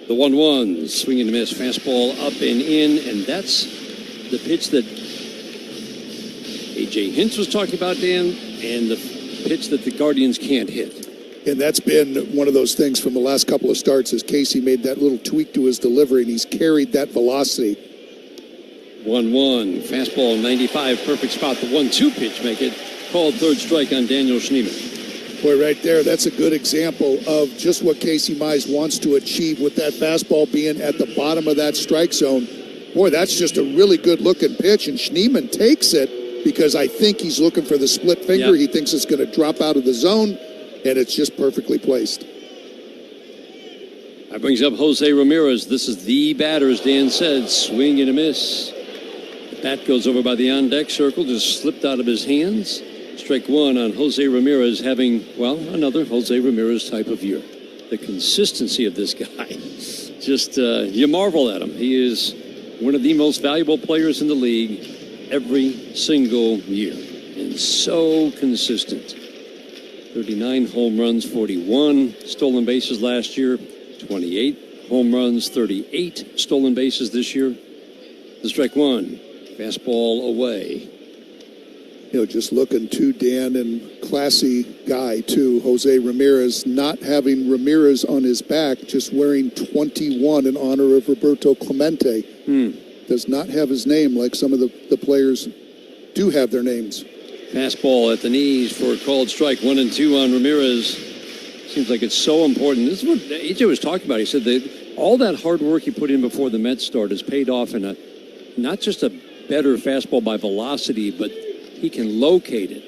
The 1-1, swing and a miss, fastball up and in, and that's the pitch that A.J. Hinch was talking about, Dan, and the pitch that the Guardians can't hit. And that's been one of those things from the last couple of starts as Casey made that little tweak to his delivery, and he's carried that velocity. 1-1, fastball 95, perfect spot. The 1-2 pitch make it called third strike on Daniel Schneemann. Boy, right there, that's a good example of just what Casey Mize wants to achieve with that fastball being at the bottom of that strike zone. Boy, that's just a really good-looking pitch, and Schneemann takes it because I think he's looking for the split finger. Yep. He thinks it's going to drop out of the zone, and it's just perfectly placed. That brings up Jose Ramirez. This is the batter, as Dan said, swing and a miss. The bat goes over by the on-deck circle, just slipped out of his hands. Strike one on Jose Ramirez, having, well, another Jose Ramirez type of year. The consistency of this guy, just you marvel at him. He is one of the most valuable players in the league every single year, and so consistent. 39 home runs, 41 stolen bases last year, 28 home runs, 38 stolen bases this year. The strike one, fastball away. You know, just looking to Dan, and classy guy too, Jose Ramirez, not having Ramirez on his back, just wearing 21 in honor of Roberto Clemente. Does not have his name like some of the players do have their names. Fastball at the knees for a called strike, 1-2 on Ramirez. Seems like it's so important. This is what AJ was talking about. He said that all that hard work he put in before the Mets start has paid off in not just a better fastball by velocity, but he can locate it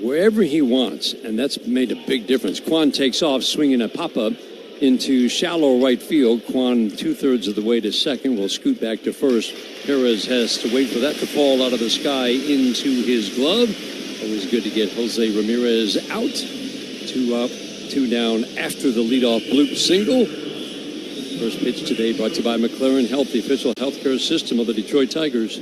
wherever he wants, and that's made a big difference. Kwan takes off, swinging a pop-up into shallow right field. Kwan 2/3 of the way to second, will scoot back to first. Perez has to wait for that to fall out of the sky into his glove. Always good to get Jose Ramirez out. 2 up, 2 down after the leadoff bloop single. First pitch today brought to you by McLaren Health, the official healthcare system of the Detroit Tigers.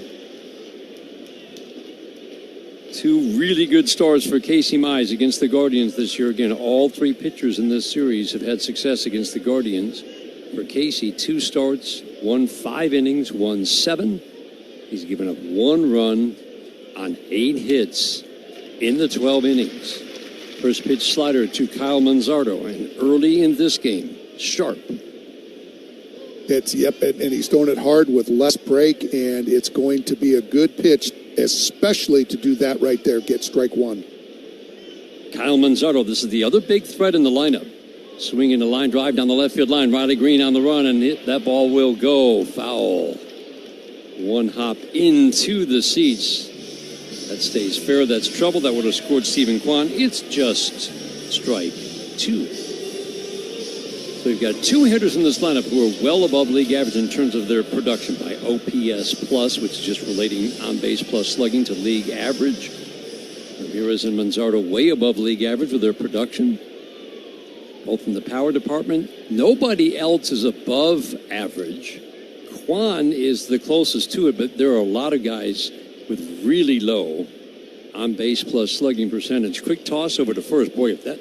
2 really good starts for Casey Mize against the Guardians this year. Again, all 3 pitchers in this series have had success against the Guardians. For Casey, 2 starts, 1 5 innings, 1 7. He's given up 1 run on 8 hits in the 12 innings. First pitch slider to Kyle Manzardo, and early in this game, sharp. And he's throwing it hard with less break, and it's going to be a good pitch, especially to do that right there, get strike one. Kyle Manzardo, this is the other big threat in the lineup. Swinging the line drive down the left field line. Riley Green on the run, and that ball will go foul. 1 hop into the seats. That stays fair. That's trouble. That would have scored Stephen Kwan. It's just strike 2. So we've got 2 hitters in this lineup who are well above league average in terms of their production by OPS plus, which is just relating on-base plus slugging to league average. Ramirez and Manzardo way above league average with their production, both in the power department. Nobody else is above average. Kwan is the closest to it, but there are a lot of guys with really low on-base plus slugging percentage. Quick toss over to first. Boy, if that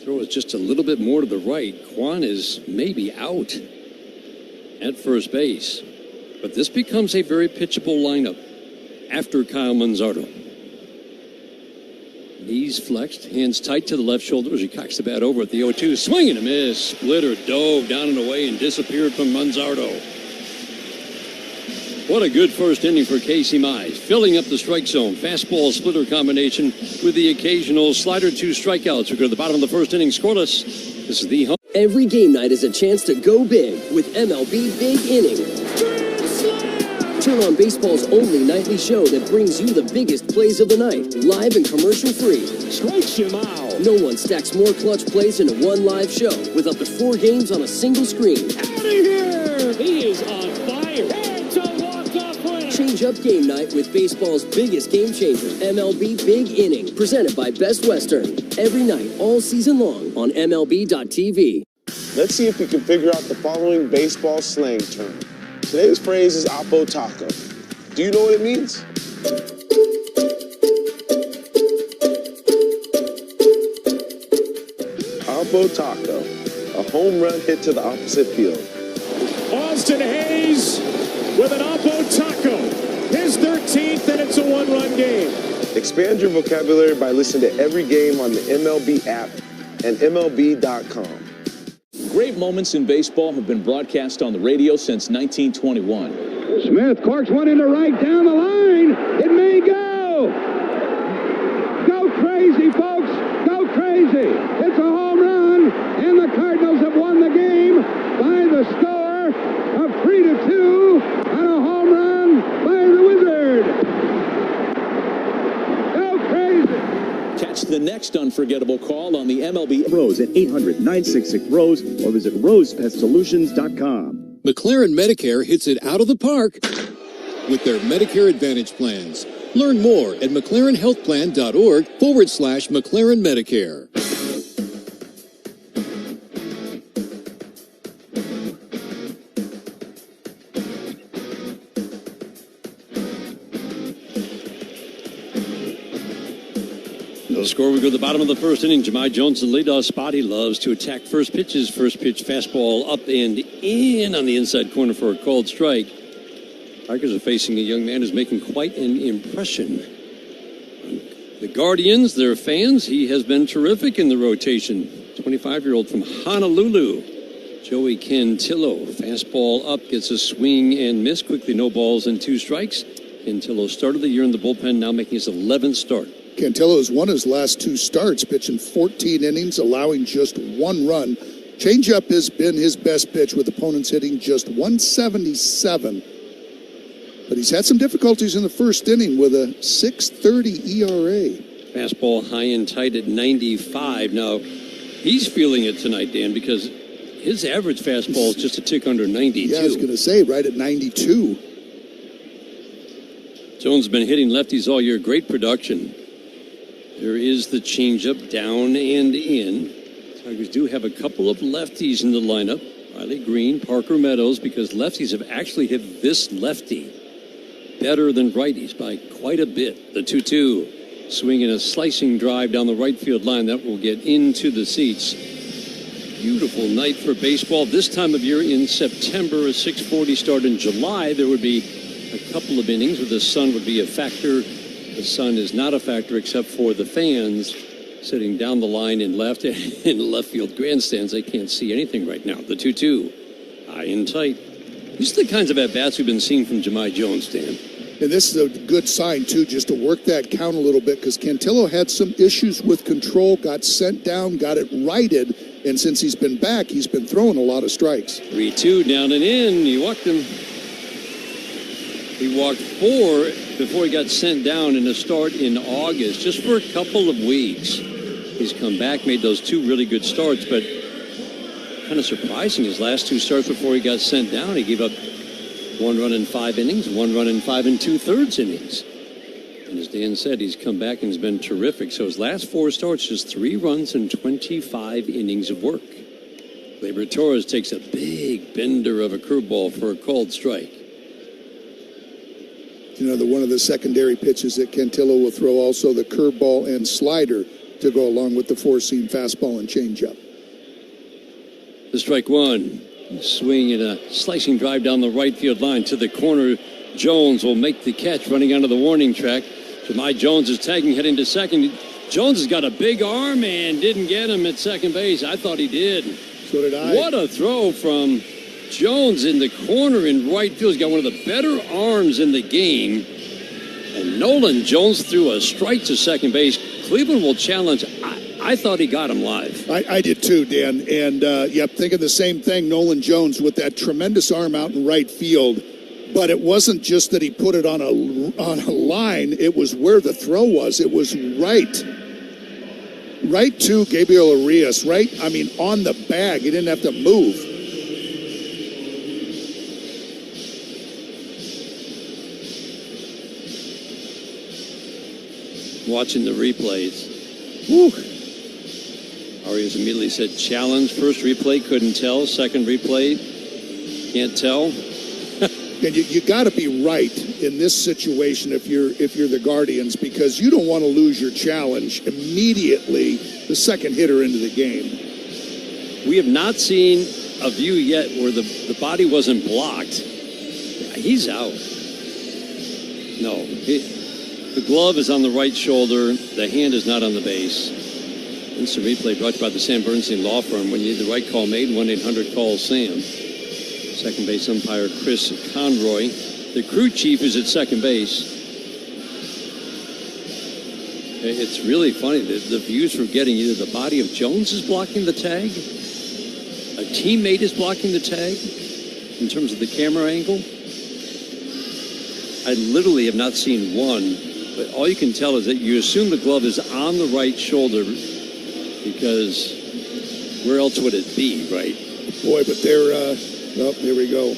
throw is just a little bit more to the right, Kwan is maybe out at first base. But this becomes a very pitchable lineup after Kyle Manzardo. Knees flexed, hands tight to the left shoulder as he cocks the bat over at the 0-2. Swing and a miss. Splitter dove down and away and disappeared from Manzardo. What a good first inning for Casey Mize. Filling up the strike zone. Fastball splitter combination with the occasional slider, 2 strikeouts. We go to the bottom of the first inning scoreless. This is the home. Every game night is a chance to go big with MLB Big Inning. Turn on baseball's only nightly show that brings you the biggest plays of the night, live and commercial-free. Strikes him out. No one stacks more clutch plays into one live show with up to 4 games on a single screen. Out of here! He is on fire. It's a walk-off winner. Change up game night with baseball's biggest game changer, MLB Big Inning, presented by Best Western. Every night, all season long on MLB.tv. Let's see if we can figure out the following baseball slang term. Today's phrase is Apo Taco. Do you know what it means? Apo Taco, a home run hit to the opposite field. Austin Hayes with an Oppo Taco. His 13th, and it's a one-run game. Expand your vocabulary by listening to every game on the MLB app and MLB.com. Great moments in baseball have been broadcast on the radio since 1921. Smith corks one into right down the line. It may go. Go crazy, folks. Go crazy. It's a home run, and the Cardinals have won the game by the score of 3-2 on a home run by the Wizard. Go crazy. Catch the next unforgettable call on the MLB. Rose at 800-966-ROSE or visit rosepestsolutions.com. McLaren Medicare hits it out of the park with their Medicare Advantage plans. Learn more at McLarenHealthPlan.org/McLaren Medicare. The score, we go to the bottom of the first inning. Jahmai Jones, the leadoff spot. He loves to attack first pitches. First pitch fastball up and in on the inside corner for a called strike. Tigers are facing a young man who's making quite an impression. The Guardians, their fans, he has been terrific in the rotation. 25-year-old from Honolulu, Joey Cantillo. Fastball up, gets a swing and miss. Quickly, no balls and 2 strikes. Cantillo started the year in the bullpen, now making his 11th start. Cantillo has won his last 2 starts, pitching 14 innings, allowing just 1 run. Changeup has been his best pitch, with opponents hitting just 177. But he's had some difficulties in the first inning with a 6.30 ERA. Fastball high and tight at 95. Now, he's feeling it tonight, Dan, because his average fastball is just a tick under 92. Yeah, I was going to say, right at 92. Jones has been hitting lefties all year. Great production. There is the changeup down and in. Tigers do have a couple of lefties in the lineup. Riley Green, Parker Meadows, because lefties have actually hit this lefty better than righties by quite a bit. The 2-2, swinging a slicing drive down the right field line that will get into the seats. Beautiful night for baseball. This time of year in September, a 6:40 start in July. There would be a couple of innings where the sun would be a factor. The sun is not a factor except for the fans sitting down the line in left field grandstands. They can't see anything right now. The 2-2, high and tight. These are the kinds of at-bats we've been seeing from Jahmai Jones, Dan. And this is a good sign, too, just to work that count a little bit, because Cantillo had some issues with control, got sent down, got it righted, and since he's been back, he's been throwing a lot of strikes. 3-2, down and in. He walked him. He walked 4 before he got sent down in a start in August, just for a couple of weeks. He's come back, made those 2 really good starts, but kind of surprising, his last 2 starts before he got sent down, he gave up 1 run in 5 innings, 1 run in 5 2/3 innings. And as Dan said, he's come back and has been terrific. So his last 4 starts, just 3 runs and 25 innings of work. Gleyber Torres takes a big bender of a curveball for a called strike. You know, one of the secondary pitches that Cantillo will throw, also the curveball and slider to go along with the 4-seam fastball and changeup. The strike 1. Swing and a slicing drive down the right field line to the corner. Jones will make the catch, running onto the warning track. Jahmai Jones is tagging, heading to second. Jones has got a big arm and didn't get him at second base. I thought he did. So did I. What a throw from Jones in the corner in right field. He's got one of the better arms in the game. And Nolan Jones threw a strike to second base. Cleveland will challenge. I thought he got him live. I did too, Dan. And, thinking the same thing. Nolan Jones with that tremendous arm out in right field. But it wasn't just that he put it on a line. It was where the throw was. It was right to Gabriel Arias. On the bag. He didn't have to move. Watching the replays. Whew. Arias immediately said challenge. First replay, couldn't tell. Second replay, can't tell. And you got to be right in this situation if you're the Guardians, because you don't want to lose your challenge immediately, the second hitter into the game. We have not seen a view yet where the body wasn't blocked. He's out. No. The glove is on the right shoulder. The hand is not on the base. Instant replay brought to you by the Sam Bernstein Law Firm. When you need the right call made, 1-800-CALL-SAM. Second base umpire Chris Conroy. The crew chief is at second base. It's really funny. The views we're getting, either the body of Jones is blocking the tag, a teammate is blocking the tag in terms of the camera angle. I literally have not seen one, but all you can tell is that you assume the glove is on the right shoulder because where else would it be, right? Boy, but they're, oh, here we go.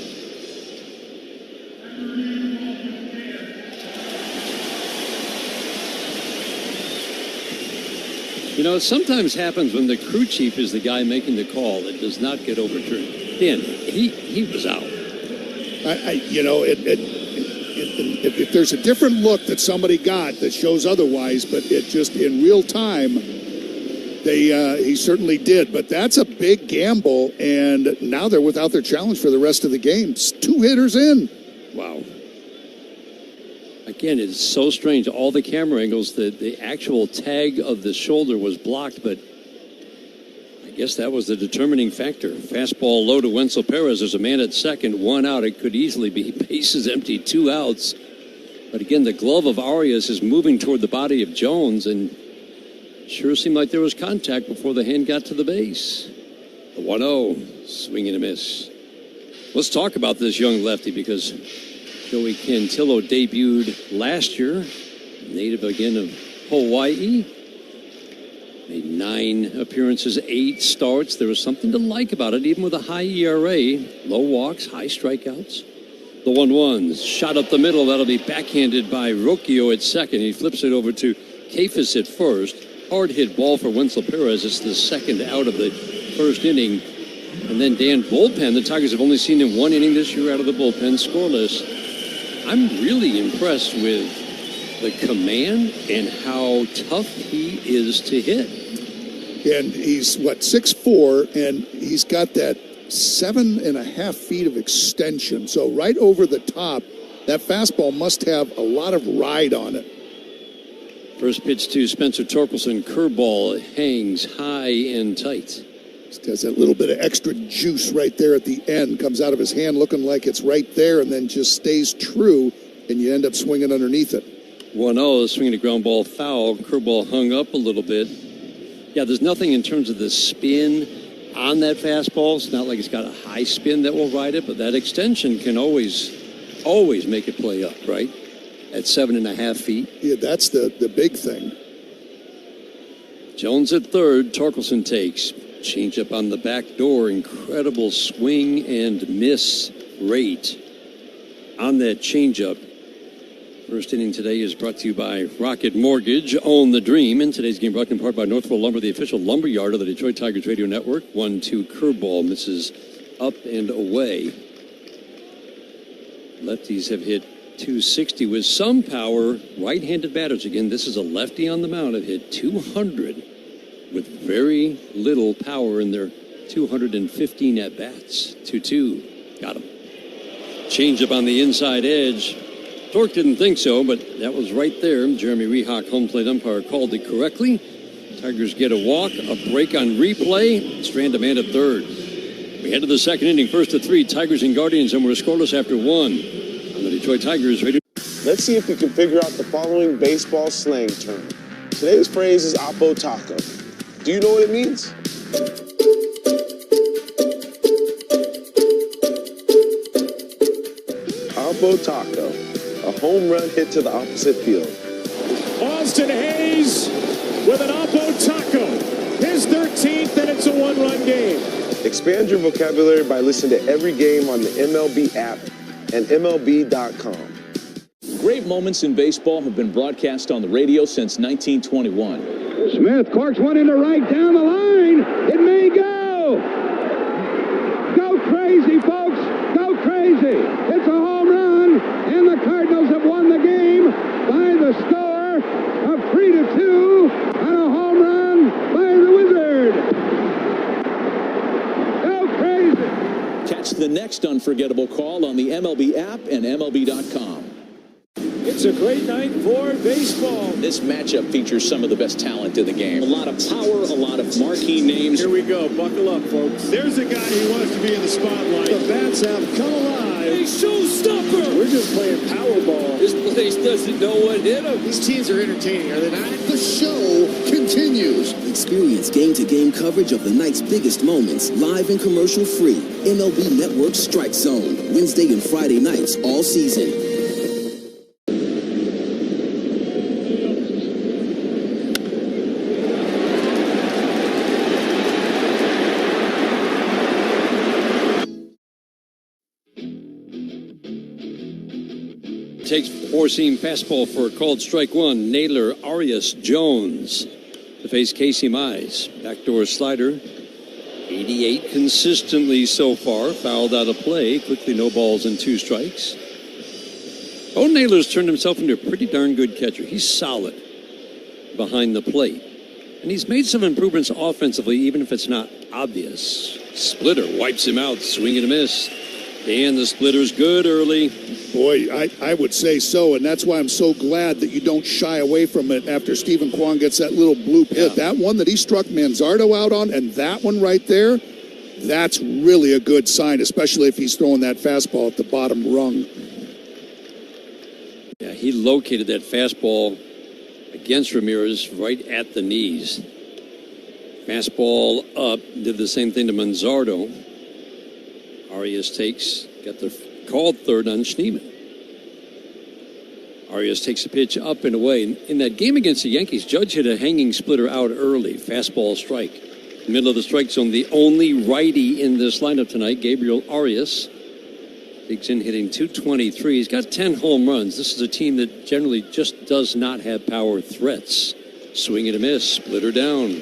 You know, it sometimes happens when the crew chief is the guy making the call. It does not get overturned. Dan, he was out. If there's a different look that somebody got that shows otherwise, but it just in real time, he certainly did. But that's a big gamble, and now they're without their challenge for the rest of the game. It's 2 hitters in. Wow. Again, it's so strange. All the camera angles, the actual tag of the shoulder was blocked, but I guess that was the determining factor. Fastball low to Wenzel Perez. There's a man at second, 1 out. It could easily be bases empty, 2 outs. But again, the glove of Arias is moving toward the body of Jones, and sure seemed like there was contact before the hand got to the base. The 1-0, swing and a miss. Let's talk about this young lefty because Joey Cantillo debuted last year, native again of Hawaii. Made 9 appearances, 8 starts. There was something to like about it, even with a high ERA. Low walks, high strikeouts. The 1-1, shot up the middle. That'll be backhanded by Rocchio at second. He flips it over to Kefis at first. Hard hit ball for Wenzel Perez. It's the second out of the first inning. And then Dan, bullpen. The Tigers have only seen him 1 inning this year out of the bullpen, scoreless. I'm really impressed with the command and how tough he is to hit. And he's, 6'4", and he's got that 7.5 feet of extension. So right over the top, that fastball must have a lot of ride on it. First pitch to Spencer Torkelson, curveball, hangs high and tight. Just has that little bit of extra juice right there at the end, comes out of his hand looking like it's right there, and then just stays true, and you end up swinging underneath it. 1-0, swinging a ground ball foul. Curveball hung up a little bit. Yeah, there's nothing in terms of the spin on that fastball. It's not like it's got a high spin that will ride it, but that extension can always make it play up, right? At 7.5 feet. Yeah, that's the big thing. Jones at third. Torkelson takes. Change up on the back door. Incredible swing and miss rate on that changeup. First inning today is brought to you by Rocket Mortgage. Own the dream. And today's game brought in part by Northville Lumber, the official lumber yard of the Detroit Tigers radio network. 1-2 curveball misses up and away. Lefties have hit .260 with some power. Right-handed batters again. This is a lefty on the mound. Have hit .200 with very little power in their 215 at bats. 2-2. Got him. Change up on the inside edge. Torque didn't think so, but that was right there. Jeremy Rehawk, home plate umpire, called it correctly. Tigers get a walk, a break on replay. Strand a man at third. We head to the second inning, 1-3. Tigers and Guardians, and we're scoreless after 1. On the Detroit Tigers radio. Let's see if we can figure out the following baseball slang term. Today's phrase is Oppo Taco. Do you know what it means? Oppo Taco, a home run hit to the opposite field. Austin Hayes with an Oppo Taco. His 13th, and it's a 1-run game. Expand your vocabulary by listening to every game on the MLB app and MLB.com. Great moments in baseball have been broadcast on the radio since 1921. Smith corks one into right down the line. It may go. Go crazy, folks. Go crazy. It's a home run, and the Cardinals have won the game by the score of 3-2 on a home run by the Wizard. Go crazy. next unforgettable call on the MLB app and MLB.com. It's a great night for baseball. This matchup features some of the best talent in the game. A lot of power, a lot of marquee names. Here we go. Buckle up, folks. There's a guy who wants to be in the spotlight. The bats have come alive. A showstopper. We're just playing Powerball. This place doesn't know what hit him. These teams are entertaining, are they not? The show continues. Experience game-to-game coverage of the night's biggest moments, live and commercial-free. MLB Network Strike Zone, Wednesday and Friday nights all season. Takes four-seam fastball for a called strike one. Naylor Arias Jones to face Casey Mize. Backdoor slider. 88 consistently so far. Fouled out of play. Quickly no balls and two strikes. Oh, Naylor's turned himself into a pretty darn good catcher. He's solid behind the plate. And he's made some improvements offensively, even if it's not obvious. Splitter wipes him out. Swing and a miss. And the splitter's good early. Boy, I would say so, and that's why I'm so glad that you don't shy away from it after Stephen Kwan gets that little bloop hit. Yeah. That one that he struck Manzardo out on, and that one right there, that's really a good sign, especially if he's throwing that fastball at the bottom rung. Yeah, he located that fastball against Ramirez right at the knees. Fastball up, did the same thing to Manzardo. Arias takes, got the called third on Schneemann. Arias takes a pitch up and away. In that game against the Yankees, Judge hit a hanging splitter out early. Fastball strike. Middle of the strike zone. The only righty in this lineup tonight, Gabriel Arias. Digs in hitting .223. He's got 10 home runs. This is a team that generally just does not have power threats. Swing and a miss. Splitter down.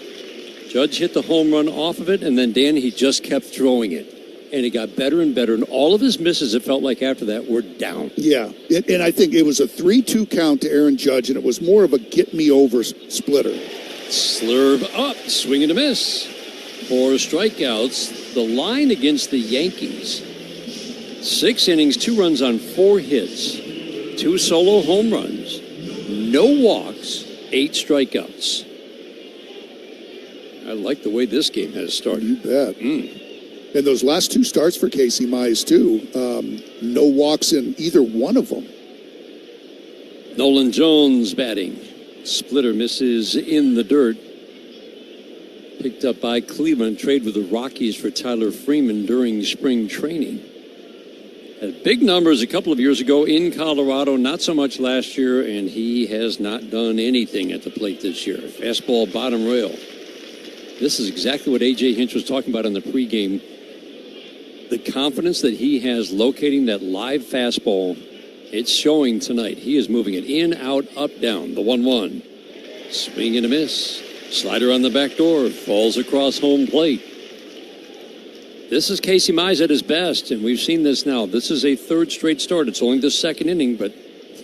Judge hit the home run off of it, and then he just kept throwing it. And it got better and better, and all of his misses, it felt like after that, were down. Yeah, and I think it was a 3-2 count to Aaron Judge, and it was more of a get-me-over splitter. Slurve up, swing and a miss. 4 strikeouts. The line against the Yankees, 6 innings, 2 runs on 4 hits, 2 solo home runs, no walks, 8 strikeouts. I like the way this game has started. You bet. And those last 2 starts for Casey Mize, too. No walks in either one of them. Nolan Jones batting. Splitter misses in the dirt. Picked up by Cleveland. Trade with the Rockies for Tyler Freeman during spring training. Had big numbers a couple of years ago in Colorado. Not so much last year, and he has not done anything at the plate this year. Fastball bottom rail. This is exactly what A.J. Hinch was talking about in the pregame. The confidence that he has locating that live fastball, it's showing tonight. He is moving it in, out, up, down. The 1-1. Swing and a miss. Slider on the back door. Falls across home plate. This is Casey Mize at his best, and we've seen this now. This is a 3rd straight start. It's only the 2nd inning, but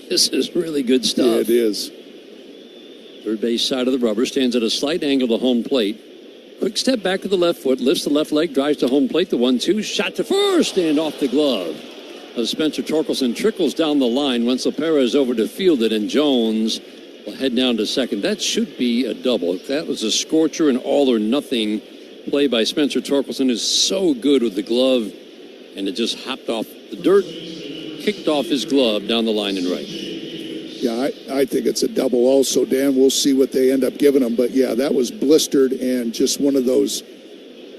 this is really good stuff. Yeah, it is. Third base side of the rubber. Stands at a slight angle to home plate. Quick step back with the left foot, lifts the left leg, drives to home plate. The 1-2, shot to first, and off the glove of Spencer Torkelson. Trickles down the line. Wenzel Perez over to field it, and Jones will head down to second. That should be a double. That was a scorcher, an all or nothing play by Spencer Torkelson, who's so good with the glove, and it just hopped off the dirt, kicked off his glove down the line and right. Yeah, I think it's a double also, Dan. We'll see what they end up giving them. But, yeah, that was blistered and just one of those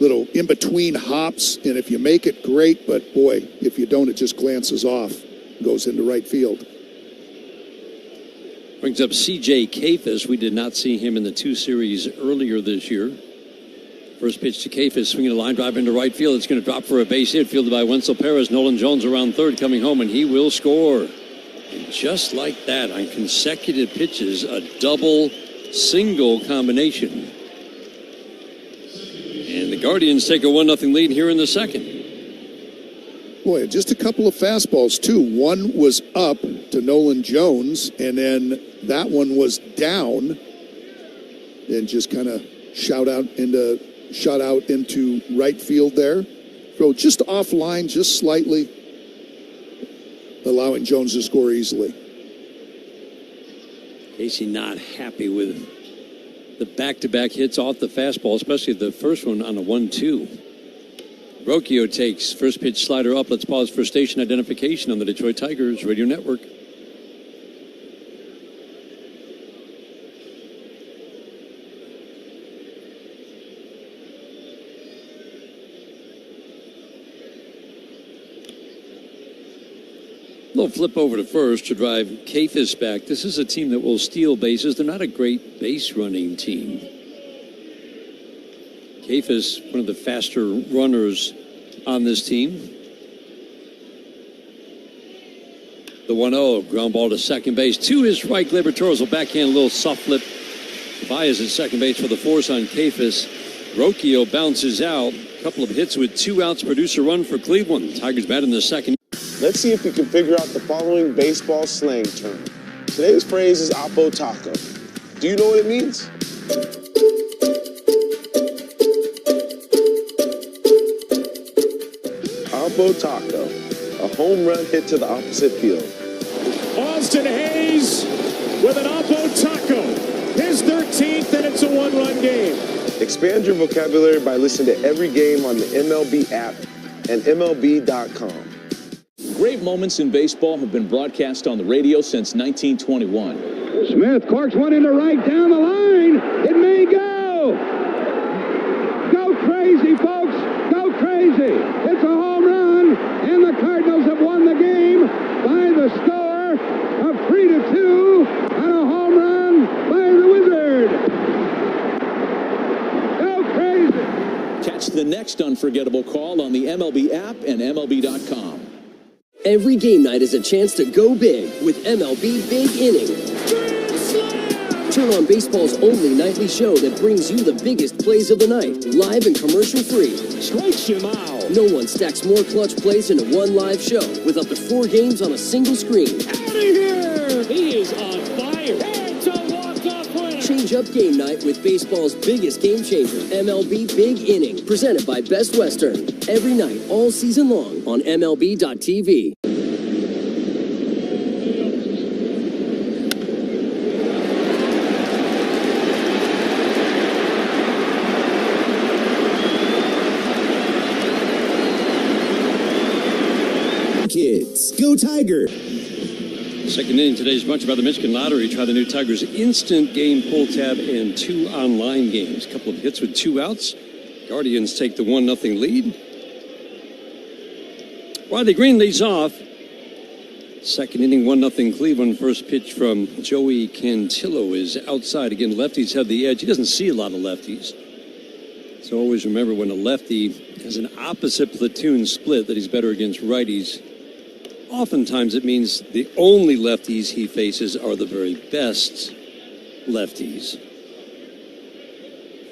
little in-between hops. And if you make it, great. But, boy, if you don't, it just glances off, goes into right field. Brings up C.J. Kafis. We did not see him in the 2 series earlier this year. First pitch to Kafis, swinging a line drive into right field. It's going to drop for a base hit, fielded by Wenzel Perez. Nolan Jones around third, coming home, and he will score. And just like that, on consecutive pitches, a double-single combination. And the Guardians take a 1-0 lead here in the second. Boy, just a couple of fastballs, too. One was up to Nolan Jones, and then that one was down and just kind of shot out into right field there. Throw just offline, just slightly, allowing Jones to score easily. Casey not happy with the back-to-back hits off the fastball, especially the first one on a 1-2. Rocchio takes first pitch slider up. Let's pause for station identification on the Detroit Tigers Radio Network. Little flip over to first to drive Kafis back. This is a team that will steal bases. They're not a great base running team. Kafis, one of the faster runners on this team. The 1-0, ground ball to second base. To his right, Gleyber Torres will backhand a little soft flip. Baez at second base for the force on Kafis. Rocchio bounces out. A couple of hits with 2 outs. Producer run for Cleveland. Tigers bat in the second. Let's see if we can figure out the following baseball slang term. Today's phrase is Oppo Taco. Do you know what it means? Oppo Taco, a home run hit to the opposite field. Austin Hayes with an Oppo Taco. His 13th, and it's a 1-run game. Expand your vocabulary by listening to every game on the MLB app and MLB.com. Great moments in baseball have been broadcast on the radio since 1921. Smith corks one into right down the line. It may go. Go crazy, folks. Go crazy. It's a home run, and the Cardinals have won the game by the score of 3-2 on a home run by the Wizard. Go crazy. Catch the next unforgettable call on the MLB app and MLB.com. Every game night is a chance to go big with MLB Big Inning. Turn on baseball's only nightly show that brings you the biggest plays of the night, live and commercial-free. Strikes him out. No one stacks more clutch plays into one live show with up to 4 games on a single screen. Out of here! He is on fire. It's a walk-off winner. Change up game night with baseball's biggest game changer, MLB Big Inning, presented by Best Western. Every night, all season long on MLB.tv. Kids, go Tiger! Second inning today is brought to you by the Michigan Lottery. Try the new Tigers instant game pull tab and 2 online games. A couple of hits with 2 outs. Guardians take the 1-0 lead. Riley Green leads off. Second inning, 1-0 Cleveland. First pitch from Joey Cantillo is outside. Again, lefties have the edge. He doesn't see a lot of lefties. So always remember when a lefty has an opposite platoon split that he's better against righties. Oftentimes it means the only lefties he faces are the very best lefties.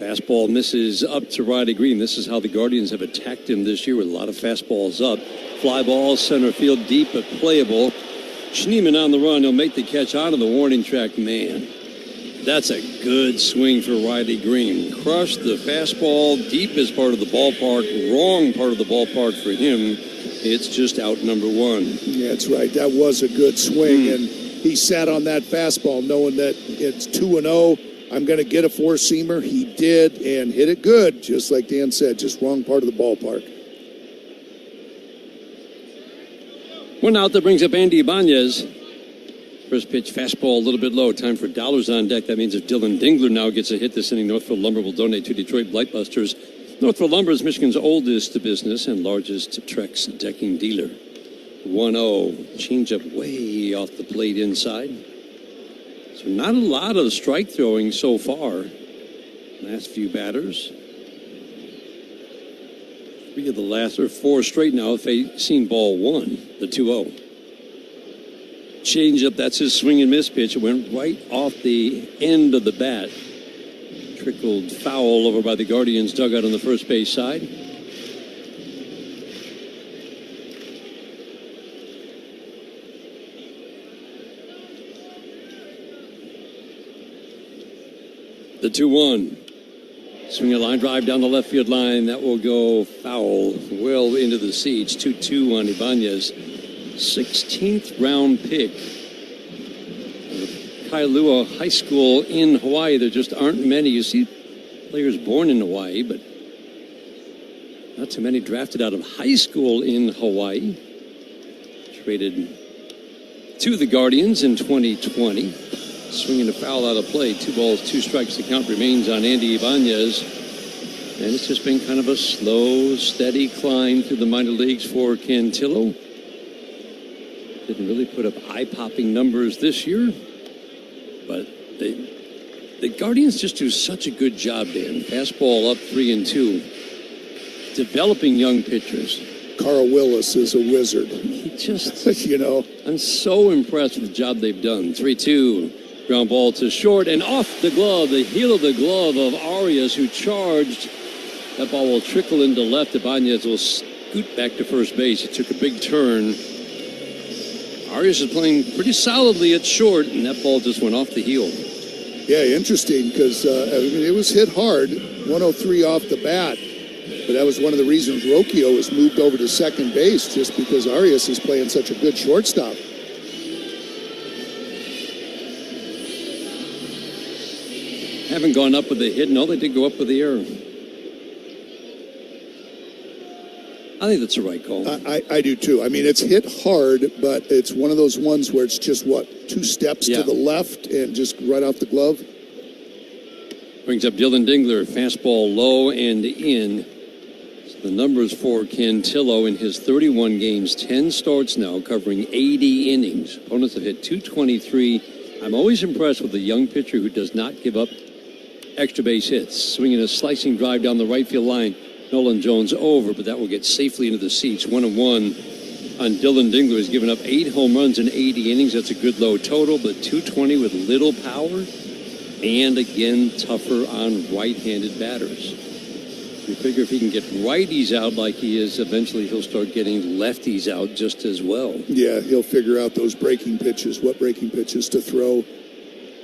Fastball misses up to Riley Green. This is how the Guardians have attacked him this year with a lot of fastballs up. Fly ball, center field, deep but playable. Schneemann on the run. He'll make the catch out of the warning track. Man, that's a good swing for Riley Green. Crushed the fastball, deepest part of the ballpark, wrong part of the ballpark for him. It's just out number 1. Yeah, that's right. That was a good swing, and he sat on that fastball knowing that it's 2-0. I'm going to get a 4-seamer. He did, and hit it good, just like Dan said, just wrong part of the ballpark. 1 out that brings up Andy Ibanez. First pitch, fastball a little bit low. Time for dollars on deck. That means if Dylan Dingler now gets a hit this inning, Northfield Lumber will donate to Detroit Blightbusters. Northfield Lumber is Michigan's oldest business and largest Trex decking dealer. 1-0. Changeup way off the plate inside. So not a lot of strike throwing so far. Last few batters. 3 of the last, or 4 straight now have seen ball 1, the 2-0. Changeup, that's his swing and miss pitch. It went right off the end of the bat. Trickled foul over by the Guardians dugout on the first base side. The 2-1. Swing a line drive down the left field line. That will go foul well into the seats. 2-2 on Ibanez. 16th round pick. Kailua High School in Hawaii. There just aren't many. You see players born in Hawaii, but not too many drafted out of high school in Hawaii. Traded to the Guardians in 2020. Swinging a foul out of play. 2 balls, 2 strikes. The count remains on Andy Ibanez. And it's just been kind of a slow, steady climb through the minor leagues for Cantillo. Didn't really put up eye-popping numbers this year. But the Guardians just do such a good job, Dan. Fastball up 3-2. Developing young pitchers. Carl Willis is a wizard. He just, I'm so impressed with the job they've done. 3-2. Ground ball to short and off the glove, the heel of the glove of Arias, who charged. That ball will trickle into left. Ibanez will scoot back to first base. He took a big turn. Arias is playing pretty solidly at short, and that ball just went off the heel. Yeah, interesting, because it was hit hard, 103 off the bat. But that was one of the reasons Rocchio was moved over to second base, just because Arias is playing such a good shortstop. Haven't gone up with the hit. No, they did go up with the error. I think that's the right call. I do too. I mean, it's hit hard, but it's one of those ones where it's just, 2 steps to the left and just right off the glove. Brings up Dylan Dingler. Fastball low and in. So the numbers for Cantillo in his 31 games, 10 starts now, covering 80 innings. Opponents have hit 223. I'm always impressed with the young pitcher who does not give up extra base hits. Swinging a slicing drive down the right field line. Nolan Jones over, but that will get safely into the seats. 1-1 on Dylan Dingler. He's given up 8 home runs in 80 innings. That's a good low total, but 220 with little power. And again, tougher on right-handed batters. We figure if he can get righties out like he is, eventually he'll start getting lefties out just as well. Yeah, he'll figure out those breaking pitches, what breaking pitches to throw.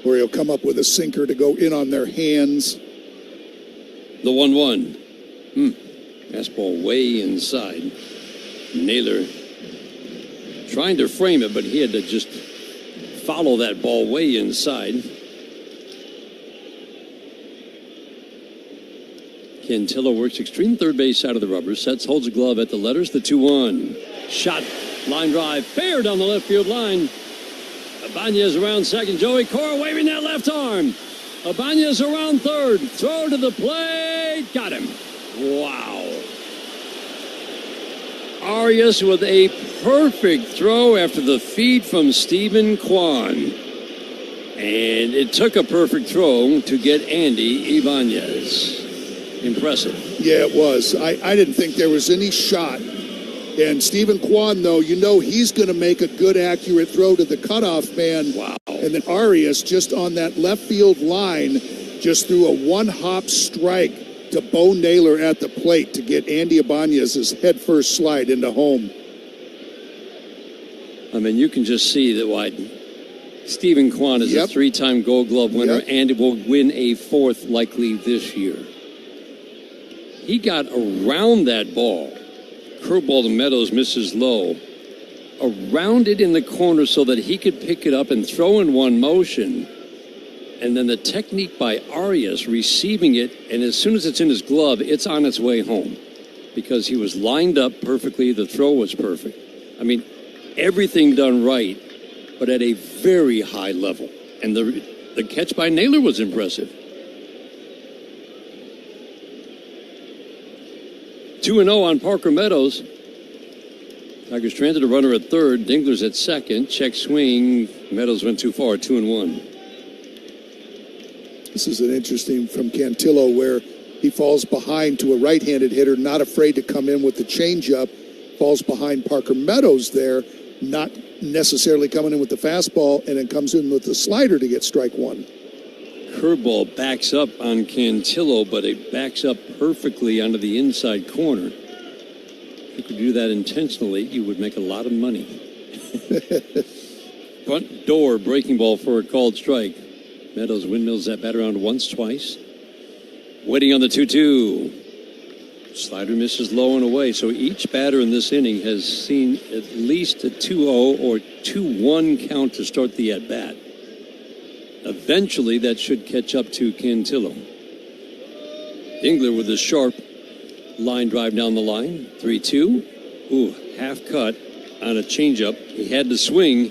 Or he'll come up with a sinker to go in on their hands. The 1-1. Fastball way inside. Naylor trying to frame it, but he had to just follow that ball way inside. Cantillo works extreme third base side of the rubber. Sets, holds a glove at the letters. The 2-1. Shot, line drive, fair down the left field line. Ibanez around second. Joey Cora waving that left arm. Ibanez around third. Throw to the plate. Got him. Wow. Arias with a perfect throw after the feed from Stephen Kwan. And it took a perfect throw to get Andy Ibanez. Impressive. Yeah, it was. I didn't think there was any shot. And Stephen Kwan, though, he's going to make a good, accurate throw to the cutoff man. Wow. And then Arias, just on that left field line, just threw a one-hop strike to Bo Naylor at the plate to get Andy Ibanez's head-first slide into home. I mean, you can just see that Stephen Kwan is a 3-time Gold Glove winner and will win a 4th likely this year. He got around that ball. Curveball to Meadows, misses low. Around it in the corner so that he could pick it up and throw in one motion. And then the technique by Arias receiving it, and as soon as it's in his glove, it's on its way home. Because he was lined up perfectly, the throw was perfect. I mean, everything done right, but at a very high level. And the catch by Naylor was impressive. 2-0 on Parker Meadows. Tigers stranded a runner at third. Dingler's at second. Check swing. Meadows went too far. 2-1. This is an interesting from Cantillo where he falls behind to a right-handed hitter, not afraid to come in with the changeup. Falls behind Parker Meadows there, not necessarily coming in with the fastball, and then comes in with the slider to get strike one. Curveball backs up on Cantillo, but it backs up perfectly onto the inside corner. If you could do that intentionally, you would make a lot of money. Front door breaking ball for a called strike. Meadows windmills that bat around once, twice. Waiting on the 2-2. Slider misses low and away. So each batter in this inning has seen at least a 2-0 or 2-1 count to start the at-bat. Eventually, that should catch up to Cantillo. Engler with a sharp line drive down the line. 3-2. Ooh, half cut on a changeup. He had to swing.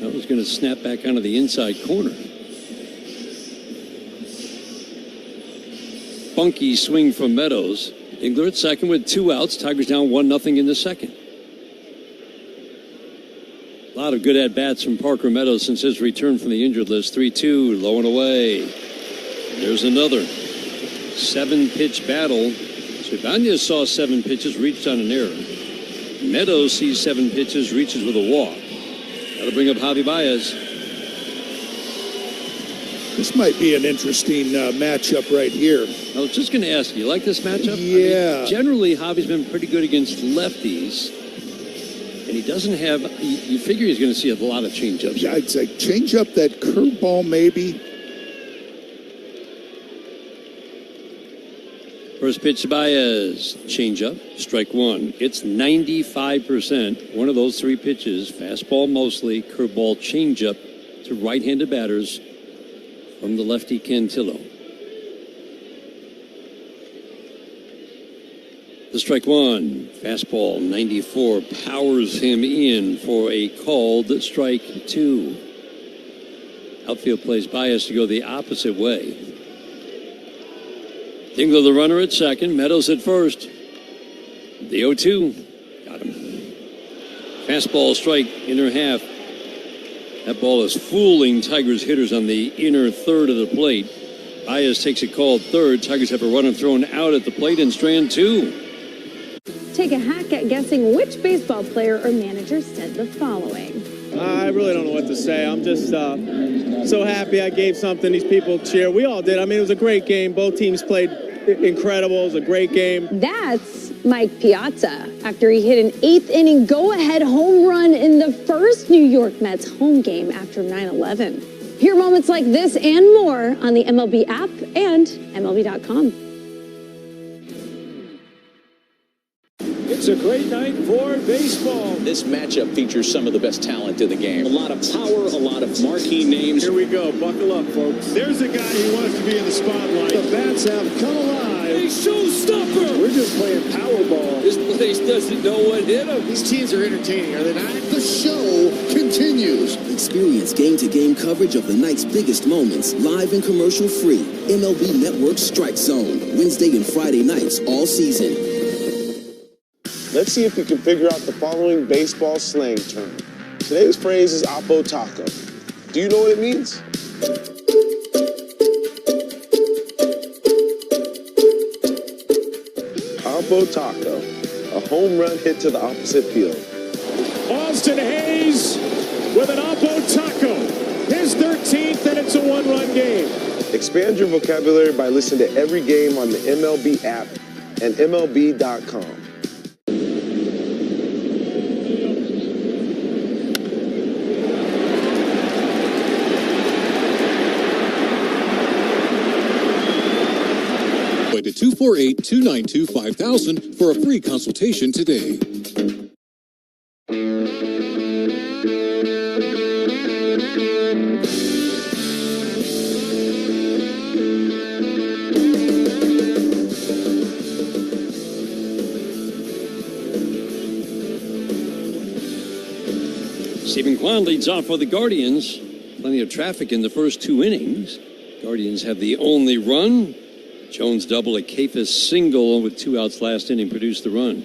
That was going to snap back onto the inside corner. Funky swing from Meadows. Engler at second with 2 outs. Tigers down 1-0 in the second. A lot of good at-bats from Parker Meadows since his return from the injured list. 3-2, low and away. There's another 7-pitch battle. Ibanez saw 7 pitches, reached on an error. Meadows sees 7 pitches, reaches with a walk. That'll bring up Javi Baez. This might be an interesting matchup right here. I was just going to ask you like this matchup? Yeah. I mean, generally, Javi's been pretty good against lefties. And he doesn't have, you figure he's going to see a lot of changeups. Yeah, I'd say changeup, that curveball maybe. First pitch to Baez, changeup, strike one. It's 95%. One of those 3 pitches, fastball mostly, curveball, changeup to right-handed batters from the lefty Cantillo. The strike one, fastball 94, powers him in for a called strike 2. Outfield plays Baez to go the opposite way. Engler the runner at second, Meadows at first. The 0-2, got him. Fastball strike, inner half. That ball is fooling Tigers hitters on the inner third of the plate. Baez takes a called third. Tigers have a runner thrown out at the plate in strand 2. Take a hack at guessing which baseball player or manager said the following. I really don't know what to say. I'm just so happy I gave something these people cheer. We all did. I mean, it was a great game. Both teams played incredible. It was a great game. That's Mike Piazza after he hit an 8th inning go-ahead home run in the first New York Mets home game after 9/11. Hear moments like this and more on the MLB app and MLB.com. It's a great night for baseball. This matchup features some of the best talent in the game. A lot of power, a lot of marquee names. Here we go. Buckle up, folks. There's a guy who wants to be in the spotlight. The bats have come alive. A showstopper. We're just playing Powerball. This place doesn't know what hit him. These teams are entertaining, are they not? The show continues. Experience game-to-game coverage of the night's biggest moments, live and commercial-free. MLB Network Strike Zone, Wednesday and Friday nights all season. Let's see if we can figure out the following baseball slang term. Today's phrase is Oppo Taco. Do you know what it means? Oppo Taco, a home run hit to the opposite field. Austin Hayes with an Oppo Taco. His 13th, and it's a 1-run game. Expand your vocabulary by listening to every game on the MLB app and MLB.com. To 248-292-5000 for a free consultation today. Stephen Kwan leads off for the Guardians. Plenty of traffic in the first 2 innings. Guardians have the only run. Jones double, a Kafis single with 2 outs last inning produced the run.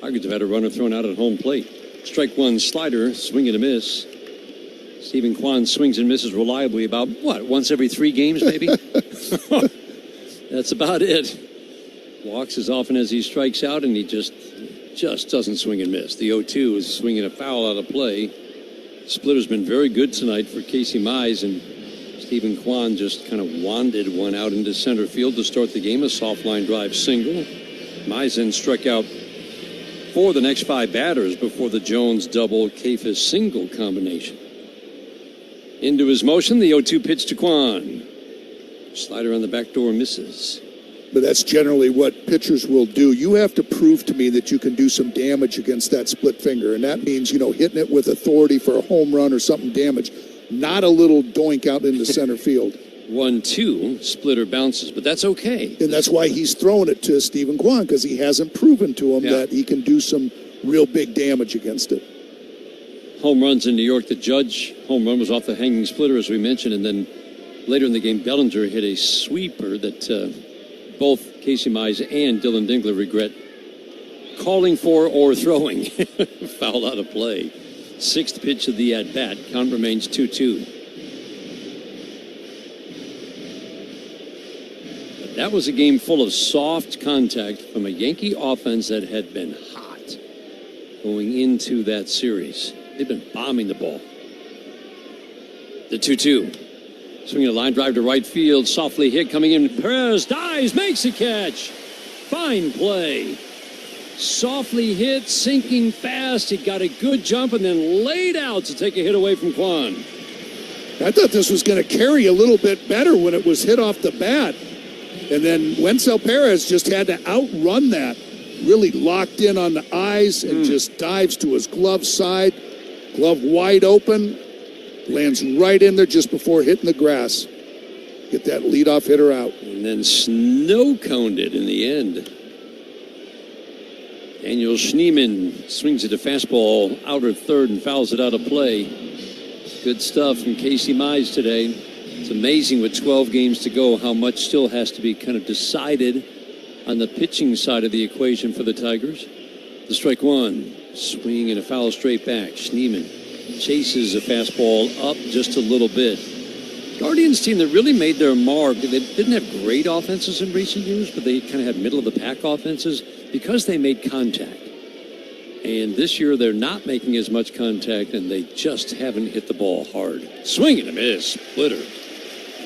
Tigers have had a runner thrown out at home plate. Strike one slider, swing and a miss. Stephen Kwan swings and misses reliably about, once every 3 games maybe? That's about it. Walks as often as he strikes out, and he just doesn't swing and miss. The 0-2 is swinging a foul out of play. Splitter's been very good tonight for Casey Mize, and Stephen Kwan just kind of wanded one out into center field to start the game. A soft line drive single. Mize then struck out for the next 5 batters before the Jones double Kafis single combination. Into his motion, the 0-2 pitch to Kwan. Slider on the back door misses. But that's generally what pitchers will do. You have to prove to me that you can do some damage against that split finger. And that means, hitting it with authority for a home run or something damage. Not a little doink out into center field. 1-2, splitter bounces, but that's okay. And that's why he's throwing it to Stephen Kwan, because he hasn't proven to him that he can do some real big damage against it. Home runs in New York, the Judge home run was off the hanging splitter, as we mentioned, and then later in the game, Bellinger hit a sweeper that both Casey Mize and Dylan Dingler regret calling for or throwing. Foul out of play. Sixth pitch of the at-bat. Count remains 2-2. But that was a game full of soft contact from a Yankee offense that had been hot going into that series. They've been bombing the ball. The 2-2. Swinging a line drive to right field. Softly hit coming in. Perez dives, makes a catch. Fine play. Softly hit, sinking fast. He got a good jump and then laid out to take a hit away from Kwan. I thought this was going to carry a little bit better when it was hit off the bat. And then Wencel Perez just had to outrun that. Really locked in on the eyes and just dives to his glove side. Glove wide open. Lands right in there just before hitting the grass. Get that leadoff hitter out. And then snow-coned it in the end. Daniel Schneemann swings at a fastball outer third and fouls it out of play. Good stuff from Casey Mize today. It's amazing with 12 games to go how much still has to be kind of decided on the pitching side of the equation for the Tigers. The strike one. Swing and a foul straight back. Schneemann chases a fastball up just a little bit. Guardians team that really made their mark. They didn't have great offenses in recent years, but they kind of had middle-of-the-pack offenses because they made contact. And this year they're not making as much contact, and they just haven't hit the ball hard. Swing and a miss. Splitter.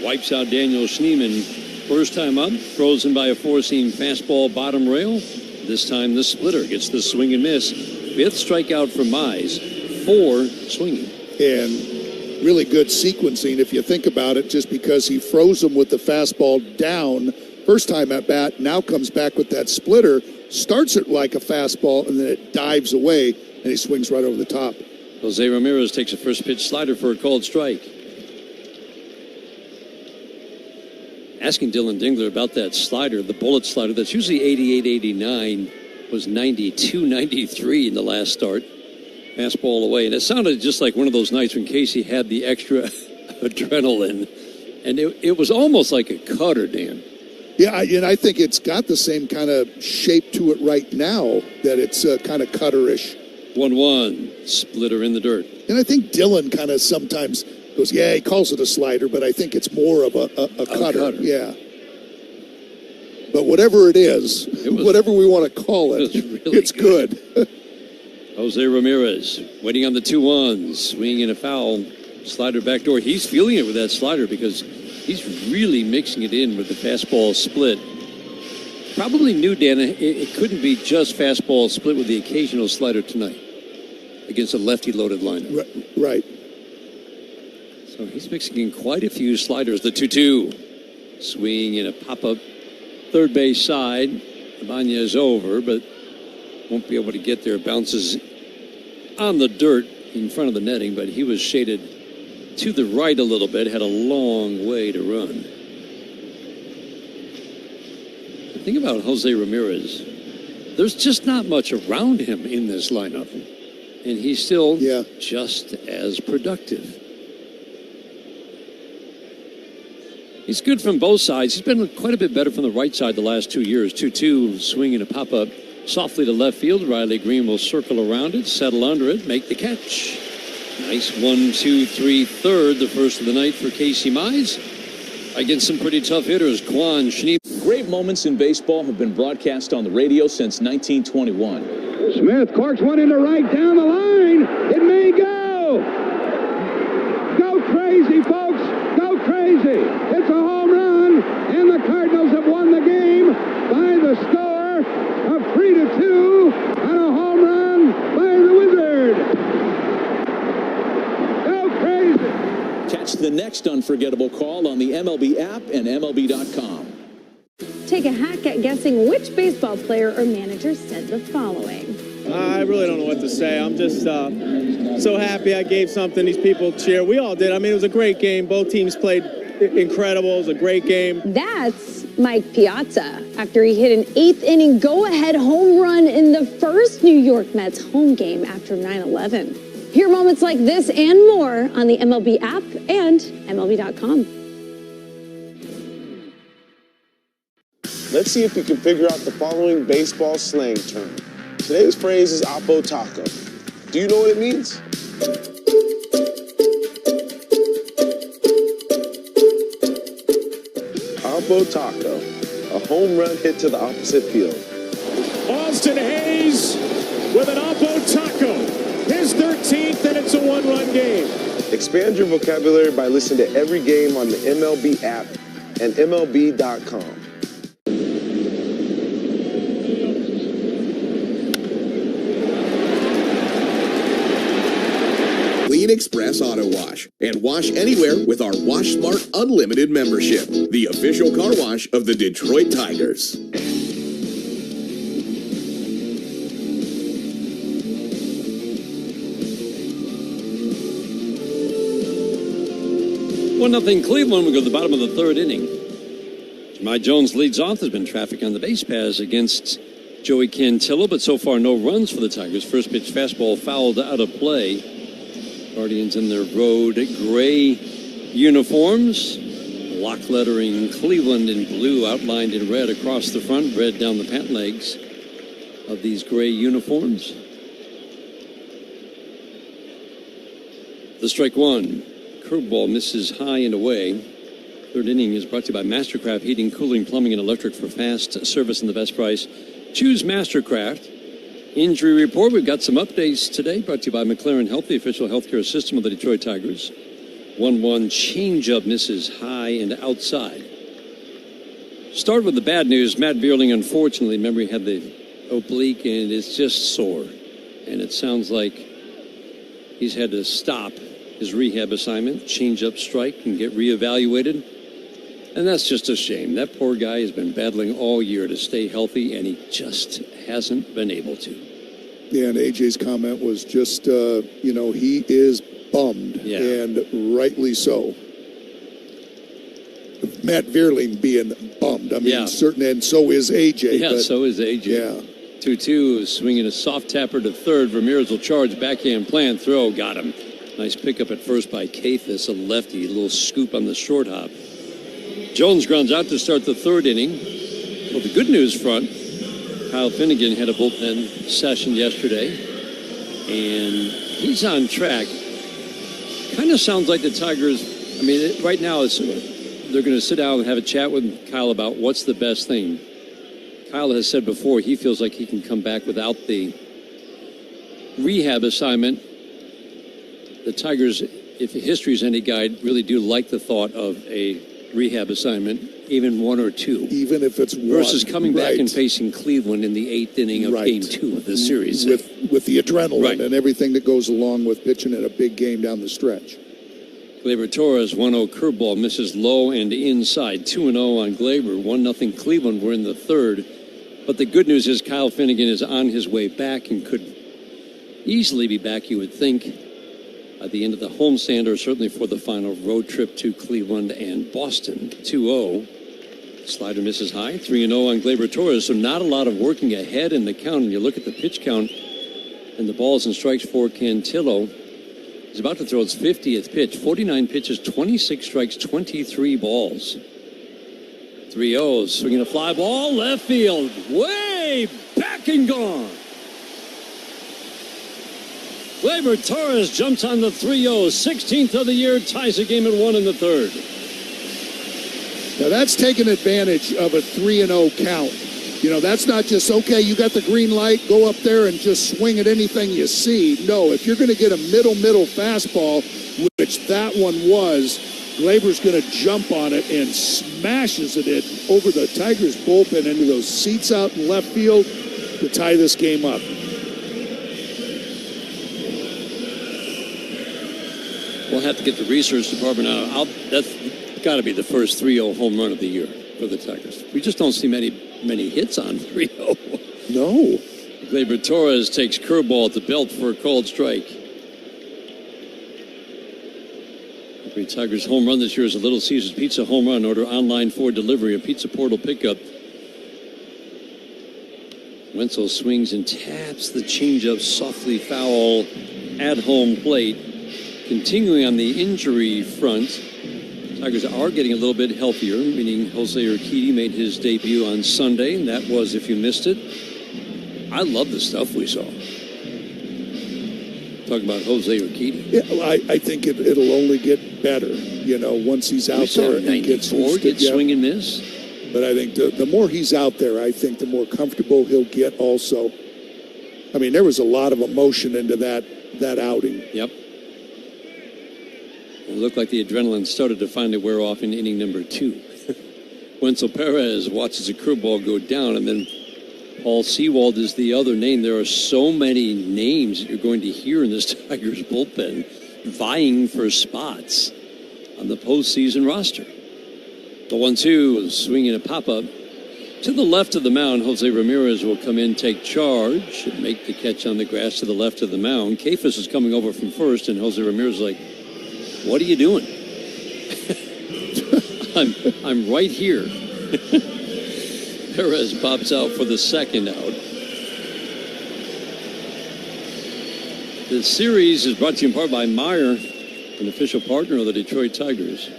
Wipes out Daniel Schneemann. First time up, throws in by a four-seam fastball bottom rail. This time the splitter gets the swing and miss. Fifth strikeout for Mize. 4 swinging. And really good sequencing if you think about it, just because he froze him with the fastball down first time at bat, now comes back with that splitter, starts it like a fastball, and then it dives away, and he swings right over the top. Jose Ramirez takes a first pitch slider for a called strike. Asking Dylan Dingler about that slider, the bullet slider, that's usually 88-89, was 92-93 in the last start. Fastball away, and it sounded just like one of those nights when Casey had the extra adrenaline, and it was almost like a cutter, Dan. Yeah, and I think it's got the same kind of shape to it right now, that it's kind of cutterish. 1-1, splitter in the dirt. And I think Dylan kind of sometimes goes, he calls it a slider, but I think it's more of a cutter. Yeah. But whatever it is, whatever we want to call it, it's good. Jose Ramirez waiting on the 2-1, swinging in a foul, slider backdoor. He's feeling it with that slider because he's really mixing it in with the fastball split. Probably knew, Dan, it couldn't be just fastball split with the occasional slider tonight against a lefty-loaded lineup. Right. So he's mixing in quite a few sliders. The 2-2, swing in a pop-up third base side. Ibanez over, but won't be able to get there. Bounces on the dirt in front of the netting, but he was shaded to the right a little bit, had a long way to run. The thing about Jose Ramirez, there's just not much around him in this lineup, and he's still just as productive. He's good from both sides. He's been quite a bit better from the right side the last 2 years. 2-2, swing and a pop-up. Softly to left field. Riley Green will circle around it, settle under it, make the catch. Nice 1-2-3 third, the first of the night for Casey Mize. Against some pretty tough hitters, Kwan, Schneemann. Great moments in baseball have been broadcast on the radio since 1921. Smith corks one into right down the line. It may go. Go crazy, folks. Go crazy. It's a home run, and the Cardinals have won the game by the score of 3-2 on a home run by the Wizard. Go crazy. Catch the the next unforgettable call on the MLB app and MLB.com. Take a hack at guessing which baseball player or manager said the following. I really don't know what to say. I'm just so happy I gave something these people cheer. We all did. I mean, it was a great game. Both teams played incredible. It was a great game. That's Mike Piazza after he hit an 8th inning go-ahead home run in the first New York Mets home game after 9/11. Hear moments like this and more on the MLB app and MLB.com. Let's see if you can figure out the following baseball slang term. Today's phrase is Oppo Taco. Do you know what it means? Oppo Taco, a home run hit to the opposite field. Austin Hayes with an Oppo Taco. His 13th, and it's a one-run game. Expand your vocabulary by listening to every game on the MLB app and MLB.com. Clean Express Auto Wash and wash anywhere with our Wash Smart Unlimited membership, the official car wash of the Detroit Tigers. 1-0 Cleveland. We go to the bottom of the third inning. Jahmai Jones leads off. There's been traffic on the base paths against Joey Cantillo, but so far no runs for the Tigers. First pitch fastball fouled out of play. Guardians in their road gray uniforms. Block lettering Cleveland in blue outlined in red across the front, red down the pant legs of these gray uniforms. The strike one. Curveball misses high and away. Third inning is brought to you by Mastercraft Heating, Cooling, Plumbing, and Electric for fast service and the best price. Choose Mastercraft. Injury report. We've got some updates today brought to you by McLaren Health, the official healthcare system of the Detroit Tigers. 1-1 changeup misses high and outside. Start with the bad news. Matt Vierling, unfortunately, remember he had the oblique and it's just sore. And it sounds like he's had to stop his rehab assignment, change up strike, and get reevaluated. And that's just a shame. That poor guy has been battling all year to stay healthy, and he just hasn't been able to. Yeah, and AJ's comment was just, he is bummed, and rightly so. Matt Vierling being bummed. I mean, certain, and so is AJ. Yeah, so is AJ. Yeah. 2-2, swinging a soft tapper to third. Ramirez will charge, backhand plant throw, got him. Nice pickup at first by Cathis, a lefty. A little scoop on the short hop. Jones grounds out to start the third inning. Well, the good news front, Kyle Finnegan had a bullpen session yesterday, and he's on track. Kind of sounds like the Tigers, right now they're going to sit down and have a chat with Kyle about what's the best thing. Kyle has said before he feels like he can come back without the rehab assignment. The Tigers, if history is any guide, really do like the thought of a rehab assignment, even one or two. Even if it's one. Versus coming back and facing Cleveland in the 8th inning of Game 2 of the series. With the adrenaline and everything that goes along with pitching in a big game down the stretch. Gleyber Torres, 1-0 curveball, misses low and inside. 2-0 on Gleyber. 1-0 Cleveland. We're in the third. But the good news is Kyle Finnegan is on his way back and could easily be back, you would think, at the end of the homestand, or certainly for the final road trip to Cleveland and Boston. 2-0. Slider misses high. 3-0 on Gleyber Torres. So not a lot of working ahead in the count. And you look at the pitch count and the balls and strikes for Cantillo. He's about to throw his 50th pitch. 49 pitches, 26 strikes, 23 balls. 3-0, swinging a fly ball, left field, way back and gone. Gleyber Torres jumps on the 3-0, 16th of the year, ties the game at 1 in the third. Now that's taking advantage of a 3-0 count. That's not just, okay, you got the green light, go up there and just swing at anything you see. No, if you're going to get a middle fastball, which that one was, Gleyber's going to jump on it and smashes it in over the Tigers bullpen into those seats out in left field to tie this game up. We'll have to get the research department out. That's got to be the first 3-0 home run of the year for the Tigers. We just don't see many hits on 3-0. No. Gleyber Torres takes curveball at the belt for a called strike. Every Tigers home run this year is a Little Caesars Pizza home run. Order online for delivery, a Pizza Portal pickup. Wenzel swings and taps the changeup softly foul at home plate. Continuing on the injury front, Tigers are getting a little bit healthier, meaning Jose Urquidy made his debut on Sunday, and that was, if you missed it, I love the stuff we saw. Talking about Jose Urquidy. Yeah, I think it'll only get better, once he's out there and gets swing and miss. But I think the more he's out there, I think the more comfortable he'll get also. I mean, there was a lot of emotion into that outing. Yep. It looked like the adrenaline started to finally wear off in inning number 2. Wenzel Perez watches a curveball go down, and then Paul Sewald is the other name. There are so many names that you're going to hear in this Tigers bullpen vying for spots on the postseason roster. The 1-2 swinging a pop-up. To the left of the mound, Jose Ramirez will come in, take charge, and make the catch on the grass to the left of the mound. Kafis is coming over from first, and Jose Ramirez is like, what are you doing? I'm right here. Perez pops out for the second out. The series is brought to you in part by Meyer, an official partner of the Detroit Tigers.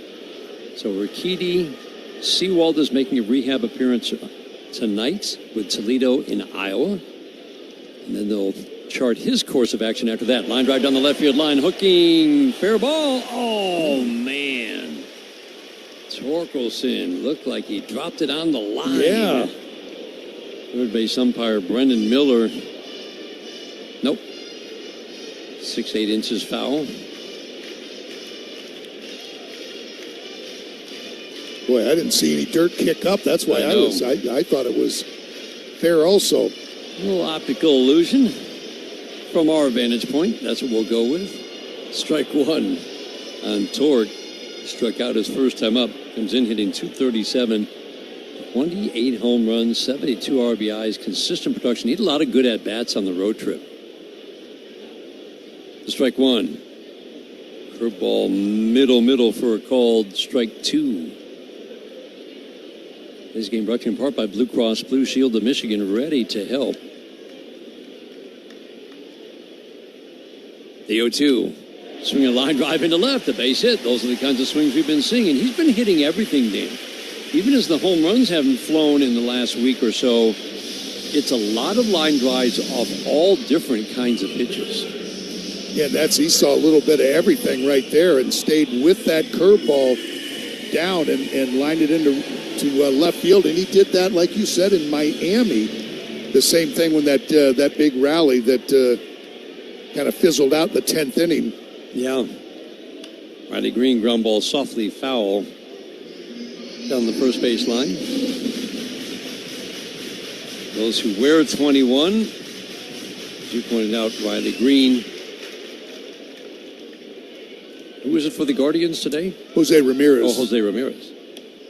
So Urquidy, Sewald is making a rehab appearance tonight with Toledo in Iowa. And then they'll chart his course of action after that. Line drive down the left field line, hooking, fair ball. Oh, man. Torkelson looked like he dropped it on the line. Yeah. Third base umpire Brendan Miller. Nope. 6-8 inches foul. Boy, I didn't see any dirt kick up. That's why I thought it was fair also. A little optical illusion from our vantage point. That's what we'll go with. Strike one on Torque. Struck out his first time up. Comes in hitting .237. 28 home runs, 72 RBIs, consistent production. He had a lot of good at-bats on the road trip. Strike one. Curveball middle for a called strike two. This game brought to you in part by Blue Cross Blue Shield of Michigan, ready to help. The 0-2. Swing a line drive into left, a base hit. Those are the kinds of swings we've been seeing. And he's been hitting everything, Dan. Even as the home runs haven't flown in the last week or so, it's a lot of line drives off all different kinds of pitches. Yeah, he saw a little bit of everything right there and stayed with that curveball down and lined it into left field. And he did that, like you said, in Miami. The same thing when that big rally that kind of fizzled out in the 10th inning. Yeah. Riley Green ground ball softly foul down the first base line. Those who wear 21, as you pointed out, Riley Green. Who is it for the Guardians today? Jose Ramirez. Oh, Jose Ramirez.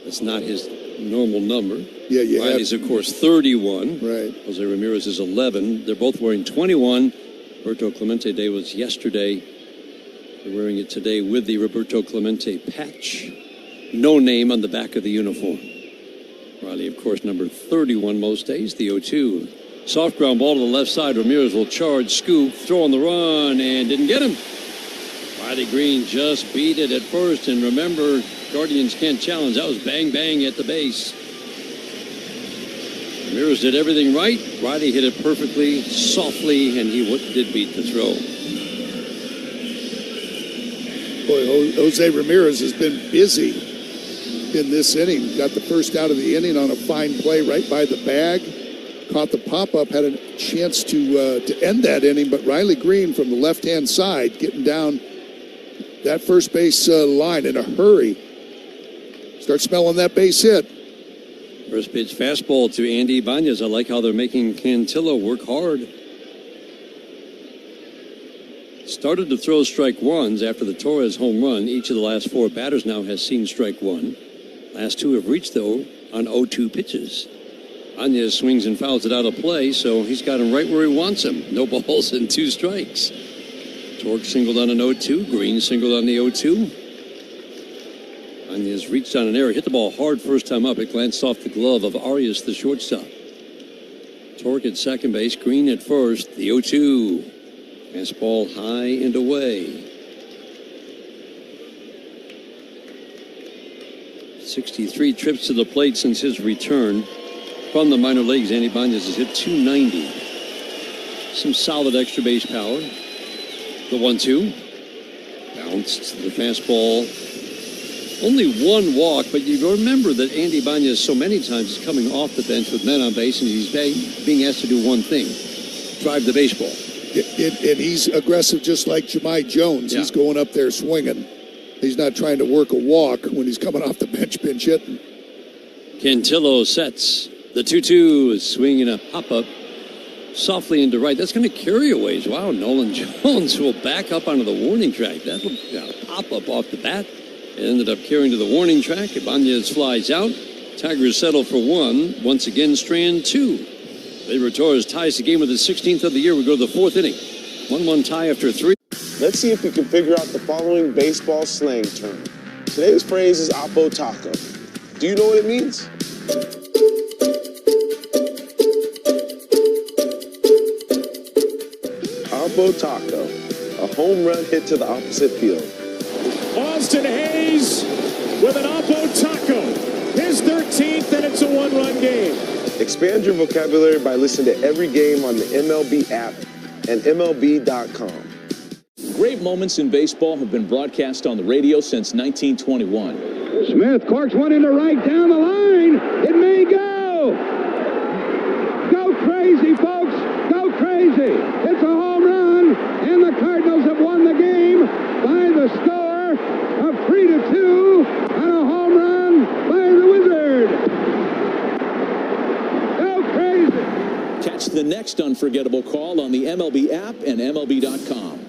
That's not his normal number. Yeah, Riley's, of course, 31. Right. Jose Ramirez is 11. They're both wearing 21. Roberto Clemente Day was yesterday. They're wearing it today with the Roberto Clemente patch. No name on the back of the uniform. Riley, of course, number 31 most days, the 0-2. Soft ground ball to the left side. Ramirez will charge, scoop, throw on the run, and didn't get him. Riley Green just beat it at first, and remember, Guardians can't challenge. That was bang, bang at the base. Ramirez did everything right. Riley hit it perfectly, softly, and he did beat the throw. Boy, Jose Ramirez has been busy in this inning. Got the first out of the inning on a fine play right by the bag. Caught the pop-up, had a chance to end that inning, but Riley Green from the left-hand side getting down that first base line in a hurry. Start smelling that base hit. First pitch fastball to Andy Ibanez. I like how they're making Cantillo work hard. started to throw strike ones after the Torres home run. Each of the last 4 batters now has seen strike one. Last 2 have reached, though, on 0-2 pitches. Anya swings and fouls it out of play, so he's got him right where he wants him. No balls and 2 strikes. Torque singled on an 0-2. Green singled on the 0-2. Anya's reached on an error, hit the ball hard first time up. It glanced off the glove of Arias, the shortstop. Torque at second base, Green at first, the 0-2. Fastball high and away. 63 trips to the plate since his return from the minor leagues. Andy Banez has hit .290. Some solid extra base power. The 1-2. Bounced the fastball. Only 1 walk, but you remember that Andy Banez so many times is coming off the bench with men on base, and he's being asked to do one thing: drive the baseball. And he's aggressive just like Jahmai Jones. Yeah. He's going up there swinging. He's not trying to work a walk when he's coming off the bench pinch hitting. Cantillo sets. The 2-2 is swinging a pop-up softly into right. That's going to carry a ways. Wow, Nolan Jones will back up onto the warning track. That got a pop-up off the bat. It ended up carrying to the warning track. Ibanez flies out. Tigers settle for 1. Once again, strand 2. Gleyber Torres ties the game with his 16th of the year. We go to the 4th inning. 1-1 tie after 3. Let's see if we can figure out the following baseball slang term. Today's phrase is Oppo Taco. Do you know what it means? Oppo Taco, a home run hit to the opposite field. Austin Hayes with an Oppo Taco. His 13th, and it's a 1-run game. Expand your vocabulary by listening to every game on the MLB app and MLB.com. Great moments in baseball have been broadcast on the radio since 1921. Smith corks one into right down the line. It may go. Go crazy, folks. Go crazy. It's a home run, and the Cardinals have won the game by the score of 3-2 on a home run by the Wizard. Go crazy. Catch the next unforgettable call on the MLB app and MLB.com.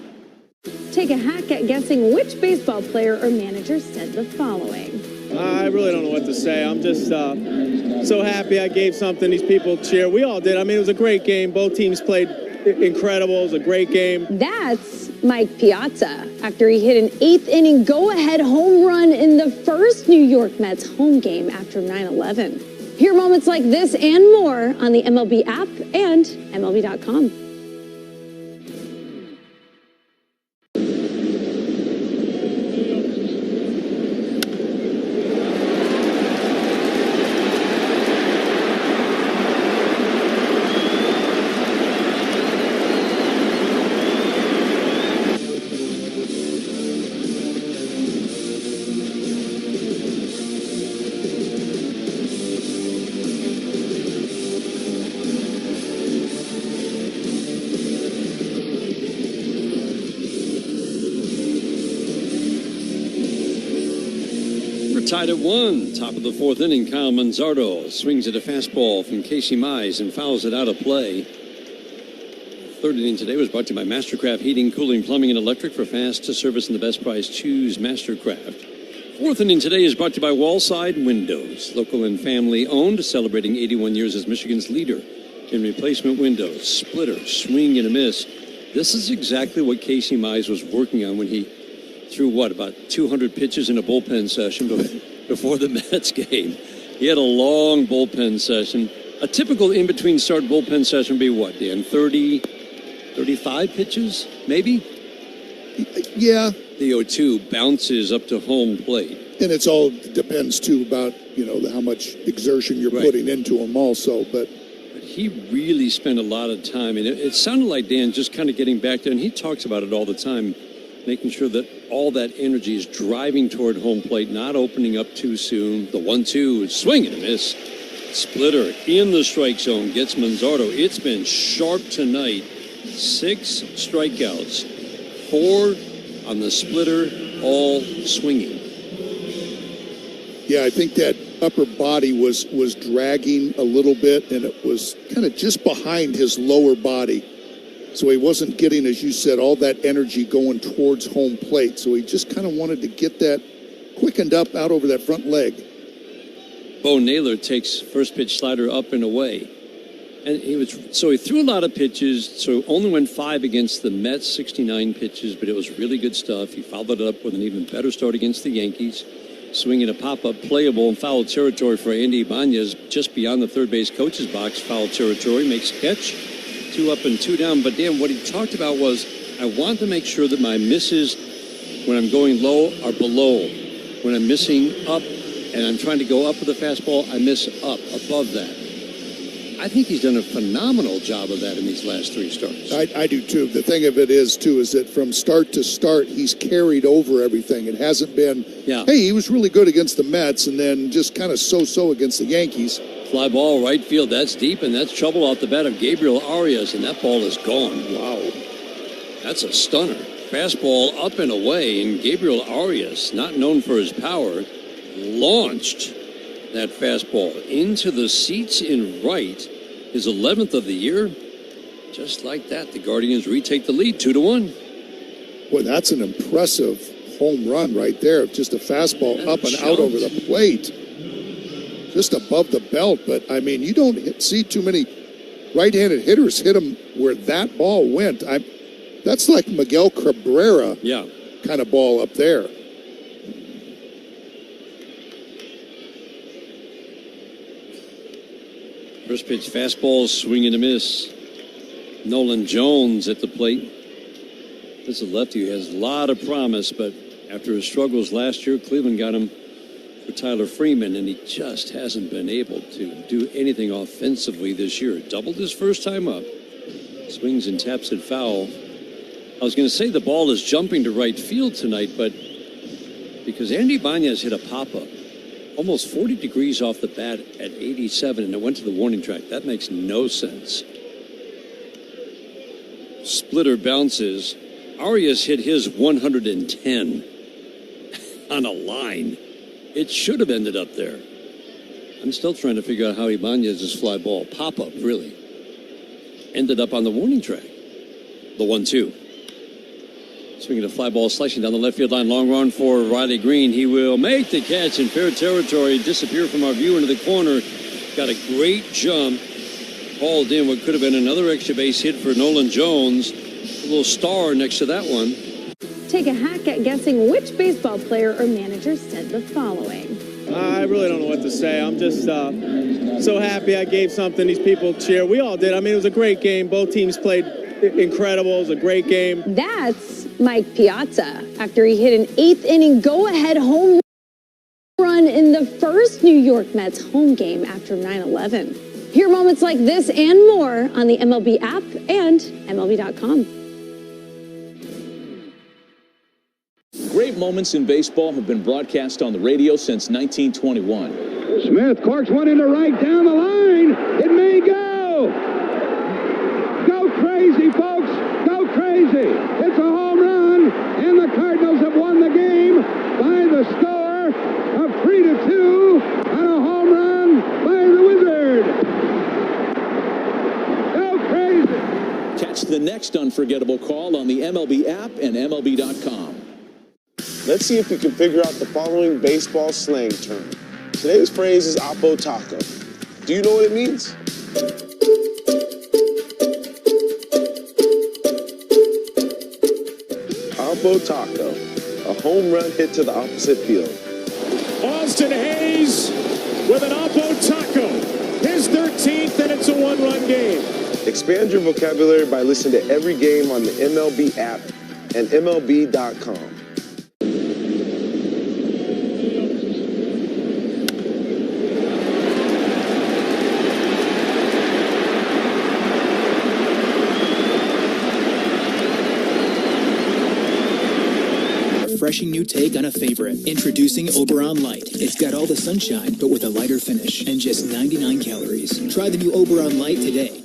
Take a hack at guessing which baseball player or manager said the following. I really don't know what to say. I'm just so happy I gave something these people cheer. We all did. I mean, it was a great game. Both teams played incredible. It was a great game. That's Mike Piazza after he hit an 8th inning go-ahead home run in the first New York Mets home game after 9/11. Hear moments like this and more on the MLB app and MLB.com. Tied at 1, top of the 4th inning. Kyle Manzardo swings at a fastball from Casey Mize and fouls it out of play. 3rd inning today was brought to you by Mastercraft Heating, Cooling, Plumbing, and Electric. For fast service and the best price, choose Mastercraft. 4th inning today is brought to you by Wallside Windows, local and family owned, celebrating 81 years as Michigan's leader in replacement windows. Splitter, swing and a miss. This is exactly what Casey Mize was working on when he threw about 200 pitches in a bullpen session before the Mets game. He had a long bullpen session. A typical in-between start bullpen session would be what, Dan? 30, 35 pitches, maybe? Yeah. The 0-2 bounces up to home plate. And it's all depends, too, about, how much exertion you're putting into them also. But he really spent a lot of time. And it sounded like Dan just kind of getting back there, and he talks about it all the time, making sure that all that energy is driving toward home plate, not opening up too soon. The 1-2, swing and a miss. Splitter in the strike zone gets Manzardo. It's been sharp tonight. 6 strikeouts, 4 on the splitter, all swinging. Yeah, I think that upper body was dragging a little bit, and it was kind of just behind his lower body. So he wasn't getting, as you said, all that energy going towards home plate. So he just kind of wanted to get that quickened up out over that front leg. Bo Naylor takes first pitch slider up and away. And he threw a lot of pitches, so only went 5 against the Mets, 69 pitches, but it was really good stuff. He followed it up with an even better start against the Yankees, swinging a pop-up playable in foul territory for Andy Ibanez, just beyond the third base coach's box, foul territory, makes a catch, 2 up and 2 down. But Dan, what he talked about was, I want to make sure that my misses when I'm going low are below. When I'm missing up and I'm trying to go up with a fastball, I miss up above that. I think he's done a phenomenal job of that in these last 3 starts. I do too. The thing of it is too is that from start to start he's carried over everything. It hasn't been, hey, he was really good against the Mets and then just kind of so-so against the Yankees. Fly ball right field, that's deep, and that's trouble off the bat of Gabriel Arias, and that ball is gone. Wow. That's a stunner. Fastball up and away, and Gabriel Arias, not known for his power, launched that fastball into the seats in right, his 11th of the year. Just like that, the Guardians retake the lead 2-1. Boy, that's an impressive home run right there. Just a fastball up and out over the plate. Just above the belt. But, I mean, you don't see too many right-handed hitters hit him where that ball went. That's like Miguel Cabrera kind of ball up there. First pitch fastball, swing and a miss. Nolan Jones at the plate. This is a lefty who has a lot of promise, but after his struggles last year, Cleveland got him for Tyler Freeman, and he just hasn't been able to do anything offensively this year. Doubled his first time up. Swings and taps it foul. I was going to say the ball is jumping to right field tonight, but because Andy Ibanez hit a pop-up almost 40 degrees off the bat at 87, and it went to the warning track. That makes no sense. Splitter bounces. Arias hit his 110 on a line. It should have ended up there. I'm still trying to figure out how Ibanez's fly ball, pop-up really, ended up on the warning track. The 1-2. Swinging a fly ball, slicing down the left field line. Long run for Riley Green. He will make the catch in fair territory. Disappear from our view into the corner. Got a great jump. Hauled in what could have been another extra base hit for Nolan Jones. A little star next to that one. Take a hack at guessing which baseball player or manager said the following. I really don't know what to say. I'm just so happy I gave something these people cheer. We all did. I mean, it was a great game. Both teams played incredible. It was a great game. That's Mike Piazza after he hit an 8th inning go-ahead home run in the first New York Mets home game after 9/11. Hear moments like this and more on the MLB app and MLB.com. Great moments in baseball have been broadcast on the radio since 1921. Smith corks one into right down the line. It may go. Go crazy, folks. Go crazy. It's a home run, and the Cardinals have won the game by the score of 3-2 on a home run by the Wizard. Go crazy. Catch the next unforgettable call on the MLB app and MLB.com. Let's see if we can figure out the following baseball slang term. Today's phrase is Oppo Taco. Do you know what it means? Oppo Taco, a home run hit to the opposite field. Austin Hayes with an Oppo Taco. His 13th, and it's a one-run game. Expand your vocabulary by listening to every game on the MLB app and MLB.com. Refreshing new take on a favorite. Introducing Oberon Light. It's got all the sunshine, but with a lighter finish and just 99 calories. Try the new Oberon Light today.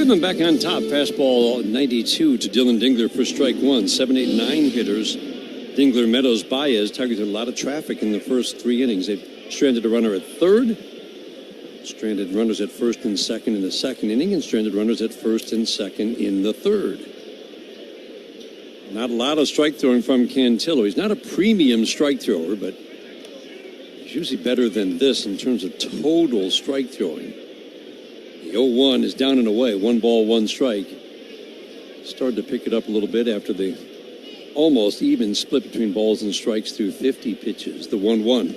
Freeman back on top. Fastball 92 to Dylan Dingler for strike one. 7, 8, 9 hitters. Dingler, Meadows, Baez. Tigers had a lot of traffic in the first 3 innings. They've stranded a runner at third, stranded runners at first and second in the second inning, and stranded runners at first and second in the third. Not a lot of strike throwing from Cantillo. He's not a premium strike thrower, but he's usually better than this in terms of total strike throwing. The 0-1 is down and away. 1 ball, 1 strike. Started to pick it up a little bit after the almost even split between balls and strikes through 50 pitches. The 1-1.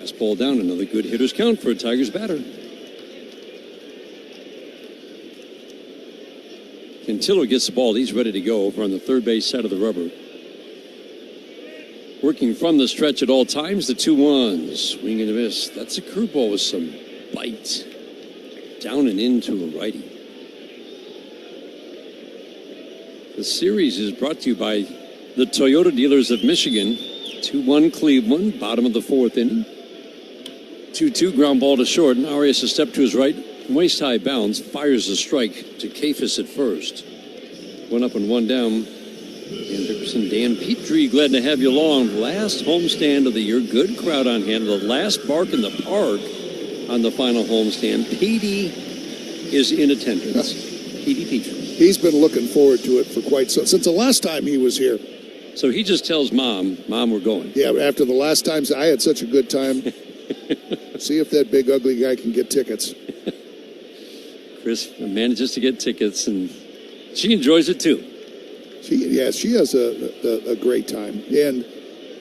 Fastball down. Another good hitter's count for a Tigers batter. Cantillo gets the ball. He's ready to go over on the third base side of the rubber. Working from the stretch at all times. The 2-1. Swing and a miss. That's a curveball with some bite. Down and into a righty. The series is brought to you by the Toyota dealers of Michigan. 2-1 Cleveland, bottom of the 4th inning. 2-2 ground ball to short, and Arias a step to his right. Waist high bounce, fires a strike to Kafis at first. 1 up and 1 down. Dan Dickerson, Dan Petrie, glad to have you along. Last homestand of the year, good crowd on hand. The last bark in the park on the final homestand. Petey is in attendance. Petey Petrie. He's been looking forward to it for since the last time he was here. So he just tells Mom, we're going. Yeah, after the last times I had such a good time. See if that big ugly guy can get tickets. Chris manages to get tickets, and she enjoys it too. She has a great time, and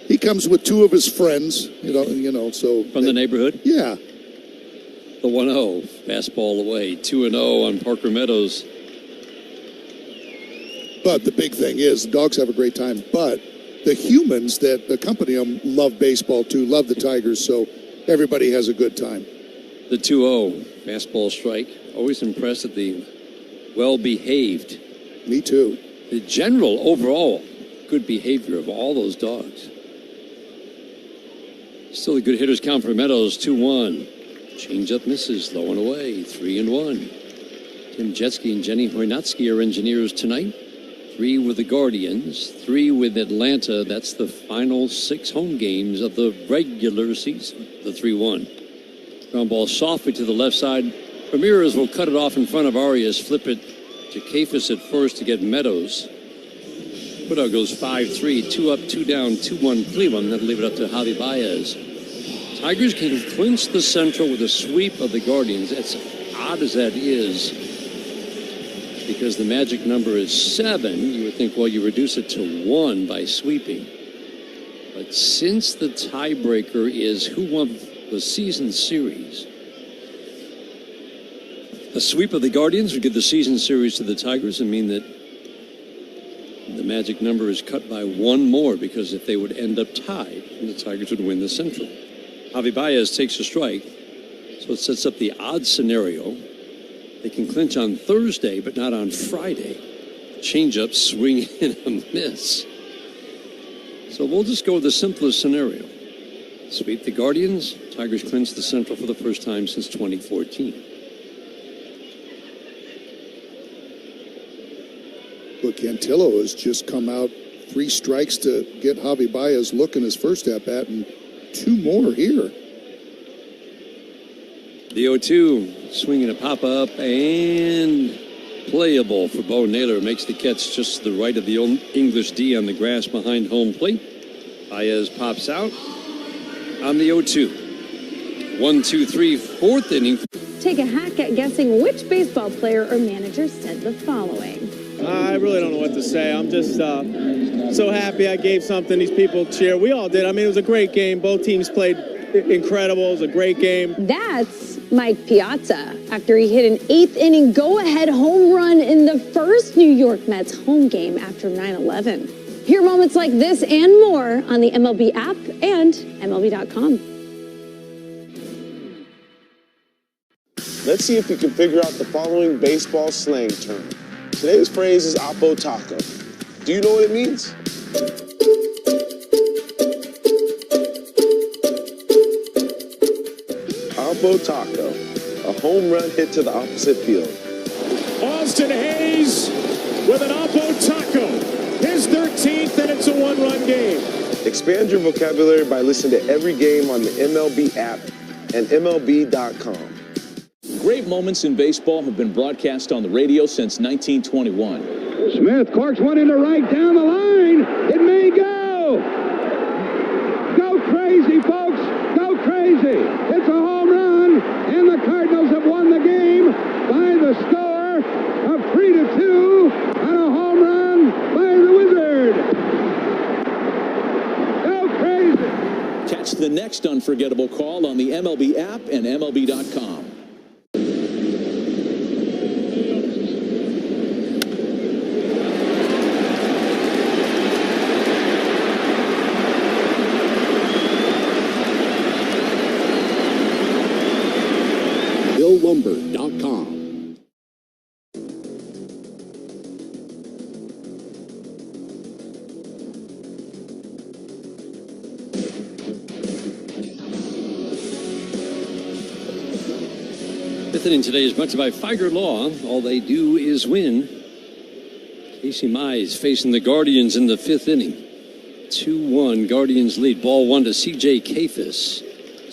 he comes with 2 of his friends. So from the neighborhood. Yeah. The 1-0 fastball away. 2-0 on Parker Meadows. But the big thing is, the dogs have a great time. But the humans that accompany them love baseball too, love the Tigers. So everybody has a good time. The 2-0 fastball strike. Always impressed at the well-behaved. Me too. The general overall good behavior of all those dogs. Still a good hitter's count for Meadows. 2-1. Change-up misses, low and away. 3-1. Tim Jetski and Jenny Hoynatsky are engineers tonight. 3 with the Guardians, 3 with Atlanta. That's the final 6 home games of the regular season. The 3-1. Ground ball softly to the left side. Ramirez will cut it off in front of Arias. Flip it to Kafis at first to get Meadows. Putout goes 5-3. 2 up, 2 down, 2-1 Cleveland. That'll leave it up to Javi Baez. Tigers can clinch the Central with a sweep of the Guardians. As odd as that is, because the magic number is 7, you would think, well, you reduce it to 1 by sweeping. But since the tiebreaker is who won the season series, a sweep of the Guardians would give the season series to the Tigers and mean that the magic number is cut by 1 more, because if they would end up tied, the Tigers would win the Central. Javi Baez takes a strike, so it sets up the odd scenario. They can clinch on Thursday, but not on Friday. Change-up, swing, and a miss. So we'll just go with the simplest scenario. Sweep the Guardians. Tigers clinch the Central for the first time since 2014. Look, Cantillo has just come out 3 strikes to get Javi Baez looking his first at-bat, and 2 more here. The 0-2, swinging a pop-up, and playable for Bo Naylor. Makes the catch just to the right of the English D on the grass behind home plate. Baez pops out on the 0-2. 1, 2, 3, 4th inning. Take a hack at guessing which baseball player or manager said the following. I really don't know what to say. I'm just so happy I gave something these people cheer. We all did. I mean, it was a great game. Both teams played incredible. It was a great game. That's Mike Piazza after he hit an 8th inning go-ahead home run in the first New York Mets home game after 9/11. Hear moments like this and more on the MLB app and MLB.com. Let's see if you can figure out the following baseball slang term. Today's phrase is Oppo Taco. Do you know what it means? Oppo Taco, a home run hit to the opposite field. Austin Hayes with an Oppo Taco. His 13th, and it's a one-run game. Expand your vocabulary by listening to every game on the MLB app and MLB.com. Great moments in baseball have been broadcast on the radio since 1921. Smith corks one into right down the line. It may go. Go crazy, folks. Go crazy. It's a home run, and the Cardinals have won the game by the score of 3-2 on a home run by the Wizard. Go crazy. Catch the next unforgettable call on the MLB app and MLB.com. BillLumber.com. Fifth inning today is brought to you by Figer Law. All they do is win. Casey Mize facing the Guardians in the fifth inning. 2-1, Guardians lead. Ball one to C.J. Kafis.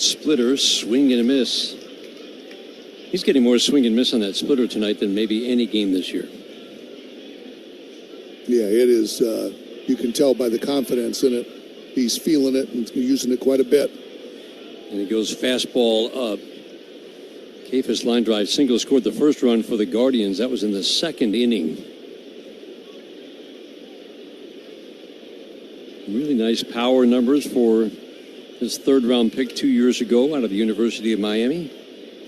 Splitter, swing and a miss. He's getting more swing and miss on that splitter tonight than maybe any game this year. Yeah, it is. You can tell by the confidence in it. He's feeling it and using it quite a bit. And he goes fastball up. Kafis line drive single scored the first run for the Guardians. That was in the second inning. Really nice power numbers for his third-round pick 2 years ago out of the University of Miami.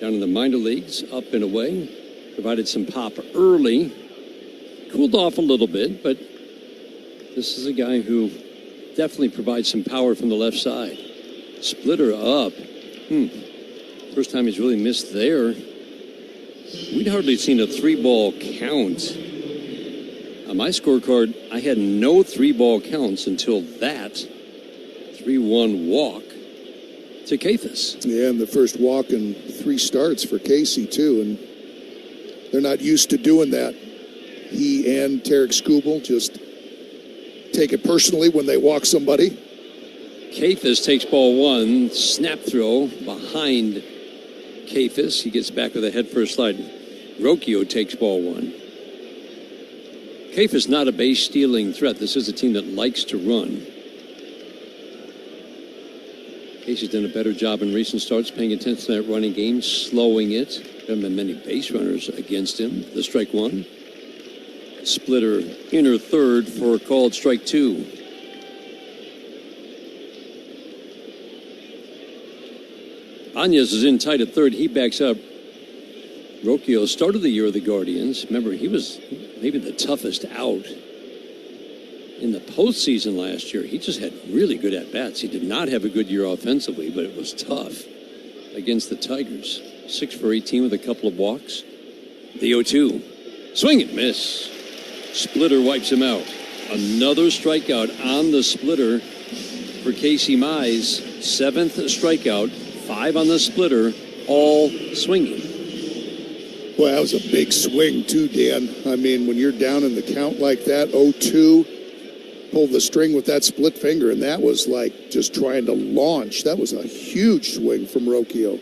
Down in the minor leagues, up and away. Provided some pop early. Cooled off a little bit, but this is a guy who definitely provides some power from the left side. Splitter up. First time he's really missed there. We'd hardly seen a 3-ball count. On my scorecard, I had no 3-ball counts until that 3-1 walk to Kafis. Yeah, and the first walk in 3 starts for Casey, too. And they're not used to doing that. He and Tarek Skubal just take it personally when they walk somebody. Kafis takes ball one, snap throw behind Kafis. He gets back with a head-first slide. Rocchio takes ball one. Kafis not a base-stealing threat. This is a team that likes to run. Casey's done a better job in recent starts paying attention to that running game, slowing it. There haven't been many base runners against him. The strike one. Splitter inner third for a called strike two. Áñez is in tight at third. He backs up. Rocchio started the year of the Guardians. Remember, he was maybe the toughest out in the postseason last year. He just had really good at-bats. He did not have a good year offensively, but it was tough against the Tigers. 6 for 18 with a couple of walks. The 0-2. Swing and miss. Splitter wipes him out. Another strikeout on the splitter for Casey Mize. 7th strikeout, 5 on the splitter, all swinging. Boy, that was a big swing, too, Dan. I mean, when you're down in the count like that, 0-2, pulled the string with that split finger, and that was like just trying to launch. That was a huge swing from Rocchio.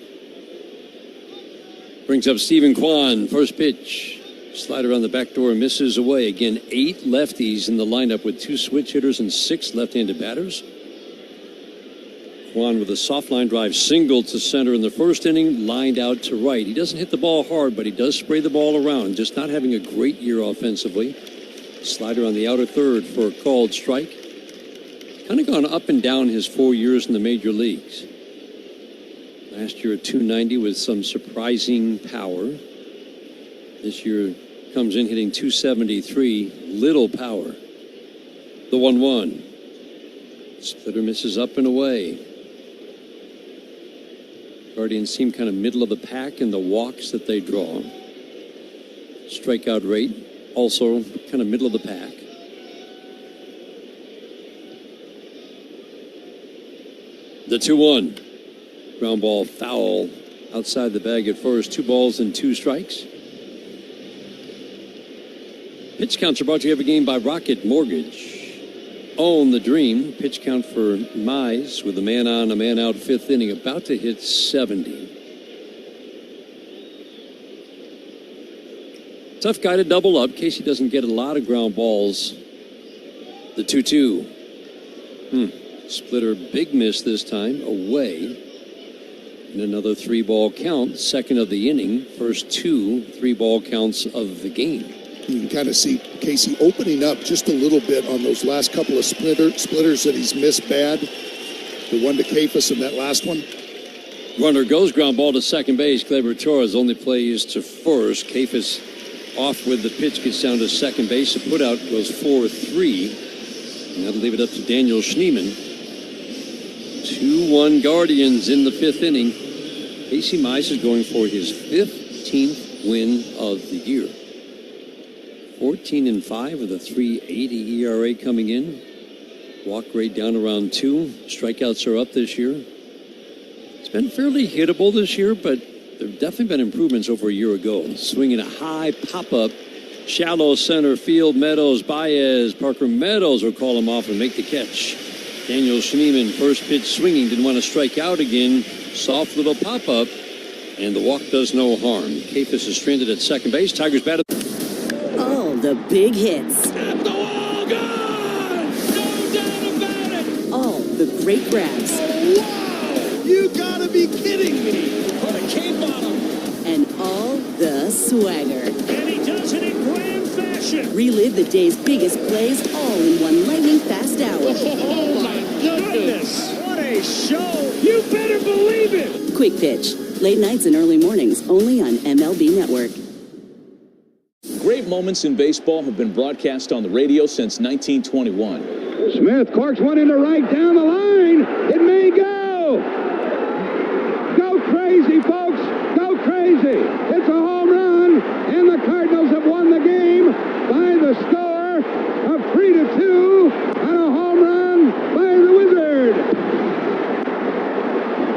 Brings up Stephen Kwan, first pitch. Slider on the back door, misses away. Again, 8 lefties in the lineup with 2 switch hitters and 6 left-handed batters. Kwan with a soft line drive single to center in the first inning, lined out to right. He doesn't hit the ball hard, but he does spray the ball around, just not having a great year offensively. Slider on the outer third for a called strike. Kind of gone up and down his 4 years in the major leagues. Last year at 290 with some surprising power. This year comes in hitting 273, little power. The 1-1. Splitter misses up and away. Guardians seem kind of middle of the pack in the walks that they draw. Strikeout rate also kind of middle of the pack. The 2-1. Ground ball foul outside the bag at first. 2 balls and 2 strikes. Pitch counts are brought to you every game by Rocket Mortgage. Own the dream. Pitch count for Mize with a man on, a man out, fifth inning, about to hit 70. Tough guy to double up. Casey doesn't get a lot of ground balls. The 2-2. Splitter, big miss this time, away. And another 3-ball count, second of the inning. First 2 3-ball counts of the game. You can kind of see Casey opening up just a little bit on those last couple of splitters that he's missed bad. The one to Kafis and that last one. Runner goes, ground ball to second base. Gleyber Torres only plays to first. Kafis off with the pitch, gets down to second base. The putout goes 4-3. And that'll leave it up to Daniel Schneemann. 2-1 Guardians in the fifth inning. Casey Mize is going for his 15th win of the year. 14-5 with a 3.80 ERA coming in. Walk rate down around 2. Strikeouts are up this year. It's been fairly hittable this year, but there have definitely been improvements over a year ago. Swinging a high pop-up, shallow center field. Meadows, Baez, Parker Meadows will call him off and make the catch. Daniel Schneemann, first pitch swinging, didn't want to strike out again. Soft little pop-up, and the walk does no harm. Kafis is stranded at second base. Tigers batted. All the big hits. At the wall, gone! No doubt about it! All the great grabs. Wow! You gotta be kidding me! Put a cape on him! And all the swagger. And he does it in grand fashion. Relive the day's biggest plays all in one lightning-fast hour. Oh, my goodness! What a show! You better believe it! Quick Pitch. Late nights and early mornings only on MLB Network. Great moments in baseball have been broadcast on the radio since 1921. Smith corks one into right down the line. It may go. Go crazy, folks. Go crazy. It's a home run, and the Cardinals have won the game by the score of 3-2 on a home run by the Wizard.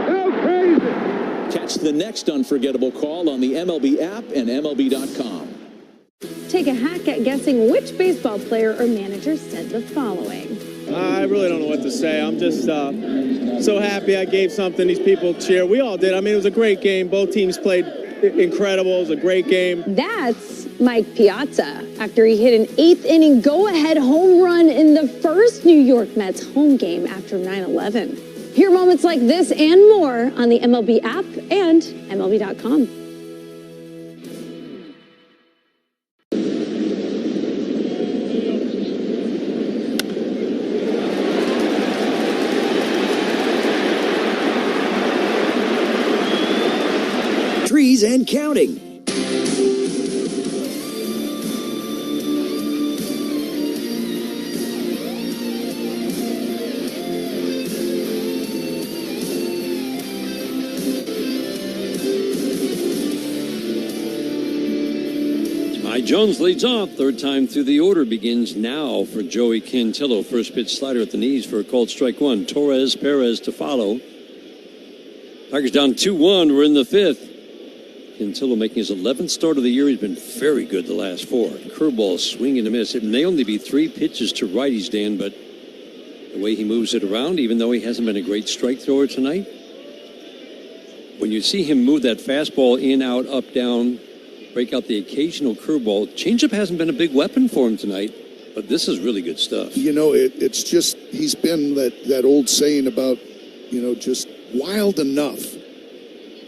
Go crazy. Catch the next unforgettable call on the MLB app and MLB.com. Take a hack at guessing which baseball player or manager said the following. I really don't know what to say. I'm just so happy I gave something these people cheer. We all did. I mean, it was a great game. Both teams played incredible. It was a great game. That's Mike Piazza after he hit an 8th inning go-ahead home run in the first New York Mets home game after 9/11. Hear moments like this and more on the MLB app and MLB.com. Trees and counting. Jones leads off. Third time through the order begins now for Joey Cantillo. First pitch slider at the knees for a called strike one. Torres, Perez to follow. Tigers down 2-1. We're in the fifth. Cantillo making his 11th start of the year. He's been very good the last 4. Curveball, swing and a miss. It may only be 3 pitches to righties, Dan, but the way he moves it around, even though he hasn't been a great strike thrower tonight, when you see him move that fastball in, out, up, down, break out the occasional curveball. Changeup hasn't been a big weapon for him tonight, but this is really good stuff. You know, it's just, he's been that old saying about, you know, just wild enough.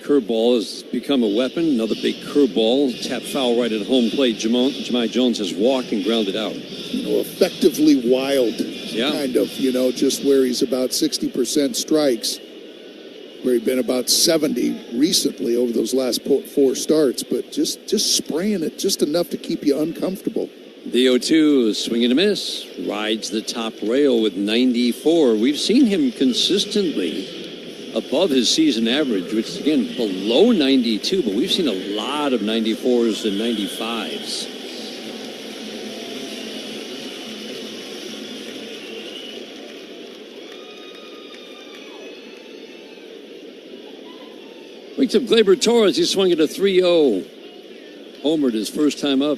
Curveball has become a weapon. Another big curveball. Tap foul right at home plate. Jahmai Jones has walked and grounded out. You know, effectively wild. Yeah. Kind of, you know, just where he's about 60% strikes. Where he'd been about 70 recently over those last 4 starts, but just spraying it just enough to keep you uncomfortable. The 0-2, swing and a miss, rides the top rail with 94. We've seen him consistently above his season average, which is, again, below 92, but we've seen a lot of 94s and 95s. Wakes up Gleyber Torres. He swung at a 3-0. Homered his first time up.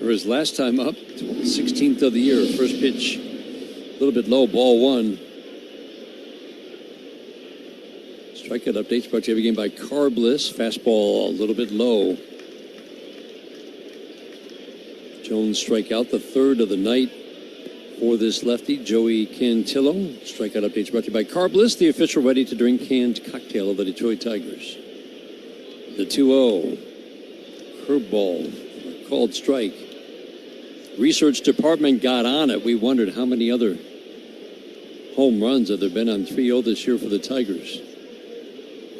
for his last time up, 16th of the year. First pitch, a little bit low, ball one. Strikeout updates brought to you every game by Carbliss. Fastball a little bit low. Jones strikeout, the third of the night for this lefty, Joey Cantillo. Strikeout updates brought to you by Carbliss, the official ready-to-drink canned cocktail of the Detroit Tigers. The 2-0. Curveball, called strike. Research department got on it. We wondered how many other home runs have there been on 3-0 this year for the Tigers.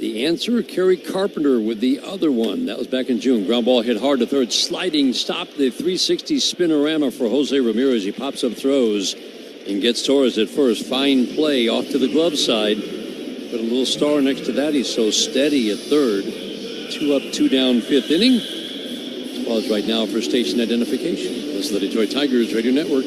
The answer, Kerry Carpenter with the other one. That was back in June. Ground ball hit hard to third. Sliding stop, the 360 spinorama for Jose Ramirez. He pops up, throws, and gets Torres at first. Fine play off to the glove side. Put a little star next to that. He's so steady at third. 2 up, 2 down, 5th inning. Pause right now for station identification. This is the Detroit Tigers Radio Network.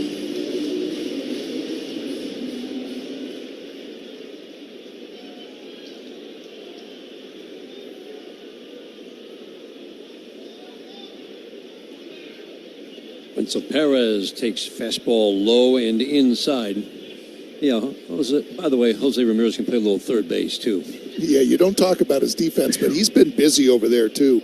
So Perez takes fastball low and inside. Yeah, by the way, Jose Ramirez can play a little third base, too. Yeah, you don't talk about his defense, but he's been busy over there, too.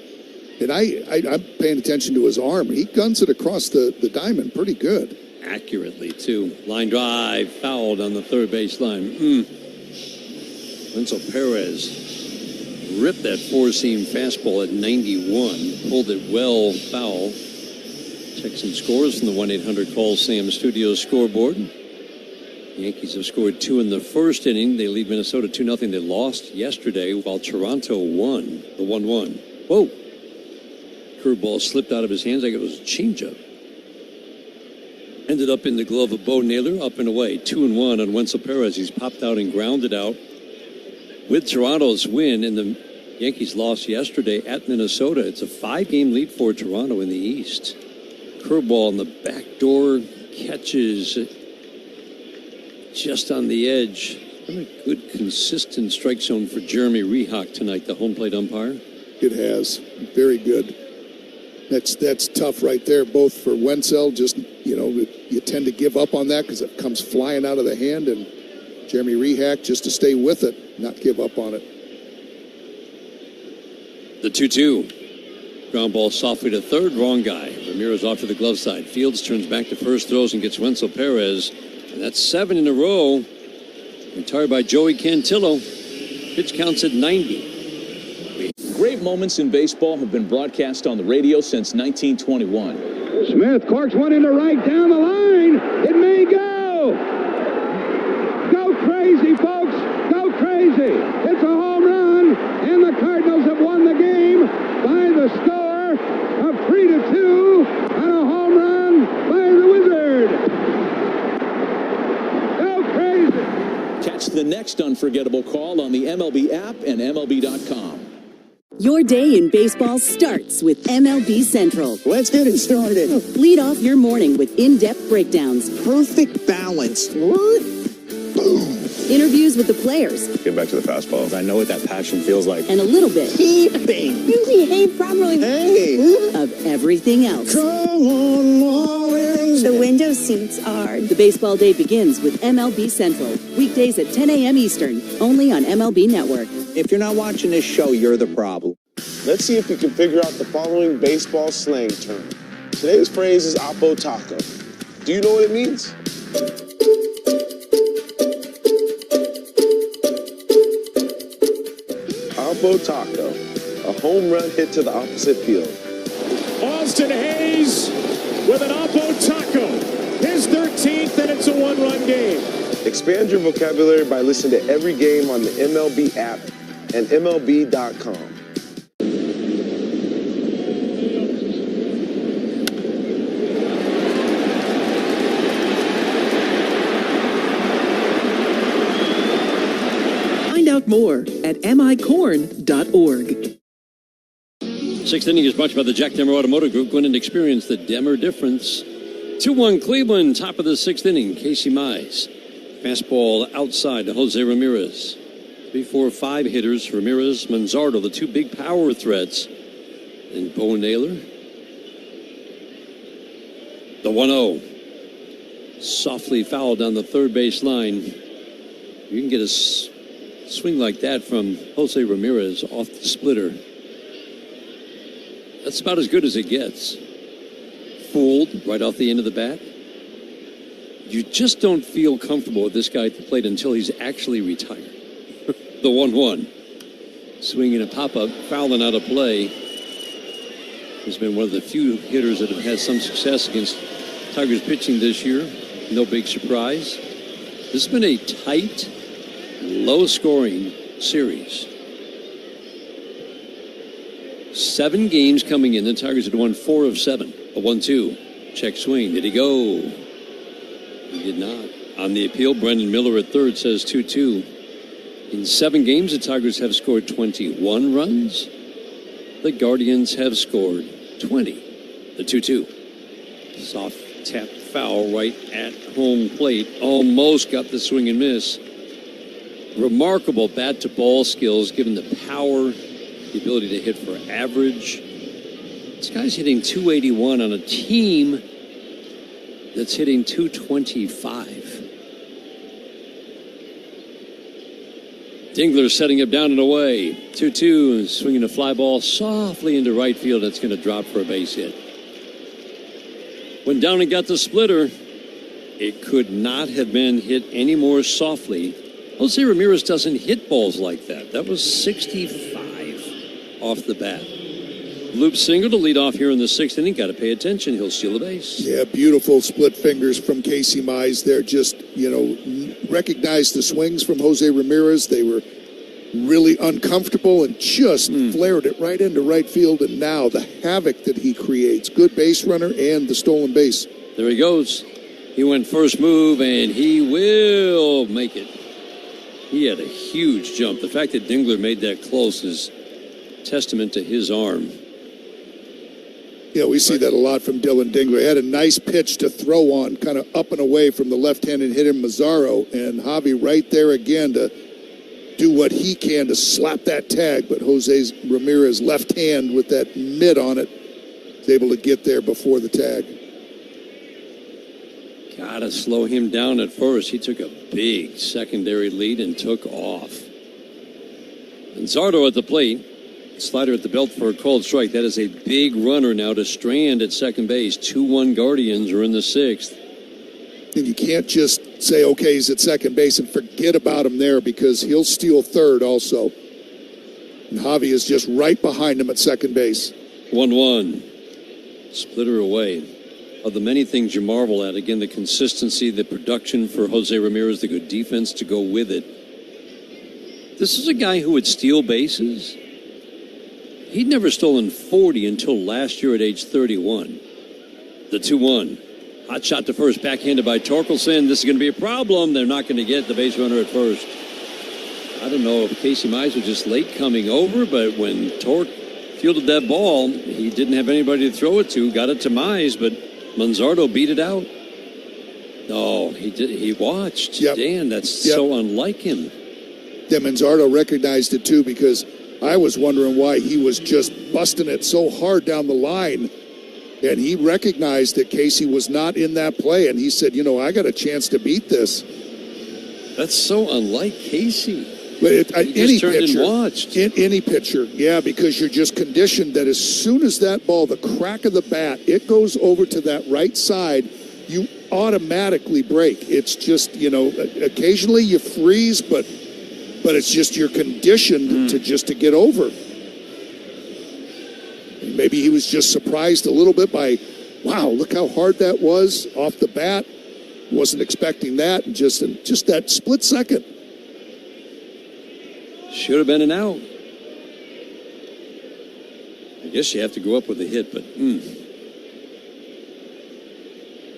And I'm paying attention to his arm. He guns it across the diamond pretty good. Accurately, too. Line drive, fouled on the third base line. Wenzel Perez ripped that four-seam fastball at 91. Pulled it well foul. Check some scores from the 1-800-CALL SAM Studios scoreboard. The Yankees have scored 2 in the first inning. They lead Minnesota 2-0. They lost yesterday while Toronto won the 1-1. Whoa. Curveball slipped out of his hands like it was a changeup. Ended up in the glove of Bo Naylor, up and away. 2-1 on Wenzel Perez. He's popped out and grounded out. With Toronto's win and the Yankees lost yesterday at Minnesota, it's a 5-game lead for Toronto in the East. Curveball on the back door, catches just on the edge. What a good, consistent strike zone for Jeremy Rehak tonight, the home plate umpire. It has. Very good. That's tough right there, both for Wenzel. Just, you tend to give up on that because it comes flying out of the hand, and Jeremy Rehak just to stay with it, not give up on it. The 2-2. Ground ball softly to third, wrong guy. Ramirez off to the glove side. Fields turns back to first, throws, and gets Wenzel Perez. And that's 7 in a row. Retired by Joey Cantillo. Pitch counts at 90. Great moments in baseball have been broadcast on the radio since 1921. Smith corks one into right down the line. It may go. Go crazy, folks. Go crazy. It's a home run, and the Cardinals have won the game by the score of 3-2 on a home run by the Wizard. Go crazy. Catch the next unforgettable call on the MLB app and MLB.com. Your day in baseball starts with MLB Central. Let's get it started. Lead off your morning with in-depth breakdowns. Perfect balance. What? Boom. Interviews with the players. Get back to the fastballs. I know what that passion feels like. And a little bit. Keeping. You behave properly. Hey. Of everything else. Come on, Lawrence. The window seats are. The baseball day begins with MLB Central. Weekdays at 10 a.m. Eastern. Only on MLB Network. If you're not watching this show, you're the problem. Let's see if you can figure out the following baseball slang term. Today's phrase is Oppo Taco. Do you know what it means? Oppo Taco, a home run hit to the opposite field. Austin Hayes with an Oppo Taco. His 13th, and it's a 1-run game. Expand your vocabulary by listening to every game on the MLB app and MLB.com. Find out more at micorn.org. Sixth inning is brought to you by the Jack Demmer Automotive Group. Go in and experience the Demmer difference. 2-1 Cleveland, top of the sixth inning. Casey Mize. Fastball outside to Jose Ramirez. 3, 4, 5 hitters. Ramirez, Manzardo, the two big power threats. And Bo Naylor. The 1-0. Softly fouled down the third base line. You can get a swing like that from Jose Ramirez off the splitter. That's about as good as it gets. Fooled right off the end of the bat. You just don't feel comfortable with this guy at the plate until he's actually retired. The 1-1. Swinging a pop-up, fouling out of play. He's been one of the few hitters that have had some success against Tigers pitching this year. No big surprise. This has been a tight, low-scoring series. 7 games coming in. The Tigers had won 4 of 7. A 1-2. Check swing. Did he go? He did not. On the appeal, Brendan Miller at third says 2-2. In 7 games, the Tigers have scored 21 runs. The Guardians have scored 20. The 2-2. Soft tap foul right at home plate. Almost got the swing and miss. Remarkable bat-to-ball skills, given the power, the ability to hit for average. This guy's hitting 281 on a team that's hitting 225. Dingler setting up down and away. 2-2, swinging a fly ball softly into right field. That's going to drop for a base hit. Went down and got the splitter. It could not have been hit any more softly. Jose Ramirez doesn't hit balls like that. That was 65 off the bat. Loop single to lead off here in the 6th inning. Got to pay attention. He'll steal a base. Yeah, beautiful split fingers from Casey Mize there. Just, recognized the swings from Jose Ramirez. They were really uncomfortable and just flared it right into right field. And now the havoc that he creates. Good base runner and the stolen base. There he goes. He went first move, and he will make it. He had a huge jump. The fact that Dingler made that close is testament to his arm. Yeah, we see that a lot from Dylan Dingler. He had a nice pitch to throw on, kind of up and away from the left-handed hitter Mazzaro, and Javi right there again to do what he can to slap that tag, but Jose Ramirez left hand with that mitt on it is able to get there before the tag. Gotta slow him down at first. He took a big secondary lead and took off. And Zardo at the plate. Slider at the belt for a called strike. That is a big runner now to Strand at second base. 2-1 Guardians are in the 6th. And you can't just say, okay, he's at second base and forget about him there, because he'll steal third also. And Javi is just right behind him at second base. 1-1. Splitter away. Of the many things you marvel at, again, the consistency, the production for Jose Ramirez, the good defense to go with it. This is a guy who would steal bases. He'd never stolen 40 until last year at age 31. The 2-1. Hot shot to first, backhanded by Torkelson. This is going to be a problem. They're not going to get the base runner at first. I don't know if Casey Mize was just late coming over, but when Torque fielded that ball, he didn't have anybody to throw it to. Got it to Mize, but Manzardo beat it out. Oh, he did. He watched. Yep. Dan, that's so unlike him. Yeah, Manzardo recognized it too, because I was wondering why he was just busting it so hard down the line. And he recognized that Casey was not in that play. And he said, I got a chance to beat this. That's so unlike Casey. But any pitcher, watched. Any pitcher, yeah, because you're just conditioned that as soon as that ball, the crack of the bat, it goes over to that right side, you automatically break. It's just, occasionally you freeze, but it's just you're conditioned to get over. And maybe he was just surprised a little bit by, wow, look how hard that was off the bat. Wasn't expecting that, and just that split second. Should have been an out. I guess you have to go up with a hit, but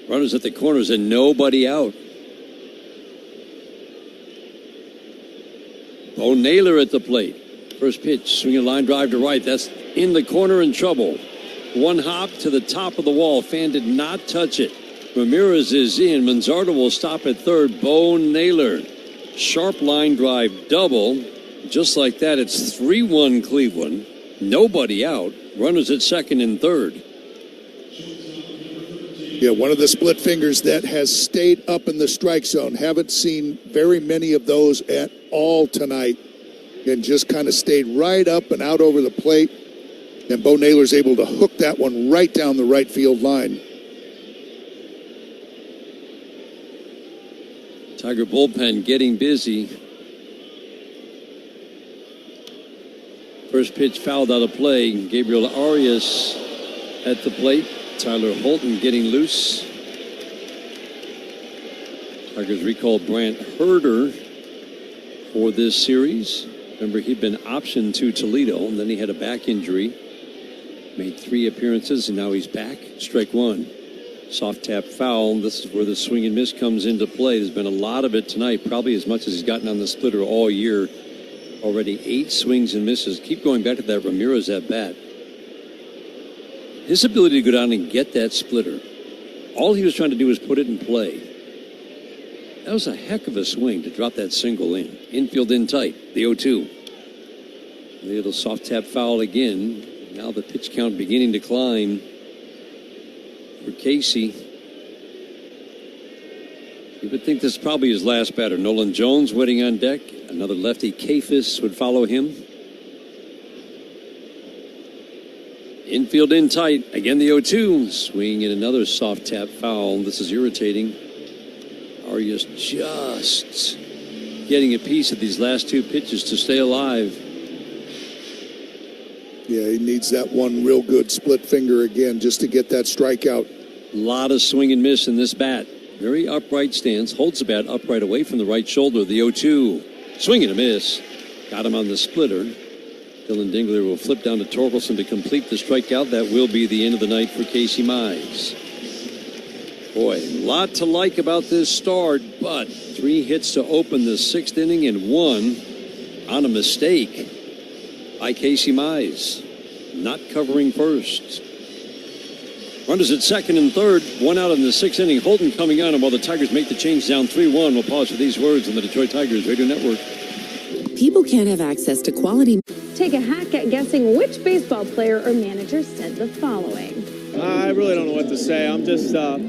runners at the corners and nobody out. Bo Naylor at the plate. First pitch, swinging a line drive to right. That's in the corner, in trouble. One hop to the top of the wall. Fan did not touch it. Ramirez is in. Manzardo will stop at third. Bo Naylor. Sharp line drive double. Just like that, it's 3-1 Cleveland. Nobody out. Runners at second and third. Yeah, one of the split fingers that has stayed up in the strike zone. Haven't seen very many of those at all tonight. And just kind of stayed right up and out over the plate. And Bo Naylor's able to hook that one right down the right field line. Tiger bullpen getting busy. First pitch fouled out of play. Gabriel Arias at the plate. Tyler Holton getting loose. Tigers recalled Brant Herder for this series. Remember, he'd been optioned to Toledo, and then he had a back injury. Made 3 appearances, and now he's back. Strike one. Soft tap foul. This is where the swing and miss comes into play. There's been a lot of it tonight, probably as much as he's gotten on the splitter all year. Already 8 swings and misses. Keep going back to that Ramirez at bat. His ability to go down and get that splitter, all he was trying to do was put it in play. That was a heck of a swing to drop that single in. Infield in tight, the 0-2. A little soft tap foul again. Now the pitch count beginning to climb for Casey. You would think this is probably his last batter. Nolan Jones waiting on deck. Another lefty, Kafis, would follow him. Infield in tight. Again, the 0-2. Swing and another soft tap foul. This is irritating. Arias just getting a piece of these last 2 pitches to stay alive. Yeah, he needs that one real good split finger again just to get that strikeout. A lot of swing and miss in this bat. Very upright stance. Holds the bat upright away from the right shoulder. The 0-2. Swing and a miss. Got him on the splitter. Dylan Dingler will flip down to Torkelson to complete the strikeout. That will be the end of the night for Casey Mize. Boy, a lot to like about this start, but 3 hits to open the 6th inning and 1 on a mistake by Casey Mize. Not covering first. Runners at second and third, 1 out in the 6th inning. Holton coming on, and while the Tigers make the change down 3-1, we'll pause for these words on the Detroit Tigers Radio Network. People can't have access to quality. Take a hack at guessing which baseball player or manager said the following. I really don't know what to say. I'm just so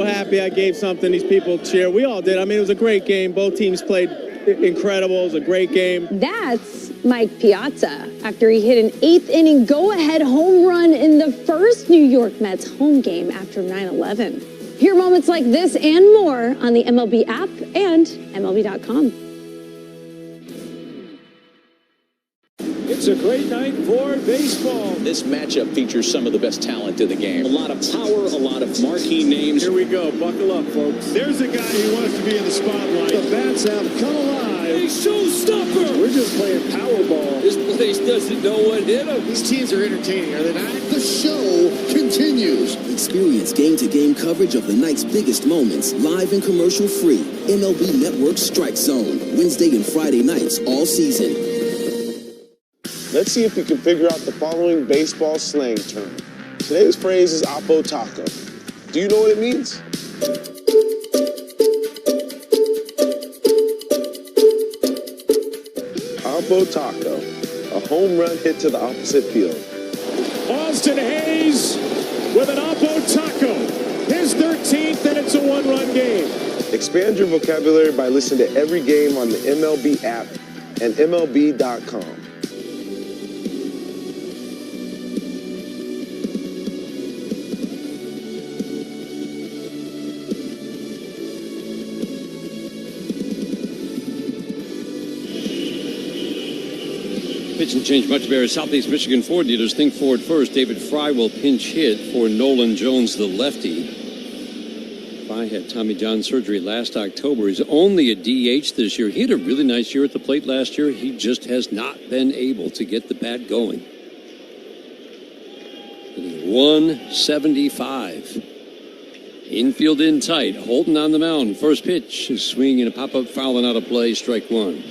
happy I gave something these people cheer. We all did. I mean, it was a great game. Both teams played incredible. It was a great game. That's Mike Piazza after he hit an 8th inning go-ahead home run in the first New York Mets home game after 9/11. Hear moments like this and more on the MLB app and MLB.com. It's a great night for baseball. This matchup features some of the best talent in the game. A lot of power, a lot of marquee names. Here we go. Buckle up, folks. There's a guy who wants to be in the spotlight. The bats have come alive. A showstopper. We're just playing Powerball. This place doesn't know what hit them. These teams are entertaining, are they not? The show continues. Experience game-to-game coverage of the night's biggest moments, live and commercial-free. MLB Network Strike Zone, Wednesday and Friday nights all season. Let's see if you can figure out the following baseball slang term. Today's phrase is Oppo Taco. Do you know what it means? Oppo Taco, a home run hit to the opposite field. Austin Hayes with an Oppo Taco. His 13th, and it's a 1-run game. Expand your vocabulary by listening to every game on the MLB app and MLB.com. Pitch and change much better. Southeast Michigan Ford dealers think Ford first. David Fry will pinch hit for Nolan Jones, the lefty. Fry had Tommy John surgery last October. He's only a DH this year. He had a really nice year at the plate last year. He just has not been able to get the bat going. 175. Infield in tight. Holton on the mound. First pitch. Swing and a pop-up foul and out of play. Strike one.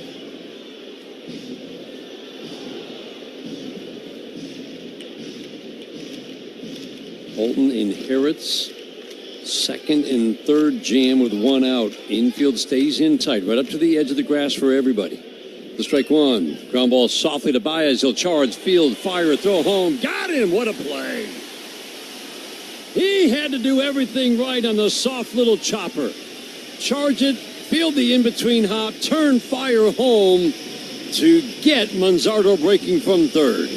Holton inherits second and third jam with 1 out. Infield stays in tight, right up to the edge of the grass for everybody. The strike one. Ground ball softly to Baez. He'll charge, field, fire, throw home. Got him. What a play. He had to do everything right on the soft little chopper. Charge it, field the in-between hop, turn, fire home to get Manzardo breaking from third.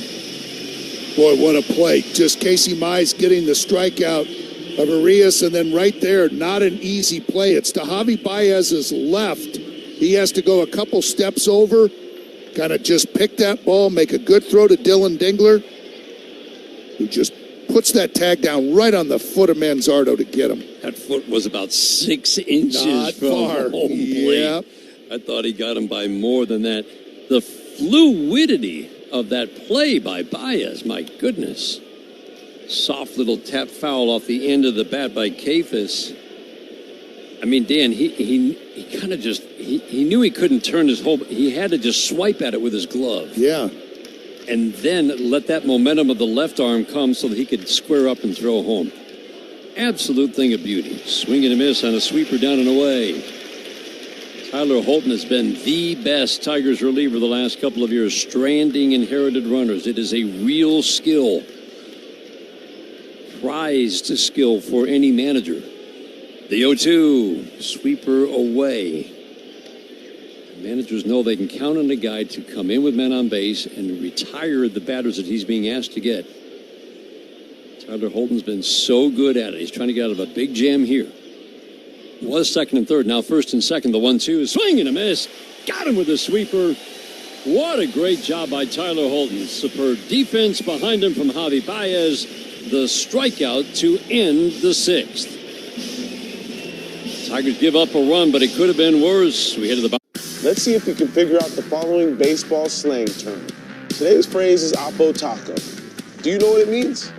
Boy, what a play. Just Casey Mize getting the strikeout of Arias, and then right there, not an easy play. It's to Javi Baez's left. He has to go a couple steps over, kind of just pick that ball, make a good throw to Dylan Dingler, who just puts that tag down right on the foot of Manzardo to get him. That foot was about 6 inches Not from far. home plate. Yep. I thought he got him by more than that. The fluidity of that play by Baez, my goodness. Soft little tap foul off the end of the bat by Kefis. I mean, Dan, he kind of just, he knew he couldn't turn his whole, he had to just swipe at it with his glove. Yeah. And then let that momentum of the left arm come so that he could square up and throw home. Absolute thing of beauty. Swing and a miss on a sweeper down and away. Tyler Holton has been the best Tigers reliever the last couple of years, stranding inherited runners. It is a real skill. Prized skill for any manager. The 0-2, sweeper away. Managers know they can count on a guy to come in with men on base and retire the batters that he's being asked to get. Tyler Holton's been so good at it. He's trying to get out of a big jam here. Was second and third, now first and second. The 1-2, swing and a miss. Got him with the sweeper. What a great job by Tyler Holton. Superb defense behind him from Javi Baez. The strikeout to end the sixth. Tigers give up a run, but it could have been worse. We head to the bottom. Let's see if we can figure out the following baseball slang term. Today's phrase is Oppo Taco. Do you know what it means?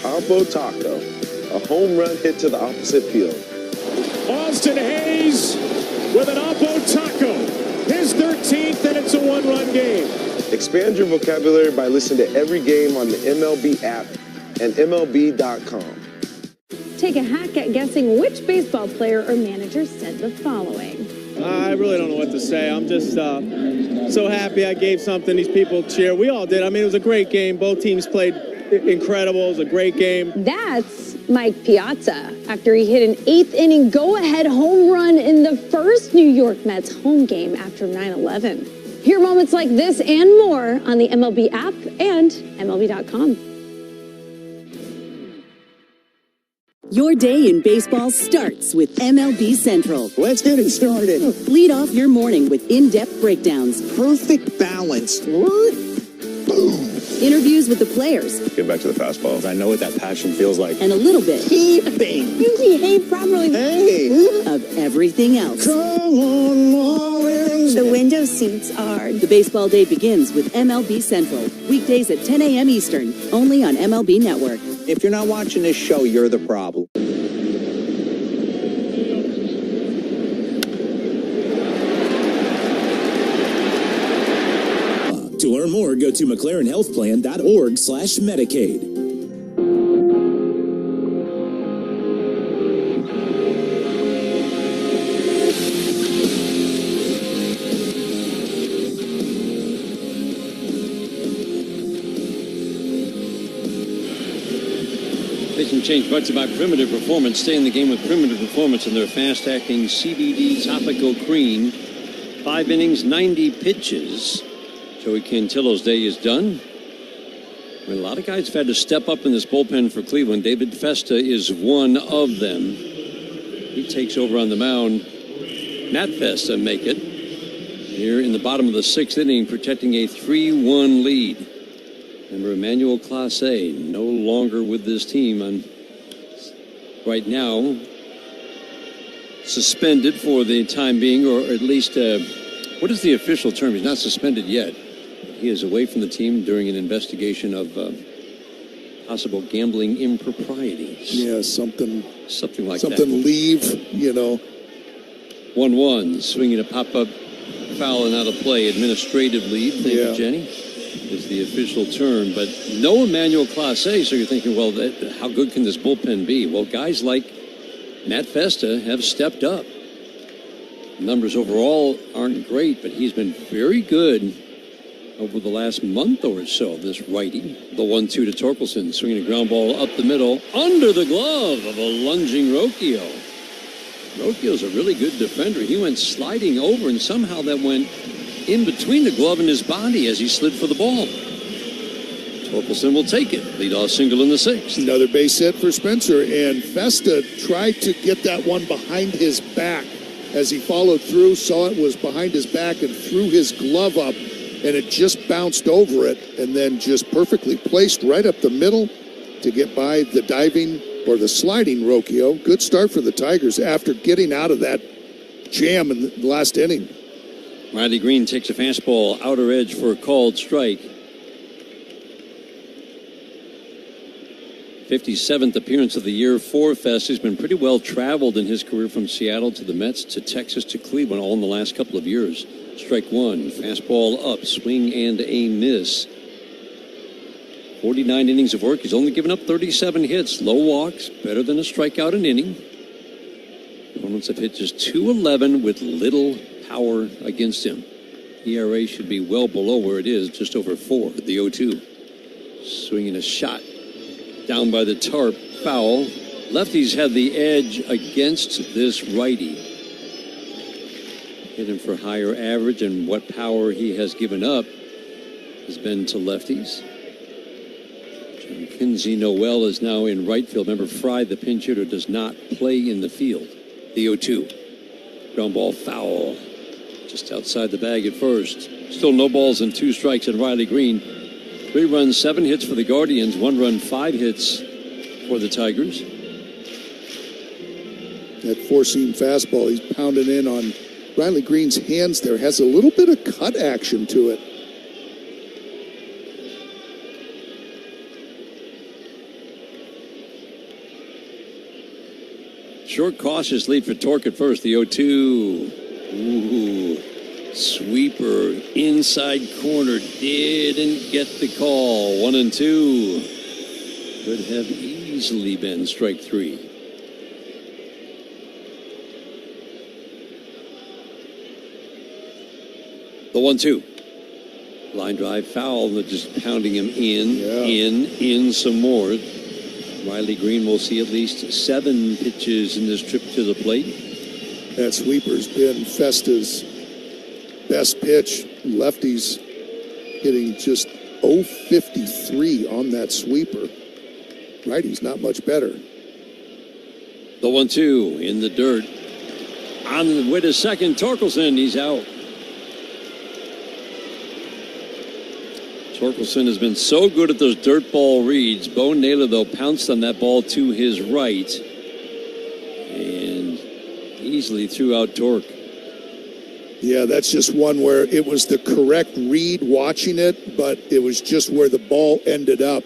Oppo Taco, a home run hit to the opposite field. Austin Hayes with an Oppo Taco. His 13th, and it's a one-run game. Expand your vocabulary by listening to every game on the MLB app and MLB.com. Take a hack at guessing which baseball player or manager said the following. I really don't know what to say. I'm just so happy I gave something these people cheer. We all did. I mean, it was a great game. Both teams played incredible. It was a great game. That's Mike Piazza after he hit an 8th inning go-ahead home run in the first New York Mets home game after 9/11. Hear moments like this and more on the MLB app and MLB.com. Your day in baseball starts with MLB Central. Let's get it started. Lead off your morning with in-depth breakdowns. Perfect balance. What? Boom. Interviews with the players. Get back to the fastballs. I know what that passion feels like. And a little bit. Keeping. You behave properly. Hey. Of everything else. Come on, Marlins. The window seats are. The baseball day begins with MLB Central. Weekdays at 10 a.m. Eastern. Only on MLB Network. If you're not watching this show, you're the problem. To learn more, go to McLarenHealthPlan.org/Medicaid. Station change brought to you by Primitive Performance. Stay in the game with Primitive Performance and their fast-acting CBD topical cream. 5 innings, 90 pitches. Joey Cantillo's day is done. I mean, a lot of guys have had to step up in this bullpen for Cleveland. David Festa is one of them. He takes over on the mound. Matt Festa make it here in the bottom of the 6th inning, protecting a 3-1 lead. Remember, Emmanuel Clase no longer with this team on right now, suspended for the time being, or at least what is the official term? He's not suspended yet. He is away from the team during an investigation of possible gambling improprieties. Yeah, something like that. Something leave, 1-1, swinging a pop-up foul and out of play. Administrative lead, thank you, Jenny, is the official term. But no Emmanuel Clase, so you're thinking, well, how good can this bullpen be? Well, guys like Matt Festa have stepped up. Numbers overall aren't great, but he's been very good over the last month or so, this righty. The 1-2 to Torkelson, swinging a ground ball up the middle, under the glove of a lunging Rocchio. Rocchio's a really good defender. He went sliding over, and somehow that went in between the glove and his body as he slid for the ball. Torkelson will take it. Leadoff single in the 6th. Another base hit for Spencer, and Festa tried to get that one behind his back. As he followed through, saw it was behind his back and threw his glove up, and it just bounced over it and then just perfectly placed right up the middle to get by the diving or the sliding Rocchio. Good start for the Tigers after getting out of that jam in the last inning. Riley Green takes a fastball, outer edge for a called strike. 57th appearance of the year for Fest. He's been pretty well traveled in his career from Seattle to the Mets to Texas to Cleveland, all in the last couple of years. Strike one, fastball up, swing and a miss. 49 innings of work. He's only given up 37 hits, low walks, better than a strikeout an inning. Opponents have hit just .211 with little power against him. ERA should be well below where it is, just over 4 at the 0-2. Swinging a shot down by the tarp, foul. Lefties had the edge against this righty. Hit him for higher average, and what power he has given up has been to lefties. Kinsey Noel is now in right field. Remember, Fry, the pinch hitter, does not play in the field. The 0-2. Ground ball foul. Just outside the bag at first. Still no balls and 2 strikes at Riley Green. 3 runs, 7 hits for the Guardians. 1 run, 5 hits for the Tigers. That 4-seam fastball he's pounding in on Riley Green's hands there. Has a little bit of cut action to it. Short, cautious lead for Torque at first. The 0-2. Ooh. Sweeper inside corner. Didn't get the call. 1-2. Could have easily been strike 3. The 1-2. Line drive foul. They're just pounding him in some more. Riley Green will see at least 7 pitches in this trip to the plate. That sweeper's been Festa's best pitch. Lefties hitting just .053 on that sweeper. Righty's not much better. The 1-2 in the dirt. On the way to second, Torkelson, he's out. Torkelson has been so good at those dirt ball reads. Bo Naylor, though, pounced on that ball to his right and easily threw out Torque. Yeah, that's just one where it was the correct read watching it, but it was just where the ball ended up.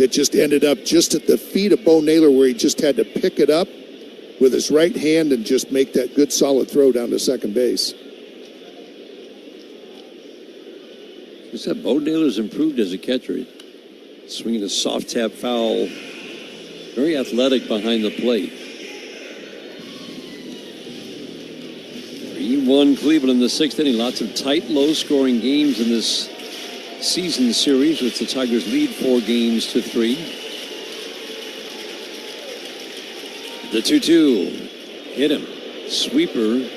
It just ended up just at the feet of Bo Naylor, where he just had to pick it up with his right hand and just make that good solid throw down to second base. He said Bo Naylor's improved as a catcher. Swinging a soft tap foul. Very athletic behind the plate. 3-1 Cleveland in the 6th inning. Lots of tight, low-scoring games in this season series, with the Tigers lead 4 games to 3. The 2-2. Hit him. Sweeper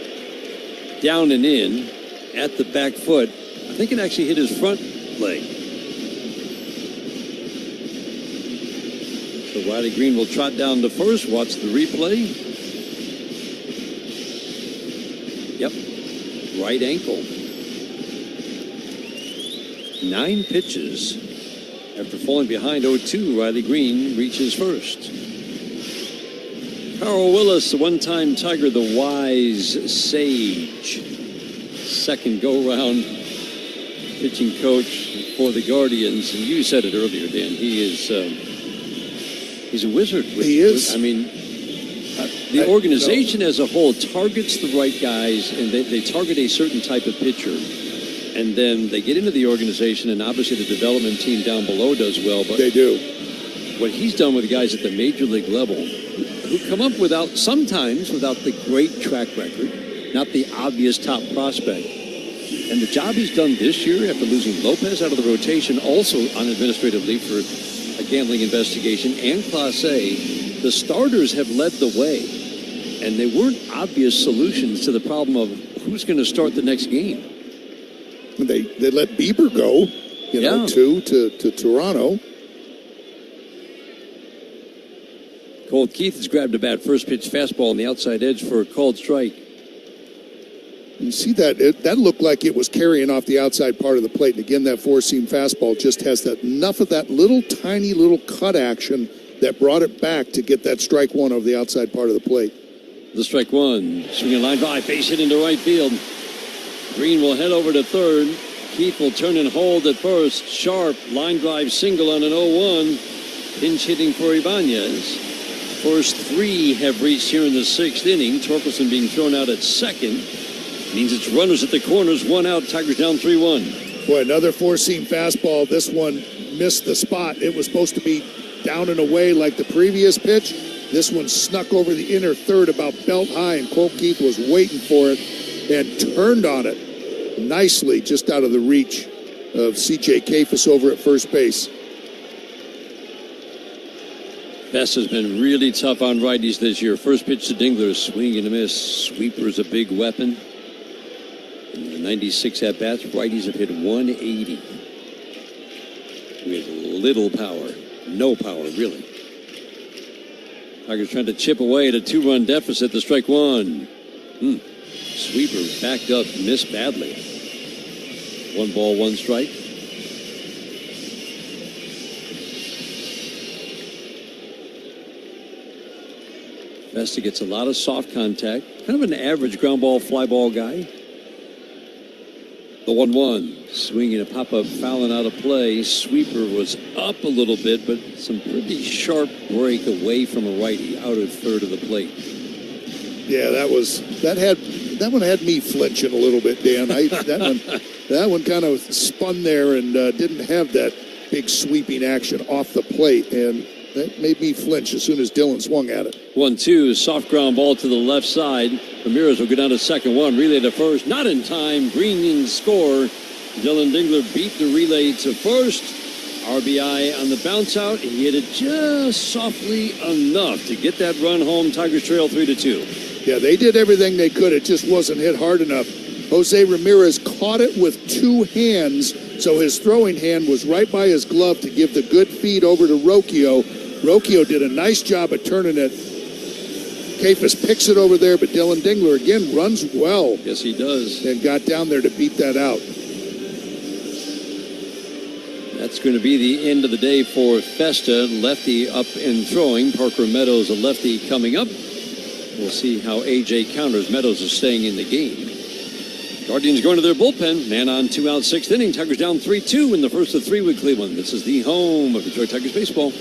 down and in at the back foot. I think it actually hit his front leg. So Riley Green will trot down to first. Watch the replay. Yep. Right ankle. 9 pitches. After falling behind 0-2, Riley Green reaches first. Carl Willis, the one-time Tiger, the wise sage. Second go-round pitching coach for the Guardians. And you said it earlier, Dan. He's a wizard. He is. I mean, the organization as a whole targets the right guys, and they target a certain type of pitcher. And then they get into the organization, and obviously the development team down below does well. But they do. What he's done with guys at the major league level, who come up sometimes without the great track record, not the obvious top prospect, And the job he's done this year after losing Lopez out of the rotation, also on administrative leave for a gambling investigation, and Clase, the starters have led the way. And they weren't obvious solutions to the problem of who's going to start the next game. They let Bieber go, to Toronto. Colt Keith has grabbed a bat, first pitch fastball on the outside edge for a called strike. You see that? That looked like it was carrying off the outside part of the plate. And again, that four-seam fastball just has enough of that tiny little cut action that brought it back to get that strike one over the outside part of the plate. The strike one, swinging line drive, base hit into right field. Green will head over to third. Keith will turn and hold at first. Sharp, line drive single on an 0-1. Pinch hitting for Ibanez. First three have reached here in the sixth inning. Torkelson being thrown out at second. Means it's runners at the corners, one out. Tigers down 3-1. Boy, another four-seam fastball. This one missed the spot. It was supposed to be down and away like the previous pitch. This one snuck over the inner third about belt high, and Colt Keith was waiting for it and turned on it nicely just out of the reach of C.J. Kafis over at first base. Best has been really tough on righties this year. First pitch to Dingler, swing and a miss. Sweeper's a big weapon. In the 96 at-bats, righties have hit 180 with little power. No power, really. Tigers trying to chip away at a two-run deficit. The strike one. Sweeper backed up, missed badly. 1 ball, 1 strike. Vesta gets a lot of soft contact. Kind of an average ground ball, fly ball guy. The 1-1. Swinging a pop-up, fouling out of play. Sweeper was up a little bit, but some pretty sharp break away from a righty out of third of the plate. Yeah, that one had me flinching a little bit, Dan. That one kind of spun there and didn't have that big sweeping action off the plate, and that made me flinch as soon as Dylan swung at it. 1-2, soft ground ball to the left side. Ramirez will go down to second, one, relay to first, not in time. Green score. Dylan Dingler beat the relay to first. RBI on the bounce out. He hit it just softly enough to get that run home. Tigers trail 3-2. Yeah, they did everything they could. It just wasn't hit hard enough. Jose Ramirez caught it with 2 hands, so his throwing hand was right by his glove to give the good feed over to Rocchio. Rocchio did a nice job at turning it. Kafis picks it over there, but Dylan Dingler again runs well. Yes, he does. And got down there to beat that out. That's going to be the end of the day for Festa. Lefty up and throwing. Parker Meadows, a lefty, coming up. We'll see how A.J. counters. Meadows is staying in the game. Guardians going to their bullpen. Man on, 2 out, 6th inning. Tigers down 3-2 in the first of 3 with Cleveland. This is the home of Detroit Tigers baseball.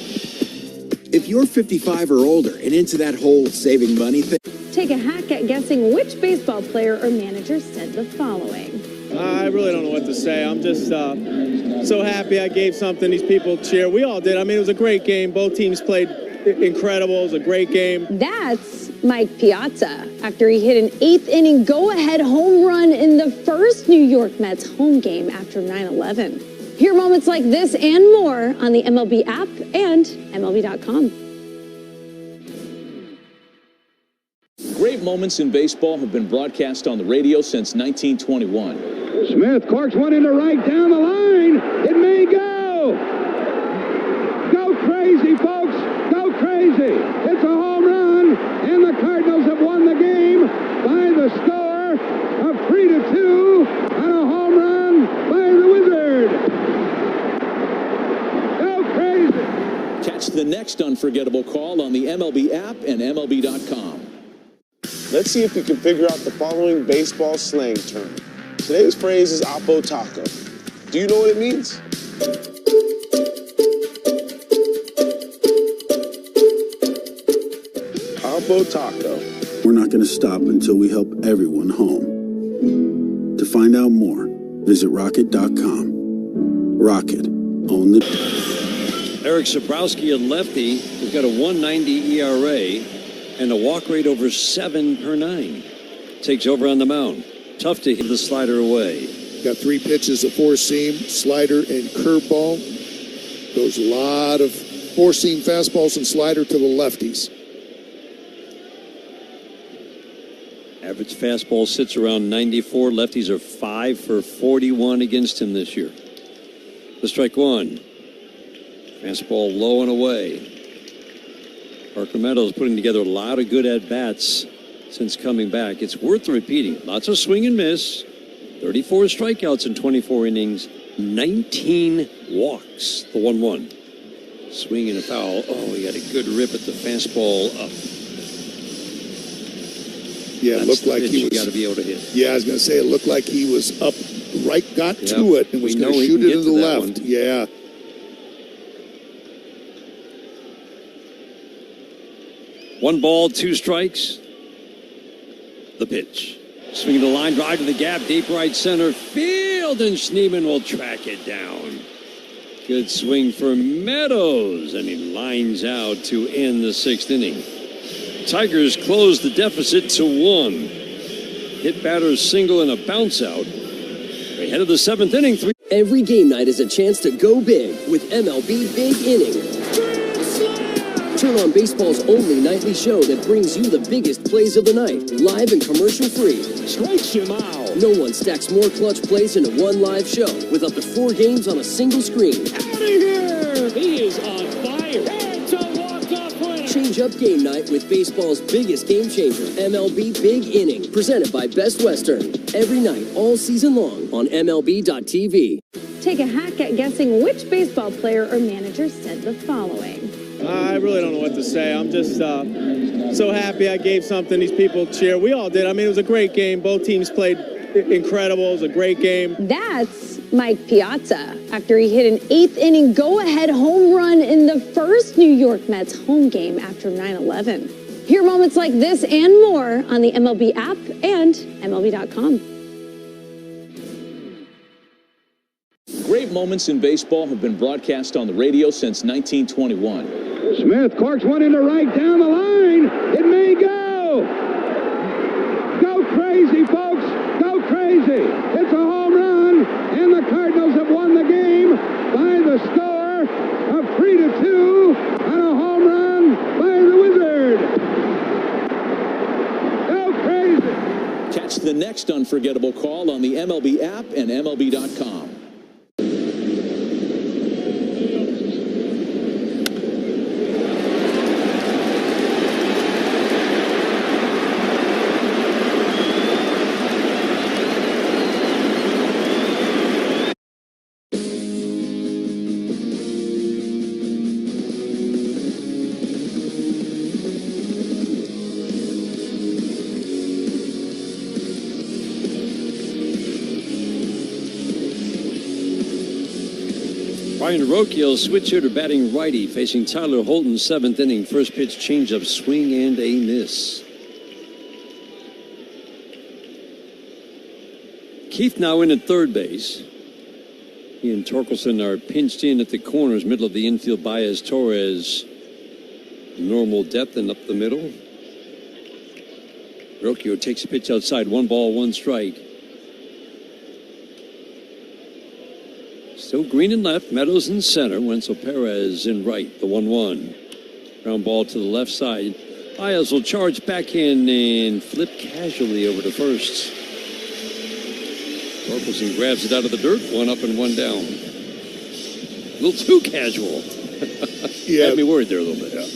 If you're 55 or older and into that whole saving money thing, Take a hack at guessing which baseball player or manager said the following. I really don't know what to say. I'm just so happy I gave something these people cheer. We all did. I mean, it was a great game. Both teams played incredible. It was a great game. That's Mike Piazza after he hit an 8th inning go-ahead home run in the first New York Mets home game after 9/11. Hear moments like this and more on the MLB app and MLB.com. Great moments in baseball have been broadcast on the radio since 1921. Smith corks one into right down the line. It may go. Go crazy, folks. Go crazy. It's a home run, and the Cardinals have won the game by the score of 3-2 on a home run by the Wizard. Go crazy. Catch the next unforgettable call on the MLB app and MLB.com. Let's see if we can figure out the following baseball slang term. Today's phrase is Oppo Taco. Do you know what it means? Oppo Taco. We're not going to stop until we help everyone home. To find out more, visit rocket.com. Rocket, own the... Eric Sabrowski, a lefty, has got a 1.90 ERA and a walk rate over 7 per 9. Takes over on the mound. tough to hit the slider away. Got 3 pitches of four-seam, slider, and curveball. Goes a lot of four-seam fastballs and slider to the lefties. Average fastball sits around 94. Lefties are 5 for 41 against him this year. The strike one. Fastball low and away. Parker Meadows putting together a lot of good at-bats since coming back. It's worth repeating. Lots of swing and miss. 34 strikeouts in 24 innings. 19 walks. The 1-1. Swing and a foul. Oh, he got a good rip at the fastball up. Yeah, it looked like he was. Got to be able to hit. Yeah, I was going to say it looked like he was up, right, got to it, and was going to shoot it to the left. Yeah. One ball, 2 strikes. The pitch. Swinging the line drive to the gap, deep right center field, and Schneemann will track it down. Good swing for Meadows, and he lines out to end the 6th inning. Tigers close the deficit to 1. Hit batter's single and a bounce out. Ahead of the 7th inning. Every game night is a chance to go big with MLB Big Inning. Turn on baseball's only nightly show that brings you the biggest plays of the night, live and commercial-free. Strikes him out. No one stacks more clutch plays into one live show with up to 4 games on a single screen. Out of here! He is on fire. It's a walk-off winner. Change up game night with baseball's biggest game changer, MLB Big Inning, presented by Best Western. Every night, all season long on MLB.tv. Take a hack at guessing which baseball player or manager said the following. I really don't know what to say. I'm just so happy I gave something these people cheer. We all did. I mean, it was a great game. Both teams played incredible. It was a great game. That's Mike Piazza after he hit an 8th inning go-ahead home run in the first New York Mets home game after 9/11. Hear moments like this and more on the MLB app and MLB.com. Great moments in baseball have been broadcast on the radio since 1921. Smith corks one into right down the line. It may go. Go crazy, folks. Go crazy. It's a home run, and the Cardinals have won the game by the score of 3-2 on a home run by the Wizard. Go crazy. Catch the next unforgettable call on the MLB app and MLB.com. Brian Rocchio, switch hitter batting righty, facing Tyler Holton, 7th inning. First pitch, changeup, swing and a miss. Keith now in at third base. He and Torkelson are pinched in at the corners, middle of the infield. Baez, Torres, normal depth and up the middle. Rocchio takes a pitch outside. 1 ball, 1 strike. Still Green in left, Meadows in center, Wenzel Perez in right, the 1-1. Ground ball to the left side. Baez will charge back in and flip casually over to first. Torkelson grabs it out of the dirt, 1 up and 1 down. A little too casual. Yeah. Had me worried there a little bit.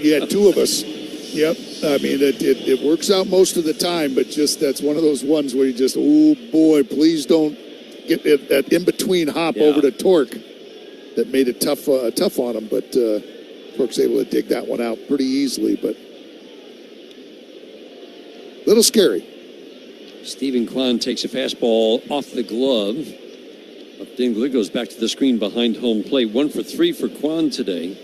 Yeah, 2 of us. Yep. I mean, it works out most of the time, but just that's one of those ones where you just, oh boy, please don't get that in-between hop over to Torque that made it tough on him, but Torque's able to dig that one out pretty easily, but a little scary. Stephen Kwan takes a fastball off the glove. Dingler goes back to the screen behind home plate. 1 for 3 for Kwan today.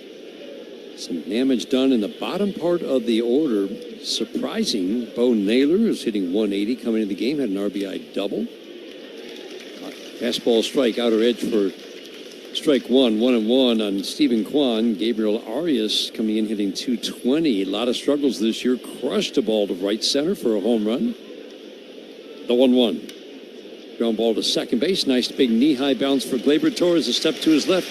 Some damage done in the bottom part of the order. Surprising, Bo Naylor is hitting 180 coming into the game, had an RBI double. Fastball strike, outer edge for strike 1, 1-1 on Stephen Kwan. Gabriel Arias coming in hitting 220. A lot of struggles this year. Crushed a ball to right center for a home run. The 1-1. Ground ball to second base. Nice big knee-high bounce for Gleyber Torres. A step to his left.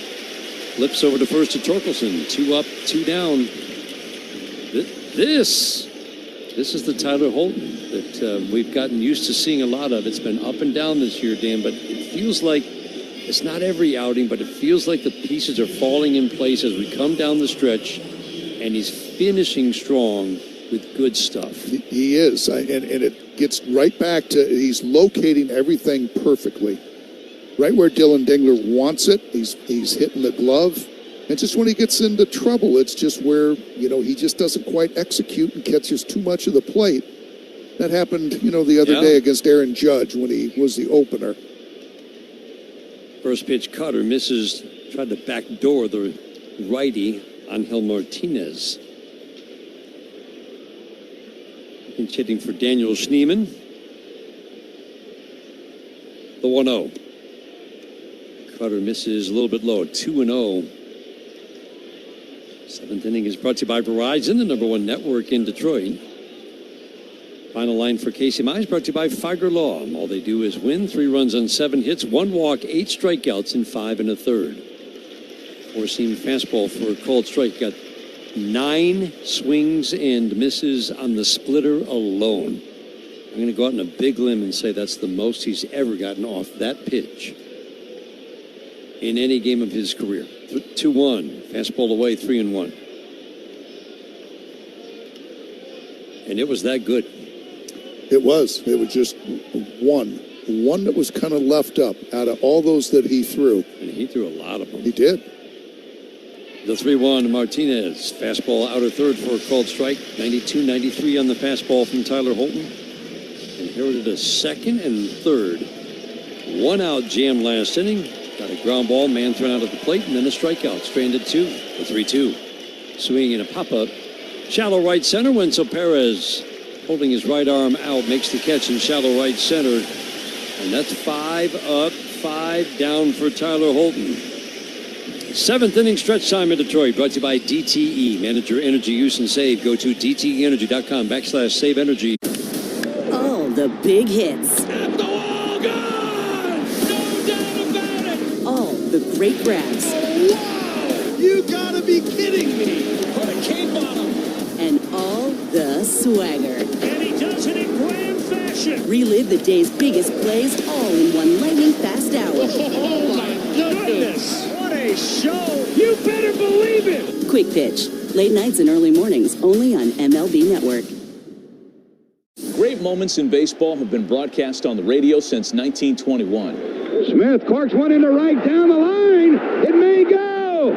Flips over to first to Torkelson. 2 up, 2 down. This is the Tyler Holton that we've gotten used to seeing a lot of. It's been up and down this year, Dan, but it feels like it's not every outing, but it feels like the pieces are falling in place as we come down the stretch, and he's finishing strong with good stuff. He is, and it gets right back to he's locating everything perfectly. Right where Dylan Dingler wants it, he's hitting the glove. And just when he gets into trouble, it's just where, he just doesn't quite execute and catches too much of the plate. That happened, the other day against Aaron Judge when he was the opener. First pitch cutter misses, tried to backdoor the righty, Angel Martinez. Pinch hitting for Daniel Schneemann. The 1-0. Cutter misses a little bit low, 2-0. Seventh inning is brought to you by Verizon, the #1 network in Detroit. Final line for Casey Mize brought to you by Figer Law. All they do is win. 3 runs on 7 hits, 1 walk, 8 strikeouts in 5 1/3. Four-seam fastball for a called strike. Got 9 swings and misses on the splitter alone. I'm going to go out on a big limb and say that's the most he's ever gotten off that pitch in any game of his career. 2-1. Fastball away, 3-1. And it was that good. It was. It was just one that was kind of left up out of all those that he threw. And he threw a lot of them. He did. The 3-1, Martinez. Fastball outer third for a called strike. 92-93 on the fastball from Tyler Holton. Inherited a second and third. 1 out jam last inning. Got a ground ball, man thrown out at the plate, and then a strikeout. Stranded 2. The 3-2. Swinging in a pop-up. Shallow right center. Wenzel Perez holding his right arm out, makes the catch in shallow right center. And that's 5 up, 5 down for Tyler Holton. 7th inning stretch time in Detroit, brought to you by DTE. Manage your energy use and save. Go to DTEenergy.com/save energy. All the big hits. At the wall, gone! No doubt about it! All the great grabs. Oh, wow! You gotta be kidding me! Put a cape on him! And all the swagger. And he does it in grand fashion! Relive the day's biggest plays all in one lightning-fast hour. Oh, my goodness! What a show! You better believe it! Quick Pitch. Late nights and early mornings, only on MLB Network. Great moments in baseball have been broadcast on the radio since 1921. Smith corks one into right down the line. It may go.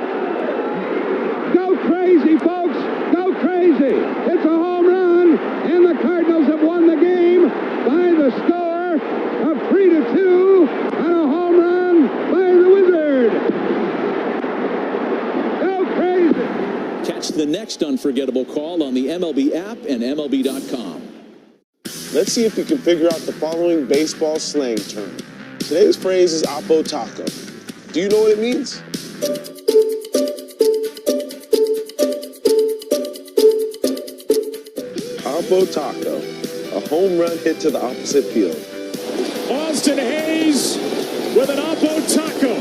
Go crazy, folks. Go crazy. It's a home run, and the Cardinals have won the game by the score of 3-2 on a home run by the Wizard. Go crazy. Catch the next unforgettable call on the MLB app and MLB.com. Let's see if we can figure out the following baseball slang term. Today's phrase is Oppo Taco. Do you know what it means? Oppo Taco, a home run hit to the opposite field. Austin Hayes with an Oppo Taco.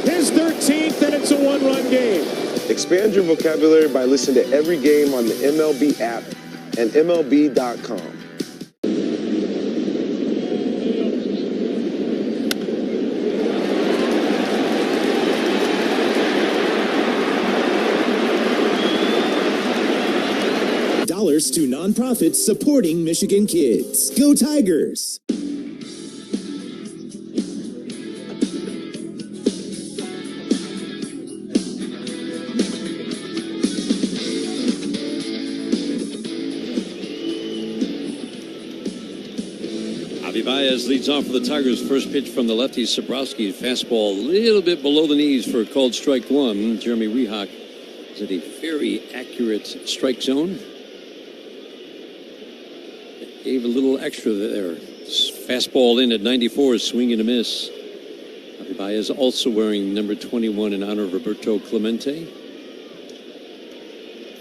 His 13th, and it's a 1-run game. Expand your vocabulary by listening to every game on the MLB app and MLB.com. Dollars to nonprofits supporting Michigan kids. Go Tigers! Javi Baez leads off for the Tigers. First pitch from the lefty, Sobrowski. Fastball a little bit below the knees for a called strike 1. Jeremy Rehak is at a very accurate strike zone. Gave a little extra there. Fastball in at 94, swing and a miss. Javi Baez also wearing number 21 in honor of Roberto Clemente.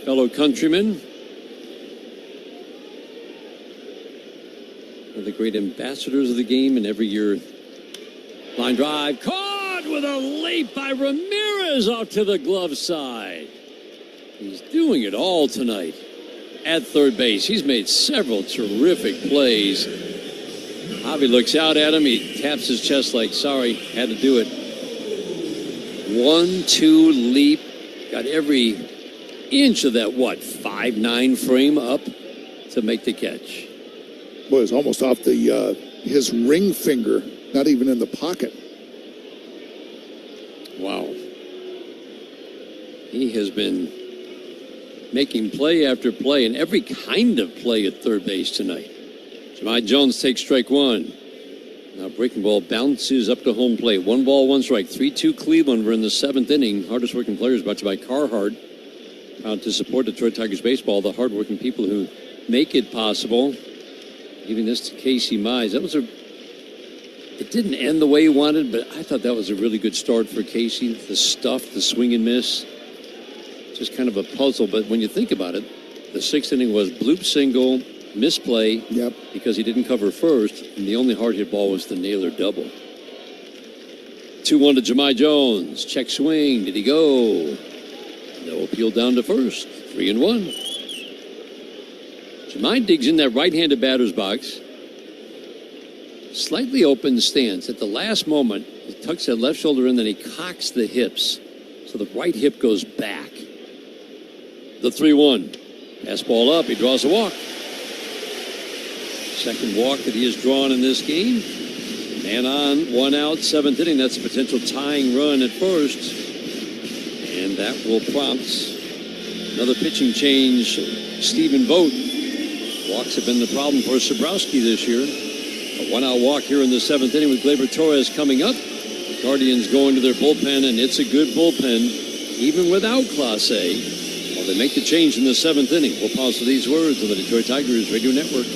Fellow countryman. One of the great ambassadors of the game, and every year, line drive, caught with a leap by Ramirez off to the glove side. He's doing it all tonight at third base. He's made several terrific plays. Javi looks out at him. He taps his chest like, sorry, had to do it. 1-2 leap. Got every inch of that, 5'9" frame up to make the catch. Boy, it's almost off the his ring finger, not even in the pocket. Wow. He has been making play after play and every kind of play at third base tonight. Jahmai Jones takes strike one. Now breaking ball bounces up to home plate. 1 ball, 1 strike. 3-2 Cleveland. We're in the 7th inning. Hardest working players brought to you by Carhartt. Proud to support Detroit Tigers baseball. The hardworking people who make it possible. Giving this to Casey Mize. It didn't end the way he wanted, but I thought that was a really good start for Casey. The stuff, the swing and miss. Just kind of a puzzle. But when you think about it, the 6th inning was bloop single, misplay, because he didn't cover first, and the only hard hit ball was the Naylor double. 2-1 to Jahmai Jones. Check swing. Did he go? No appeal down to first. 3-1. Jahmai digs in that right-handed batter's box. Slightly open stance. At the last moment, he tucks that left shoulder in, then he cocks the hips. So the right hip goes back. The 3-1. Pass ball up. He draws a walk. Second walk that he has drawn in this game. Man on, 1 out, 7th inning. That's a potential tying run at first. And that will prompt another pitching change. Stephen Vogt. Walks have been the problem for Sobrowski this year. A 1 out walk here in the 7th inning with Gleyber Torres coming up. The Guardians going to their bullpen, and it's a good bullpen, even without Clase. Well, they make the change in the 7th inning. We'll pause for these words on the Detroit Tigers Radio Network.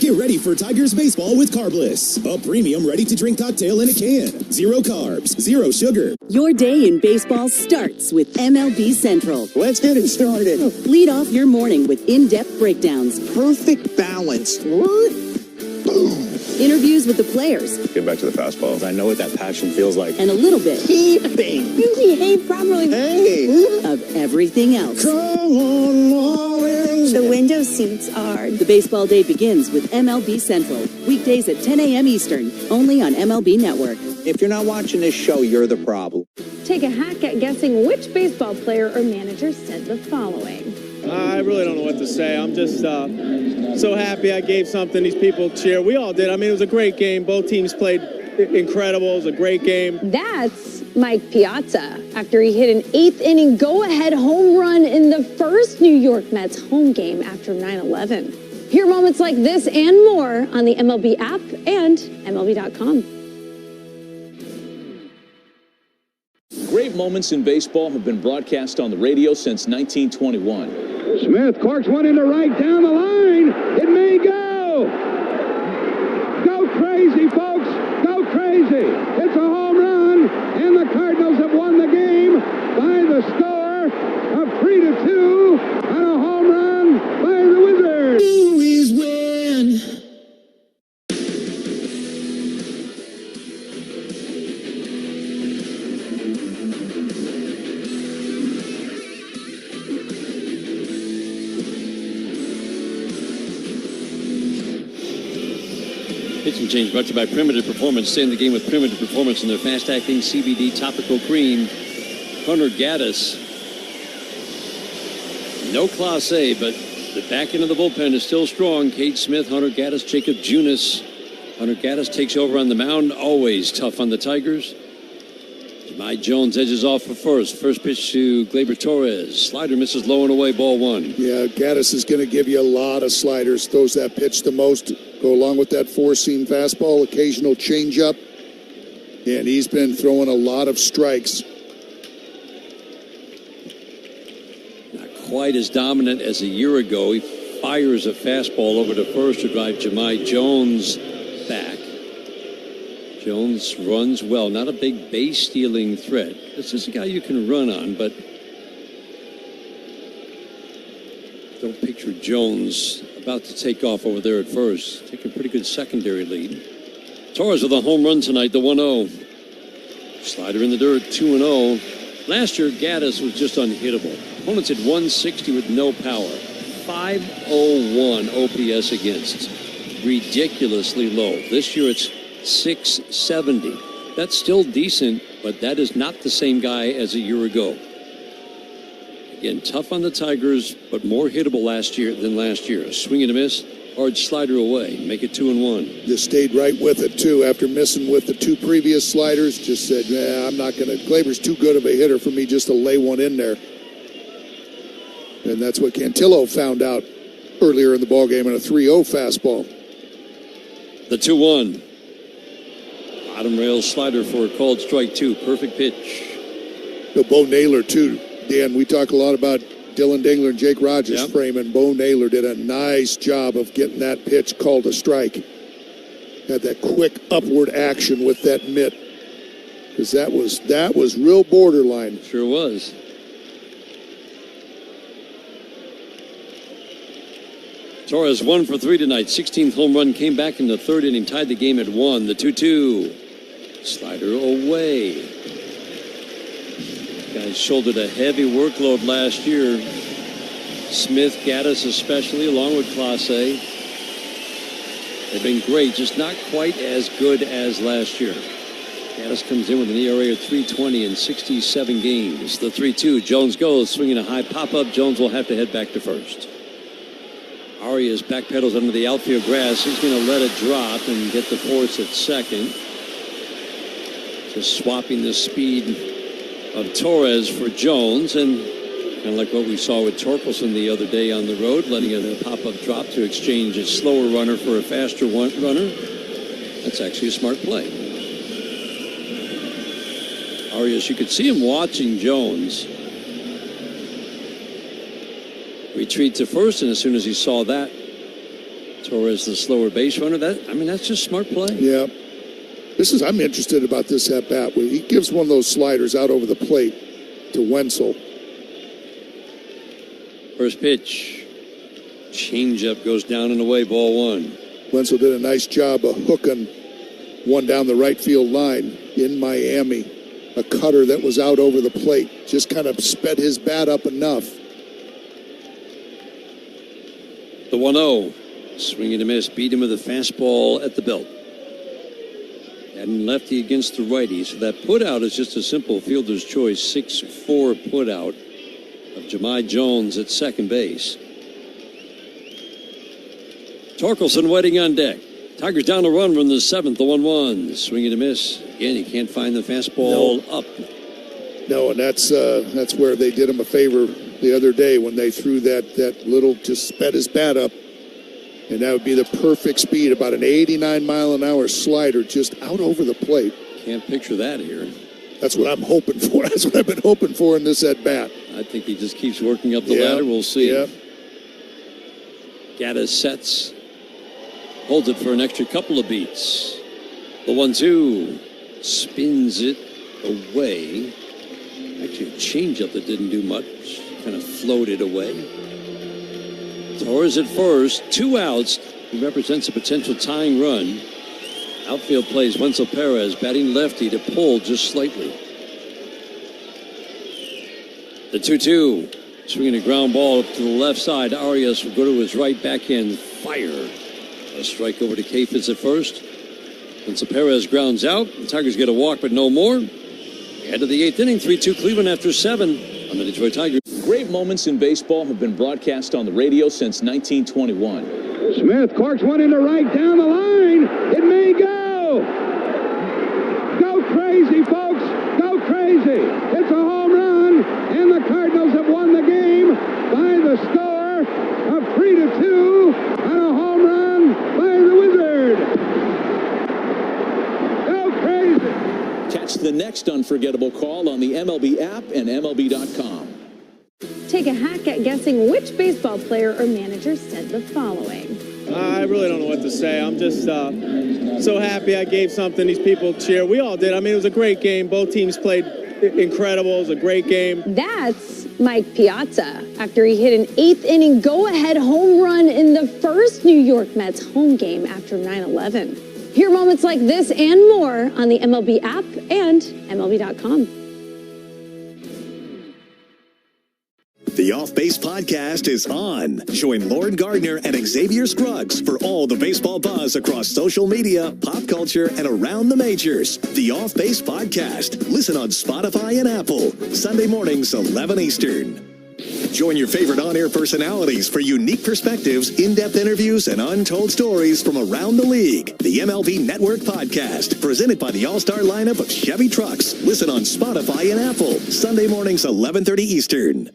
Get ready for Tigers baseball with Carbliss, a premium ready-to-drink cocktail in a can. 0 carbs, 0 sugar. Your day in baseball starts with MLB Central. Let's get it started. Lead off your morning with in-depth breakdowns. Perfect balance. What? Boom. Interviews with the players. Get back to the fastballs. I know what that passion feels like. And a little bit. Keeping. You behave properly. Hey. Of everything else. Come on, orange. The window seats are. The baseball day begins with MLB Central. Weekdays at 10 a.m. Eastern. Only on MLB Network. If you're not watching this show, you're the problem. Take a hack at guessing which baseball player or manager said the following. I really don't know what to say. I'm just so happy I gave something these people cheer. We all did. I mean, it was a great game. Both teams played incredible. It was a great game. That's Mike Piazza after he hit an 8th inning go-ahead home run in the first New York Mets home game after 9/11. Hear moments like this and more on the MLB app and MLB.com. Great moments in baseball have been broadcast on the radio since 1921. Smith corks one into right down the line. It may go. Go crazy, folks. Go crazy. It's a home run, and the Cardinals have won the game by the score of 3-2 on a home run by the Wizards. Always win. Pitching change brought to you by Primitive Performance. Stay in the game with Primitive Performance and their fast-acting CBD topical cream. Hunter Gaddis. No Class A, but the back end of the bullpen is still strong. Cade Smith, Hunter Gaddis, Jacob Junis. Hunter Gaddis takes over on the mound. Always tough on the Tigers. Jahmai Jones edges off for first. First pitch to Gleyber Torres. Slider misses low and away, ball 1. Yeah, Gaddis is going to give you a lot of sliders. Throws that pitch the most. Go along with that 4-seam fastball, occasional changeup. And he's been throwing a lot of strikes. Not quite as dominant as a year ago. He fires a fastball over to first to drive Jahmai Jones back. Jones runs well. Not a big base-stealing threat. This is a guy you can run on, but don't picture Jones about to take off over there at first. Taking a pretty good secondary lead. Torres with a home run tonight, the 1-0. Slider in the dirt, 2-0. Last year, Gaddis was just unhittable. Opponents had 160 with no power. 501 OPS against. Ridiculously low. This year, it's 670. That's still decent, but that is not the same guy as a year ago. Again, tough on the Tigers, but more hittable last year than last year. Swing and a miss, hard slider away. Make it 2-1. Just stayed right with it, too, after missing with the two previous sliders. Just said, I'm not going to. Glaber's too good of a hitter for me just to lay one in there. And that's what Cantillo found out earlier in the ballgame in a 3-0 fastball. The 2-1. Bottom rail slider for a called strike 2. Perfect pitch. Bo Naylor, too. Dan, we talk a lot about Dylan Dingler and Jake Rogers framing. Bo Naylor did a nice job of getting that pitch called a strike. Had that quick upward action with that mitt. Because that was real borderline. Sure was. Torres 1 for 3 tonight. 16th home run, came back in the third inning, tied the game at 1. The 2-2. Slider away. Guys shouldered a heavy workload last year. Smith, Gaddis especially, along with Clase. They've been great, just not quite as good as last year. Gaddis comes in with an ERA of 3.20 in 67 games. The 3-2. Jones goes, swinging a high pop-up. Jones will have to head back to first. Arias backpedals under the outfield grass. He's going to let it drop and get the force at second. Just swapping the speed of Torres for Jones, and kind of like what we saw with Torkelson the other day on the road, letting a pop-up drop to exchange a slower runner for a faster runner. That's actually a smart play. Arias, you could see him watching Jones retreat to first, and as soon as he saw that, Torres, the slower base runner, that's just smart play. Yeah. I'm interested about this at bat. He gives one of those sliders out over the plate to Wenzel. First pitch. Changeup goes down and away, ball 1. Wenzel did a nice job of hooking one down the right field line in Miami. A cutter that was out over the plate. Just kind of sped his bat up enough. The 1-0. Swing and a miss. Beat him with a fastball at the belt. And lefty against the righty. So that put out is just a simple fielder's choice. 6-4 put out of Jahmai Jones at second base. Torkelson waiting on deck. Tigers down a run from the 7th, the 1-1. Swing and a miss. Again, he can't find the fastball up. No, and that's where they did him a favor the other day when they threw that little, just sped his bat up. And that would be the perfect speed, about an 89-mile-an-hour slider just out over the plate. Can't picture that here. That's what I'm hoping for. That's what I've been hoping for in this at-bat. I think he just keeps working up the ladder. We'll see. Yeah. Gaddis sets. Holds it for an extra couple of beats. The 1-2. Spins it away. Actually, a changeup that didn't do much. Kind of floated away. Torres at first, 2 outs. He represents a potential tying run. Outfield plays Wenzel Perez, batting lefty to pull just slightly. The 2-2. Swinging a ground ball up to the left side. Arias will go to his right backhand. Fire. A strike over to Kafis at first. Wenzel Perez grounds out. The Tigers get a walk, but no more. Head to the 8th inning. 3-2 Cleveland after 7 on the Detroit Tigers. Great moments in baseball have been broadcast on the radio since 1921. Smith corks one into right down the line. It may go. Go crazy, folks. Go crazy. It's a home run, and the Cardinals have won the game by the score of 3-2 on a home run by the Wizard. Go crazy. Catch the next unforgettable call on the MLB app and MLB.com. Take a hack at guessing which baseball player or manager said the following. I really don't know what to say. I'm just so happy I gave something these people cheer. We all did. I mean, it was a great game. Both teams played incredible. It was a great game. That's Mike Piazza after he hit an 8th inning go-ahead home run in the the first New York Mets home game after 9/11. Hear moments like this and more on the MLB app and MLB.com. The Off Base Podcast is on. Join Lauren Gardner and Xavier Scruggs for all the baseball buzz across social media, pop culture, and around the majors. The Off Base Podcast. Listen on Spotify and Apple. Sunday mornings, 11 Eastern. Join your favorite on-air personalities for unique perspectives, in-depth interviews, and untold stories from around the league. The MLB Network Podcast, presented by the all-star lineup of Chevy trucks. Listen on Spotify and Apple. Sunday mornings, 11:30 Eastern.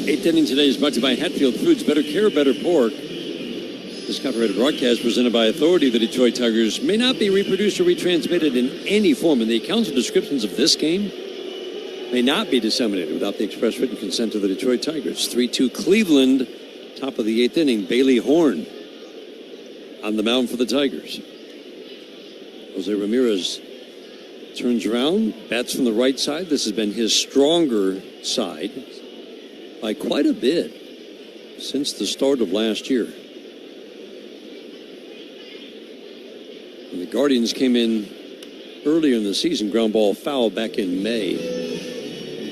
Eighth inning today is brought to you by Hatfield Foods. Better care, better pork. This copyrighted broadcast presented by authority of the Detroit Tigers may not be reproduced or retransmitted in any form, and the accounts and descriptions of this game may not be disseminated without the express written consent of the Detroit Tigers. 3-2 Cleveland, top of the eighth inning. Bailey Horn on the mound for the Tigers. Jose Ramirez turns around, bats from the right side. This has been his stronger side by quite a bit since the start of last year. And the Guardians came in earlier in the season, ground ball foul back in May.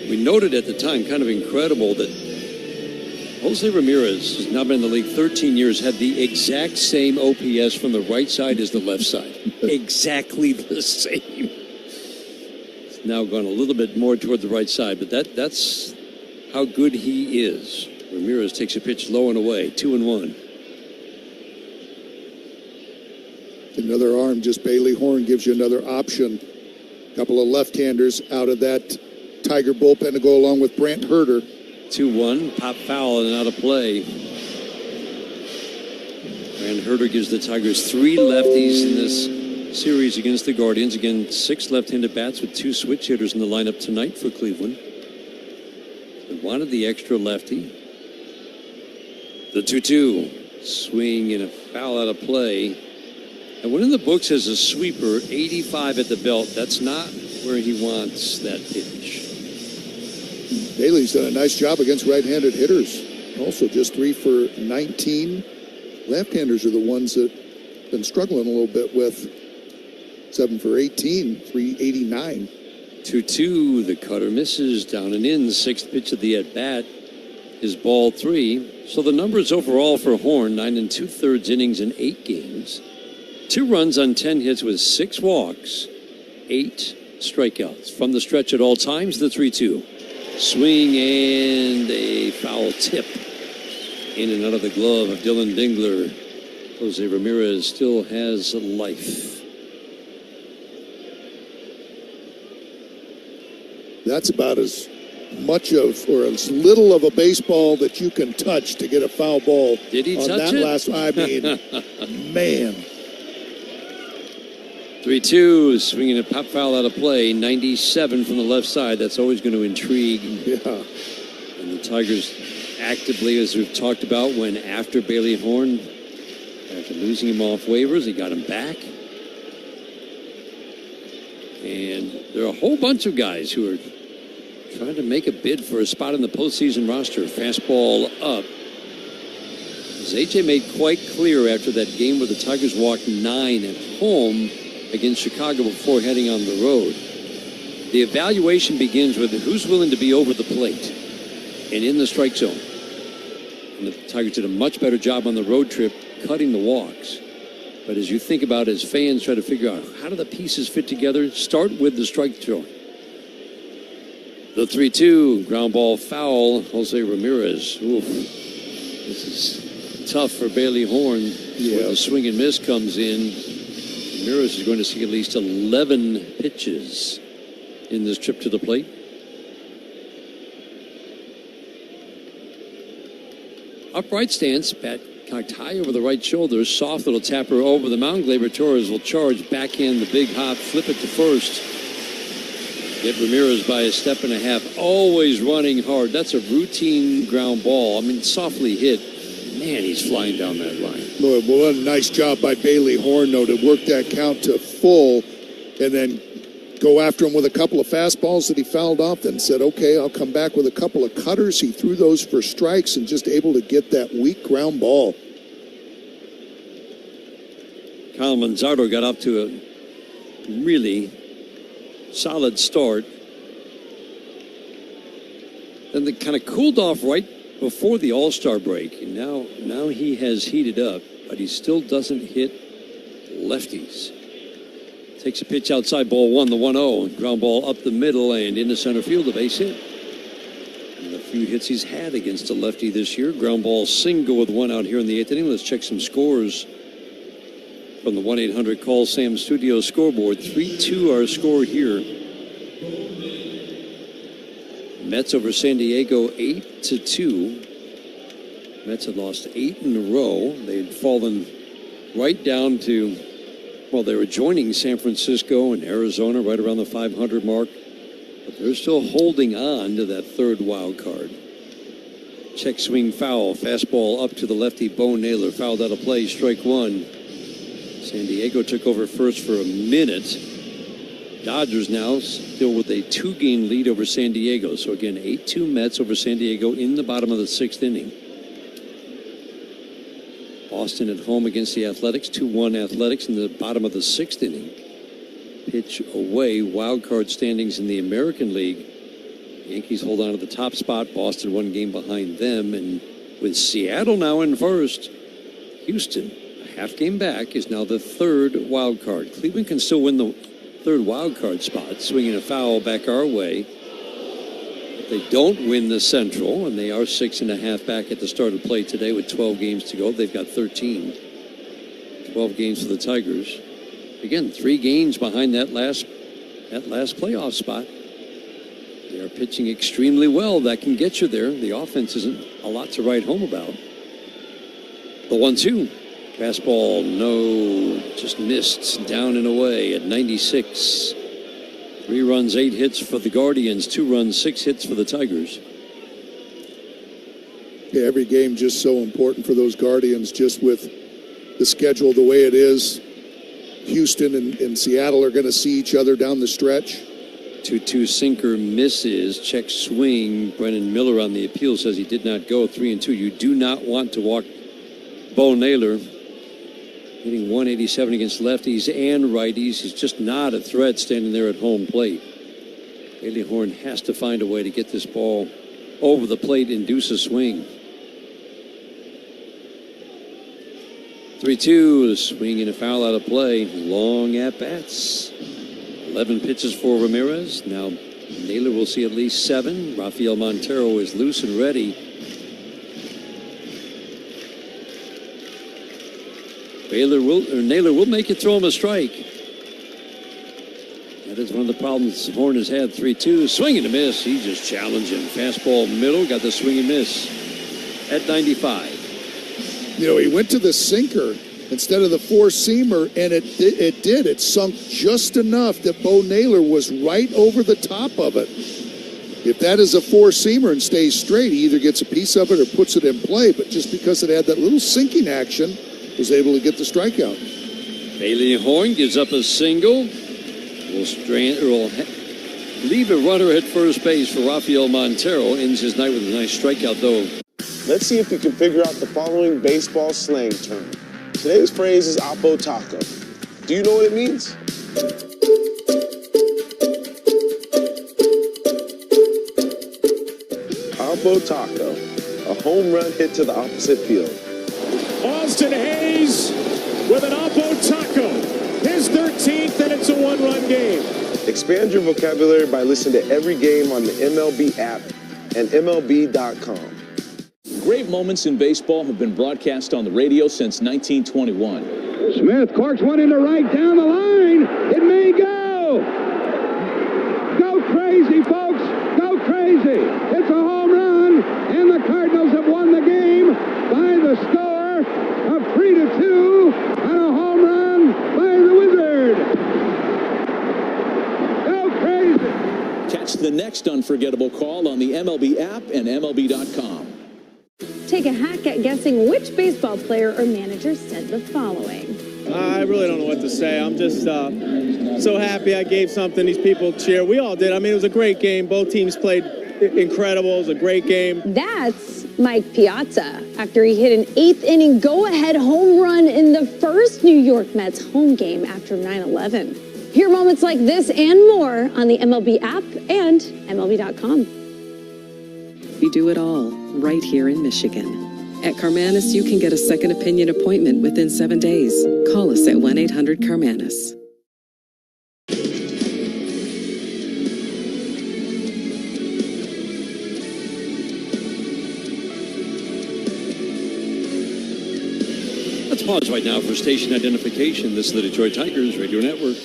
We noted at the time, kind of incredible, that Jose Ramirez has now been in the league 13 years, had the exact same OPS from the right side as the left side. Exactly the same. It's now gone a little bit more toward the right side, but that's how good he is. Ramirez takes a pitch low and away, 2-1. Another arm, just Bailey Horn gives you another option. A couple of left-handers out of that Tiger bullpen to go along with Brant Herter. 2-1, pop foul and out of play. Brant Herter gives the Tigers 3 lefties in this series against the Guardians. Again, 6 left-handed bats with 2 switch hitters in the lineup tonight for Cleveland. Wanted the extra lefty. The 2-2. Swing and a foul out of play. And when in the books as a sweeper, 85 at the belt, that's not where he wants that pitch. Bailey's done a nice job against right-handed hitters. Also just 3 for 19. Left-handers are the ones that have been struggling a little bit with. 7 for 18, 389. 2-2, the cutter misses, down and in. 6th pitch of the at-bat is ball 3. So the numbers overall for Horn, 9 2/3 innings in 8 games. 2 runs on 10 hits with 6 walks, 8 strikeouts. From the stretch at all times, the 3-2. Swing and a foul tip in and out of the glove of Dylan Dingler. Jose Ramirez still has life. That's about as much of, or as little of a baseball that you can touch to get a foul ball. Did he on touch that it? last? I mean, man. 3-2, swinging a pop foul out of play. 97 from the left side. That's always going to intrigue. Yeah. And the Tigers actively, as we've talked about, went after Bailey Horn. After losing him off waivers, he got him back. And there are a whole bunch of guys who are trying to make a bid for a spot in the postseason roster. Fastball up. As AJ made quite clear after that game where the Tigers walked 9 at home against Chicago before heading on the road. The evaluation begins with who's willing to be over the plate and in the strike zone. And the Tigers did a much better job on the road trip cutting the walks. But as you think about it, as fans try to figure out how do the pieces fit together, start with the strike zone. The 3-2, ground ball foul, Jose Ramirez. Oof. This is tough for Bailey Horn. Yeah. Where the swing and miss comes in. Ramirez is going to see at least 11 pitches in this trip to the plate. Upright stance, bat cocked high over the right shoulder, soft little tapper over the mound. Gleyber Torres will charge, backhand the big hop, flip it to first. Get Ramirez by a step and a half. Always running hard. That's a routine ground ball. I mean, softly hit. Man, he's flying down that line. Well, what a nice job by Bailey Horn, though, to work that count to full and then go after him with a couple of fastballs that he fouled off, then said, okay, I'll come back with a couple of cutters. He threw those for strikes and just able to get that weak ground ball. Kyle Manzardo got off to a really solid start. Then they kind of cooled off right before the All-Star break. And now he has heated up, but he still doesn't hit lefties. Takes a pitch outside, ball one, the 1-0. Ground ball up the middle and into center field, a base hit. And the few hits he's had against a lefty this year. Ground ball single with one out here in the eighth inning. Let's check some scores from the 1-800-CALL-SAM studio scoreboard. 3-2 our score here. Mets over San Diego 8-2. Mets had lost 8 in a row. They'd fallen right down to, well, they were joining San Francisco and Arizona right around the 500 mark. But they're still holding on to that third wild card. Check swing foul. Fastball up to the lefty, Bo Naylor. Fouled out of play, strike one. San Diego took over first for a minute. Dodgers now still with a 2-game lead over San Diego. So again, 8-2 Mets over San Diego in the bottom of the 6th inning. Boston at home against the Athletics, 2-1 Athletics in the bottom of the 6th inning. Pitch away, wild card standings in the American League. Yankees hold on to the top spot. Boston 1 game behind them. And with Seattle now in first, Houston, a half game back, is now the third wild card. Cleveland can still win the third wild card spot, swinging a foul back our way. If they don't win the Central, and they are 6.5 back at the start of play today with 12 games to go, they've got 13. 12 games for the Tigers. Again, 3 games behind that last playoff spot. They are pitching extremely well. That can get you there. The offense isn't a lot to write home about. The 1-2. Fastball, no, just missed, down and away at 96. 3 runs, 8 hits for the Guardians, 2 runs, 6 hits for the Tigers. Yeah, every game just so important for those Guardians, just with the schedule the way it is. Houston and Seattle are going to see each other down the stretch. 2-2 sinker misses. Check swing. Brennan Miller on the appeal says he did not go. 3-2. You do not want to walk Bo Naylor. Hitting 187 against lefties and righties. He's just not a threat standing there at home plate. Bailey Horn has to find a way to get this ball over the plate, induce a swing. 3-2, swing and a foul out of play. Long at-bats. 11 pitches for Ramirez. Now Naylor will see at least 7. Rafael Montero is loose and ready. Naylor will make you throw him a strike. That is one of the problems Horn has had. 3-2, swing and a miss. He just challenged him. Fastball middle, got the swing and miss at 95. You know, he went to the sinker instead of the four-seamer, and it did. It sunk just enough that Bo Naylor was right over the top of it. If that is a four-seamer and stays straight, he either gets a piece of it or puts it in play. But just because it had that little sinking action, was able to get the strikeout. Bailey Horn gives up a single. Will leave a runner at first base for Rafael Montero. Ends his night with a nice strikeout, though. Let's see if you can figure out the following baseball slang term. Today's phrase is Oppo Taco. Do you know what it means? Oppo Taco, a home run hit to the opposite field. Austin Hayes with an Oppo Taco. His 13th, and it's a 1-run game. Expand your vocabulary by listening to every game on the MLB app and MLB.com. Great moments in baseball have been broadcast on the radio since 1921. Smith corks one into right down the line. It may go. Go crazy, folks. Go crazy. It's a home run, and the Cardinals have won the game by the score of 3-2 on a home run by the Wizard. Go crazy. Catch the next unforgettable call on the MLB app and MLB.com. Take a hack at guessing which baseball player or manager said the following. I really don't know what to say. I'm just so happy I gave something these people cheer. We all did. I mean, it was a great game. Both teams played incredible. It was a great game. That's Mike Piazza after he hit an 8th inning go-ahead home run in the first New York Mets home game after 9/11. Hear moments like this and more on the MLB app and MLB.com. We do it all right here in Michigan. At Carmanis, you can get a second opinion appointment within 7 days. Call us at 1-800-CARMANIS. Let's pause right now for station identification. This is the Detroit Tigers Radio Network.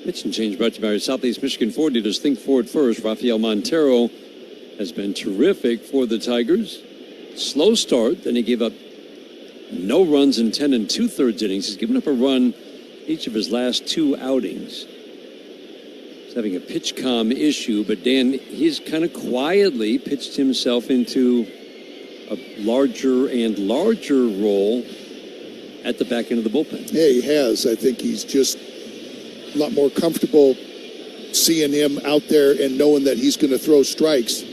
Pitch and change brought to you by Southeast Michigan Ford dealers. Think Ford first. Rafael Montero has been terrific for the Tigers. Slow start, then he gave up no runs in 10 2/3 innings. He's given up a run each of his last 2 outings. He's having a pitch calm issue, but Dan, he's kind of quietly pitched himself into a larger and larger role at the back end of the bullpen. Yeah, he has. I think he's just a lot more comfortable seeing him out there and knowing that he's going to throw strikes.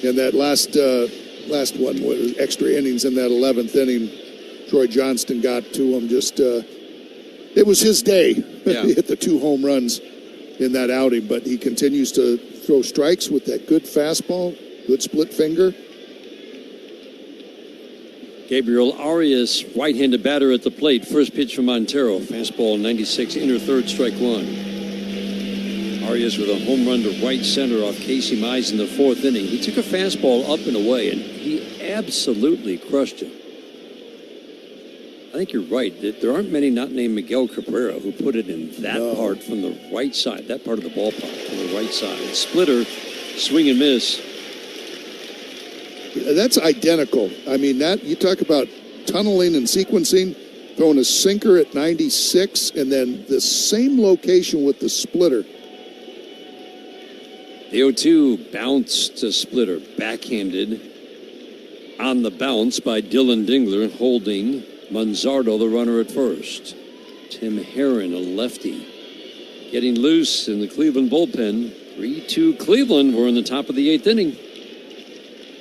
And that last one was extra innings in that 11th inning. Troy Johnston got to him. Just it was his day. Yeah. He hit the 2 home runs in that outing, but he continues to throw strikes with that good fastball, good split finger. Gabriel Arias, right-handed batter at the plate. First pitch from Montero. Fastball 96, inner third, strike 1. Arias with a home run to right center off Casey Mize in the 4th inning. He took a fastball up and away, and he absolutely crushed it. I think you're right. There aren't many not named Miguel Cabrera who put it in that part from the right side, that part of the ballpark from the right side. Splitter, swing and miss. That's identical. I mean, that you talk about tunneling and sequencing, throwing a sinker at 96, and then the same location with the splitter. The 0-2 bounce to Splitter, backhanded on the bounce by Dylan Dingler, holding Manzardo, the runner at first. Tim Herron, a lefty, getting loose in the Cleveland bullpen. 3-2 Cleveland. We're in the top of the 8th inning.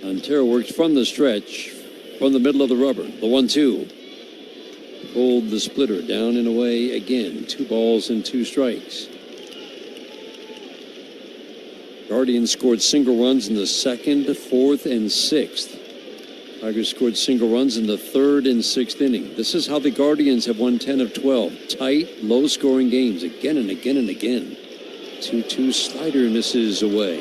Montero works from the stretch, from the middle of the rubber. The 1-2. Pulled the Splitter down and away again. 2 balls and 2 strikes. Guardians scored single runs in the 2nd, 4th, and 6th. Tigers scored single runs in the 3rd and 6th inning. This is how the Guardians have won 10 of 12. Tight, low-scoring games again and again and again. 2-2 slider misses away.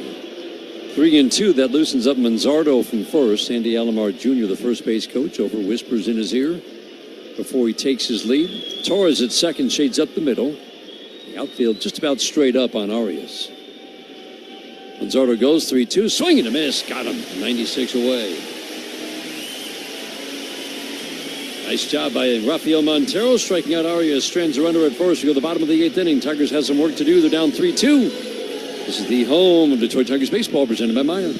3-2, that loosens up Manzardo from first. Sandy Alomar Jr., the first base coach, over whispers in his ear before he takes his lead. Torres at second, shades up the middle. The outfield just about straight up on Arias. Manzardo goes 3-2, swing and a miss, got him, 96 away. Nice job by Rafael Montero, striking out Arias. Strands a runner at first. We go to the bottom of the 8th inning. Tigers have some work to do. They're down 3-2. This is the home of Detroit Tigers baseball, presented by Maya.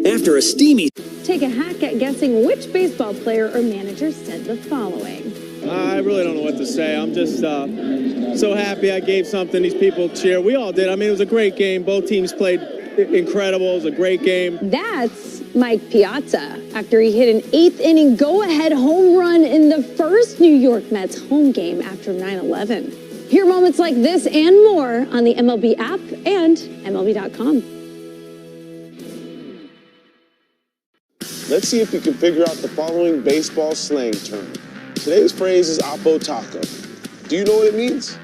After a steamy... Take a hack at guessing which baseball player or manager said the following. I really don't know what to say. I'm just so happy I gave something these people cheer. We all did. I mean, it was a great game. Both teams played incredible. It was a great game. That's Mike Piazza after he hit an 8th inning go-ahead home run in the first New York Mets home game after 9/11. Hear moments like this and more on the MLB app and MLB.com. Let's see if you can figure out the following baseball slang term. Today's phrase is Oppo Taco. Do you know what it means?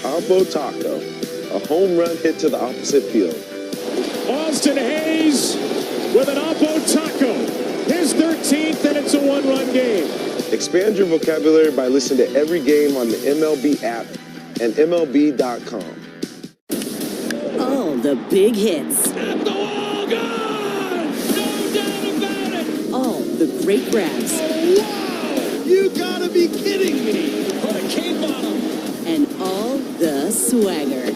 Oppo Taco, a home run hit to the opposite field. Austin Hayes with an Oppo Taco. His 13th, and it's a 1-run game. Expand your vocabulary by listening to every game on the MLB app and MLB.com. All the big hits. At the wall, gone! No doubt about it! All the great grabs. Oh, wow! You gotta be kidding me! Put a cape on him! And all the swagger.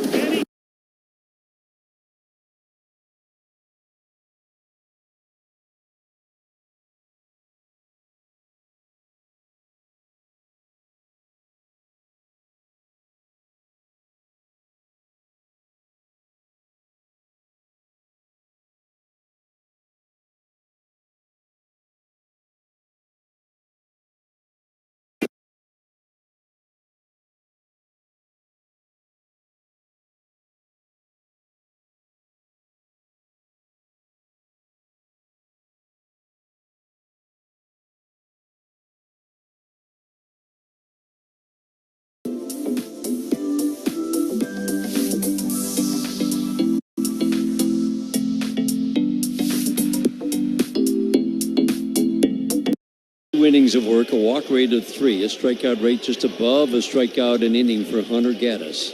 Innings of work, a walk rate of 3, a strikeout rate just above a strikeout an inning for Hunter Gaddis.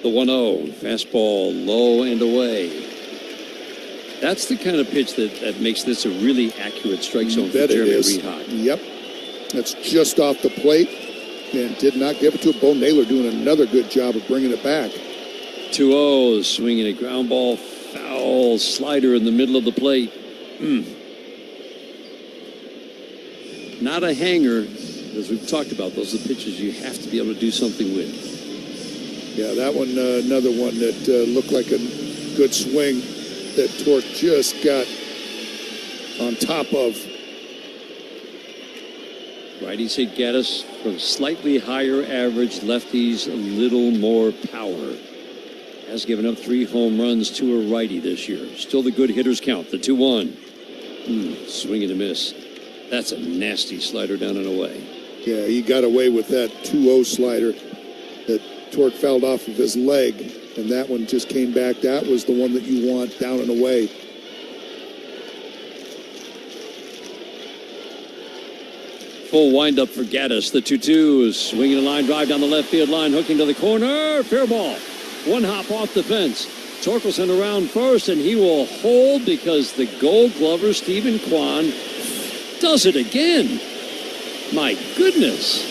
The 1-0, fastball low and away. That's the kind of pitch that makes this a really accurate strike zone for Jeremy Rehak. Yep, that's just off the plate and did not give it to him. Bo Naylor doing another good job of bringing it back. 2-0, swinging a ground ball, foul slider in the middle of the plate. Not a hanger, as we've talked about. Those are the pitches you have to be able to do something with. Yeah, that one, another one that looked like a good swing that Torque just got on top of. Righties hit Gaddis from slightly higher average, lefties a little more power. Has given up 3 home runs to a righty this year. Still the good hitters count, the 2-1. Swing and a miss. That's a nasty slider down and away. Yeah, he got away with that 2-0 slider that Torque fouled off of his leg, and that one just came back. That was the one that you want down and away. Full windup for Gaddis. The 2-2 is swinging a line drive down the left field line, hooking to the corner. Fair ball. One hop off the fence. Torque will send around first, and he will hold because the Gold Glover, Stephen Kwan, does it again. My goodness.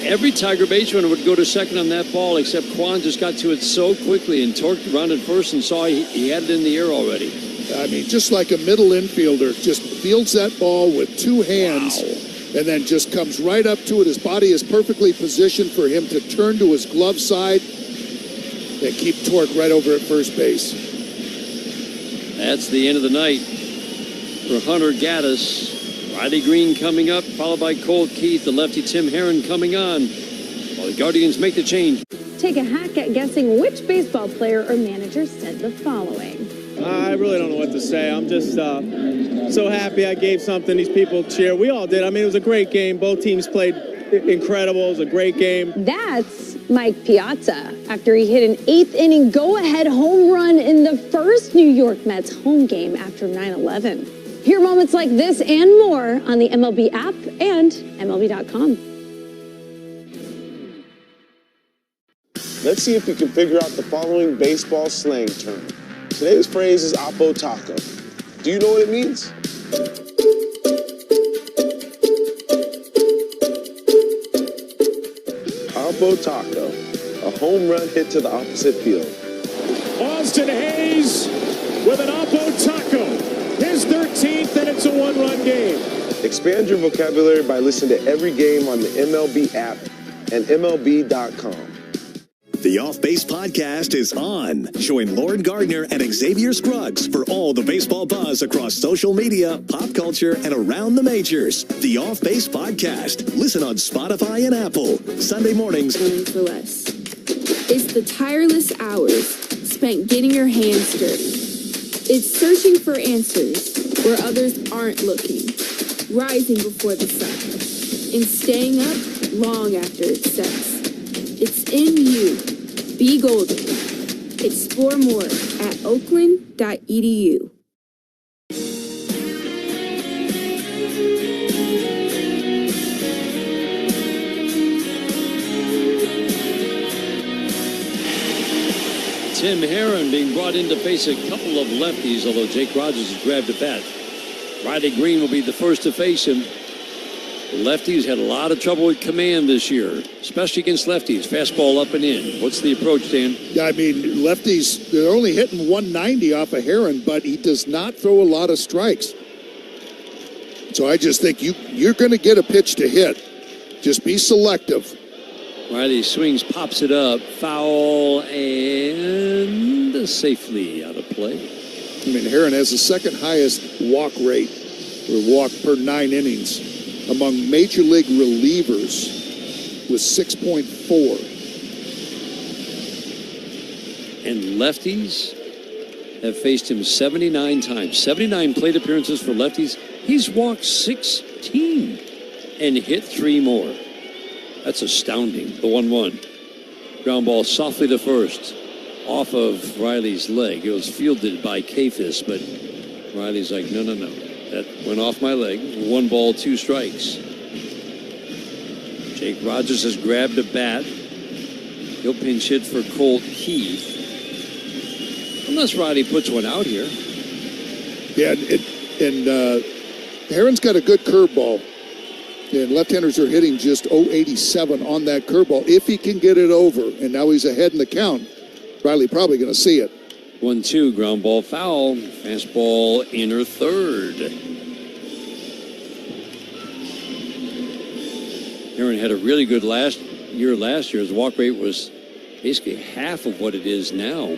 Every Tiger baseman would go to second on that ball, except Kwan just got to it so quickly, and Torque rounded first and saw he had it in the air already. I mean, just like a middle infielder, just fields that ball with 2 hands. Wow. And then just comes right up to it. His body is perfectly positioned for him to turn to his glove side and keep Torque right over at first base. That's the end of the night for Hunter Gaddis. Riley Green coming up, followed by Colt Keith, the lefty Tim Herron coming on, while the Guardians make the change. Take a hack at guessing which baseball player or manager said the following. I really don't know what to say. I'm just so happy I gave something these people cheer. We all did. I mean, it was a great game. Both teams played incredible. It was a great game. That's Mike Piazza after he hit an 8th inning go-ahead home run in the first New York Mets home game after 9/11. Hear moments like this and more on the MLB app and MLB.com. Let's see if we can figure out the following baseball slang term. Today's phrase is Oppo Taco. Do you know what it means? Oppo Taco, a home run hit to the opposite field. Austin Hayes with an Oppo Taco. His 13th, and it's a 1-run game. Expand your vocabulary by listening to every game on the MLB app and MLB.com. The Off Base Podcast is on. Join Lauren Gardner and Xavier Scruggs for all the baseball buzz across social media, pop culture, and around the majors. The Off Base Podcast. Listen on Spotify and Apple. Sunday mornings. For less. It's the tireless hours spent getting your hands dirty. It's searching for answers where others aren't looking. Rising before the sun. And staying up long after it sets. It's in you. Be golden. Explore more at oakland.edu. Tim Herron being brought in to face a couple of lefties, although Jake Rogers has grabbed a bat. Riley Green will be the first to face him. Lefties had a lot of trouble with command this year, especially against lefties. Fastball up and in. What's the approach, Dan? I mean, lefties, they're only hitting 190 off of Herron, but he does not throw a lot of strikes. So I just think you're going to get a pitch to hit. Just be selective. Riley swings, pops it up, foul, and safely out of play. I mean, Herron has the second highest walk rate, or walk per 9 innings, among major league relievers with 6.4. And lefties have faced him 79 times. 79 plate appearances for lefties. He's walked 16 and hit 3 more. That's astounding. The 1-1. Ground ball softly to first. Off of Riley's leg. It was fielded by Kafis, but Riley's like, no. That went off my leg. 1 ball, 2 strikes. Jake Rogers has grabbed a bat. He'll pinch hit for Colt Keith. Unless Riley puts one out here. Yeah, and Herron's got a good curveball. And left-handers are hitting just 0.87 on that curveball if he can get it over. And now he's ahead in the count. Riley probably going to see it. 1-2, ground ball foul. Fastball inner third. Herron had a really good last year. His walk rate was basically half of what it is now.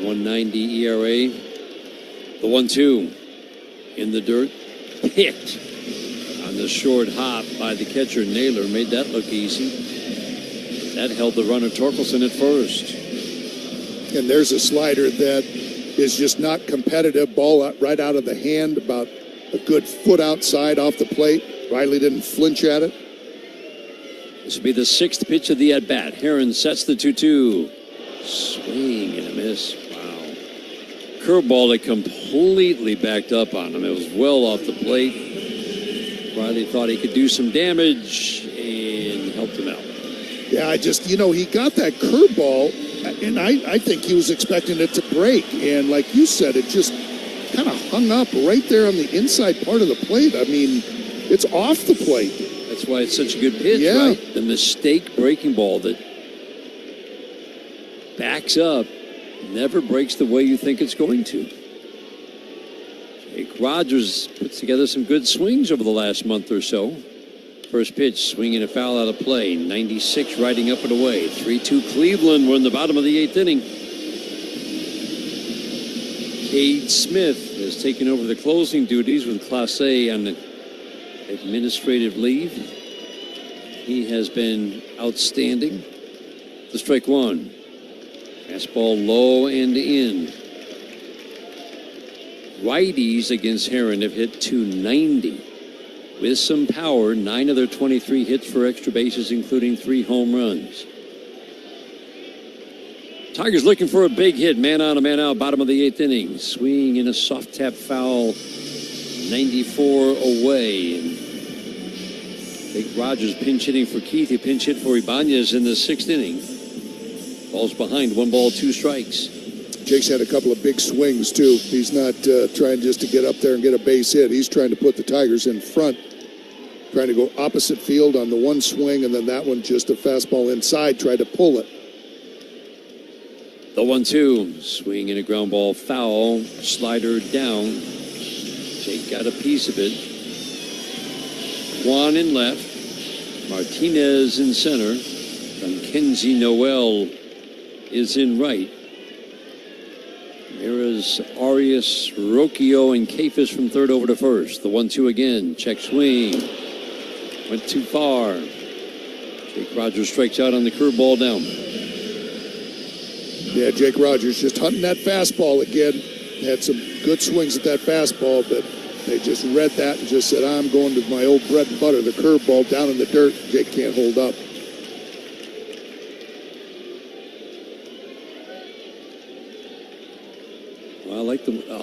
1.90 ERA. The 1-2 in the dirt. Picked on the short hop by the catcher. Naylor made that look easy. That held the runner Torkelson at first. And there's a slider that is just not competitive. Ball right out of the hand, about a good foot outside off the plate. Riley didn't flinch at it. This will be the 6th pitch of the at-bat. Herron sets the 2-2. Swing and a miss. Wow. Curveball that completely backed up on him. It was well off the plate. Riley thought he could do some damage and helped him out. Yeah, he got that curveball, and I think he was expecting it to break. And like you said, it just kind of hung up right there on the inside part of the plate. I mean, it's off the plate. That's why it's such a good pitch, right? The mistake breaking ball that backs up never breaks the way you think it's going to. Jake Rogers puts together some good swings over the last month or so. First pitch, swinging a foul out of play. 96 riding up and away. 3-2 Cleveland. We're in the bottom of the 8th inning. Cade Smith has taken over the closing duties with Clase on administrative leave. He has been outstanding. The strike 1. Fastball low and in. Righties against Herron have hit 290. With some power, 9 of their 23 hits for extra bases, including 3 home runs. Tigers looking for a big hit, man on, a man out, bottom of the 8th inning. Swing in a soft tap foul, 94 away. And Jake Rogers pinch hitting for Keith. He pinch hit for Ibanez in the 6th inning. Ball's behind, 1 ball, 2 strikes. Jake's had a couple of big swings, too. He's not trying just to get up there and get a base hit. He's trying to put the Tigers in front, trying to go opposite field on the one swing, and then that one just a fastball inside, try to pull it. The 1-2, swing and a ground ball foul, slider down. Jake got a piece of it. Juan in left, Martinez in center, and Kenzie Noel is in right. There's Arias, Rocchio, and Kafis from third over to first. The 1-2 again. Check swing. Went too far. Jake Rogers strikes out on the curveball down. Yeah, Jake Rogers just hunting that fastball again. Had some good swings at that fastball, but they just read that and just said, I'm going to my old bread and butter, the curveball down in the dirt. Jake can't hold up. I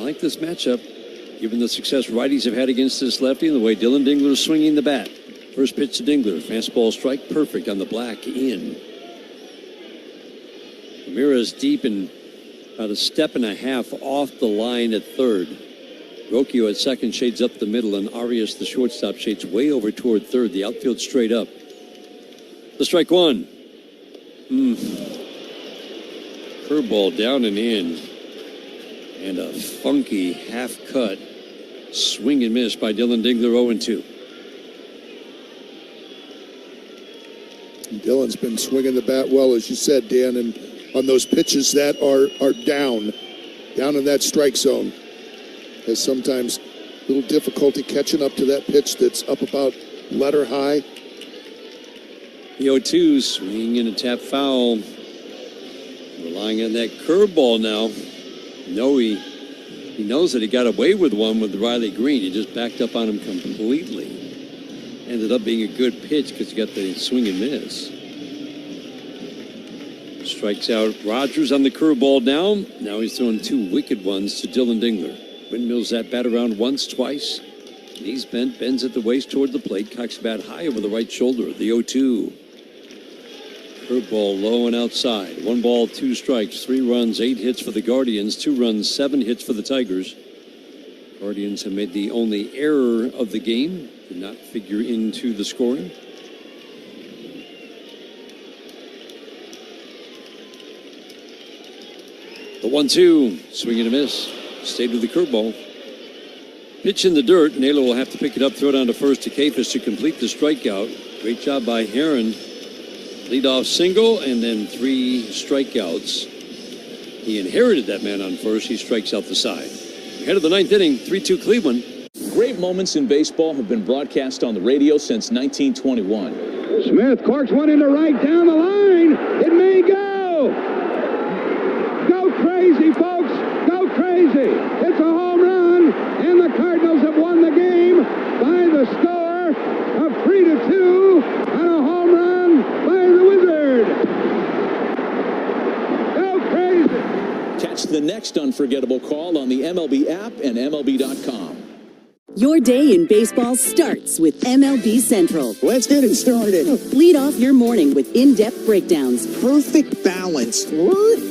like this matchup, given the success righties have had against this lefty and the way Dylan Dingler is swinging the bat. First pitch to Dingler, fastball strike, perfect on the black in. Ramirez deep and about a step and a half off the line at third. Rocchio at second shades up the middle, and Arias, the shortstop, shades way over toward third. The outfield straight up. The strike one. Curveball down and in. And a funky half cut. Swing and miss by Dylan Dingler, 0-2. Dylan's been swinging the bat well, as you said, Dan, and on those pitches that are down in that strike zone. Has sometimes a little difficulty catching up to that pitch that's up about letter high. The 0-2, swing and a tap foul. Relying on that curveball now. He knows that he got away with one with Riley Green. He just backed up on him completely. Ended up being a good pitch because he got the swing and miss. Strikes out Rogers on the curveball down. Now he's throwing two wicked ones to Dylan Dingler. Windmills that bat around once, twice. Knees bent, bends at the waist toward the plate. Cocks the bat high over the right shoulder. The 0-2. Curveball low and outside. 1 ball, 2 strikes. 3 runs, 8 hits for the Guardians. 2 runs, 7 hits for the Tigers. Guardians have made the only error of the game. Did not figure into the scoring. The 1-2. Swing and a miss. Stayed with the curveball. Pitch in the dirt. Naylor will have to pick it up, throw it on to first to Kafis to complete the strikeout. Great job by Heron. Leadoff single and then 3 strikeouts. He inherited that man on first. He strikes out the side. Ahead of the 9th inning, 3-2 Cleveland. Great moments in baseball have been broadcast on the radio since 1921. Smith corks one into right down the line. It may go. Go crazy, folks. Go crazy. It's a home run, and the Cardinals have won the game by the score of 3-2 on a home run by the Wizard. Go crazy. Catch the next unforgettable call on the MLB app and MLB.com. Your day in baseball starts with MLB Central. Let's get it started. Lead off your morning with in-depth breakdowns. Perfect balance. Boom.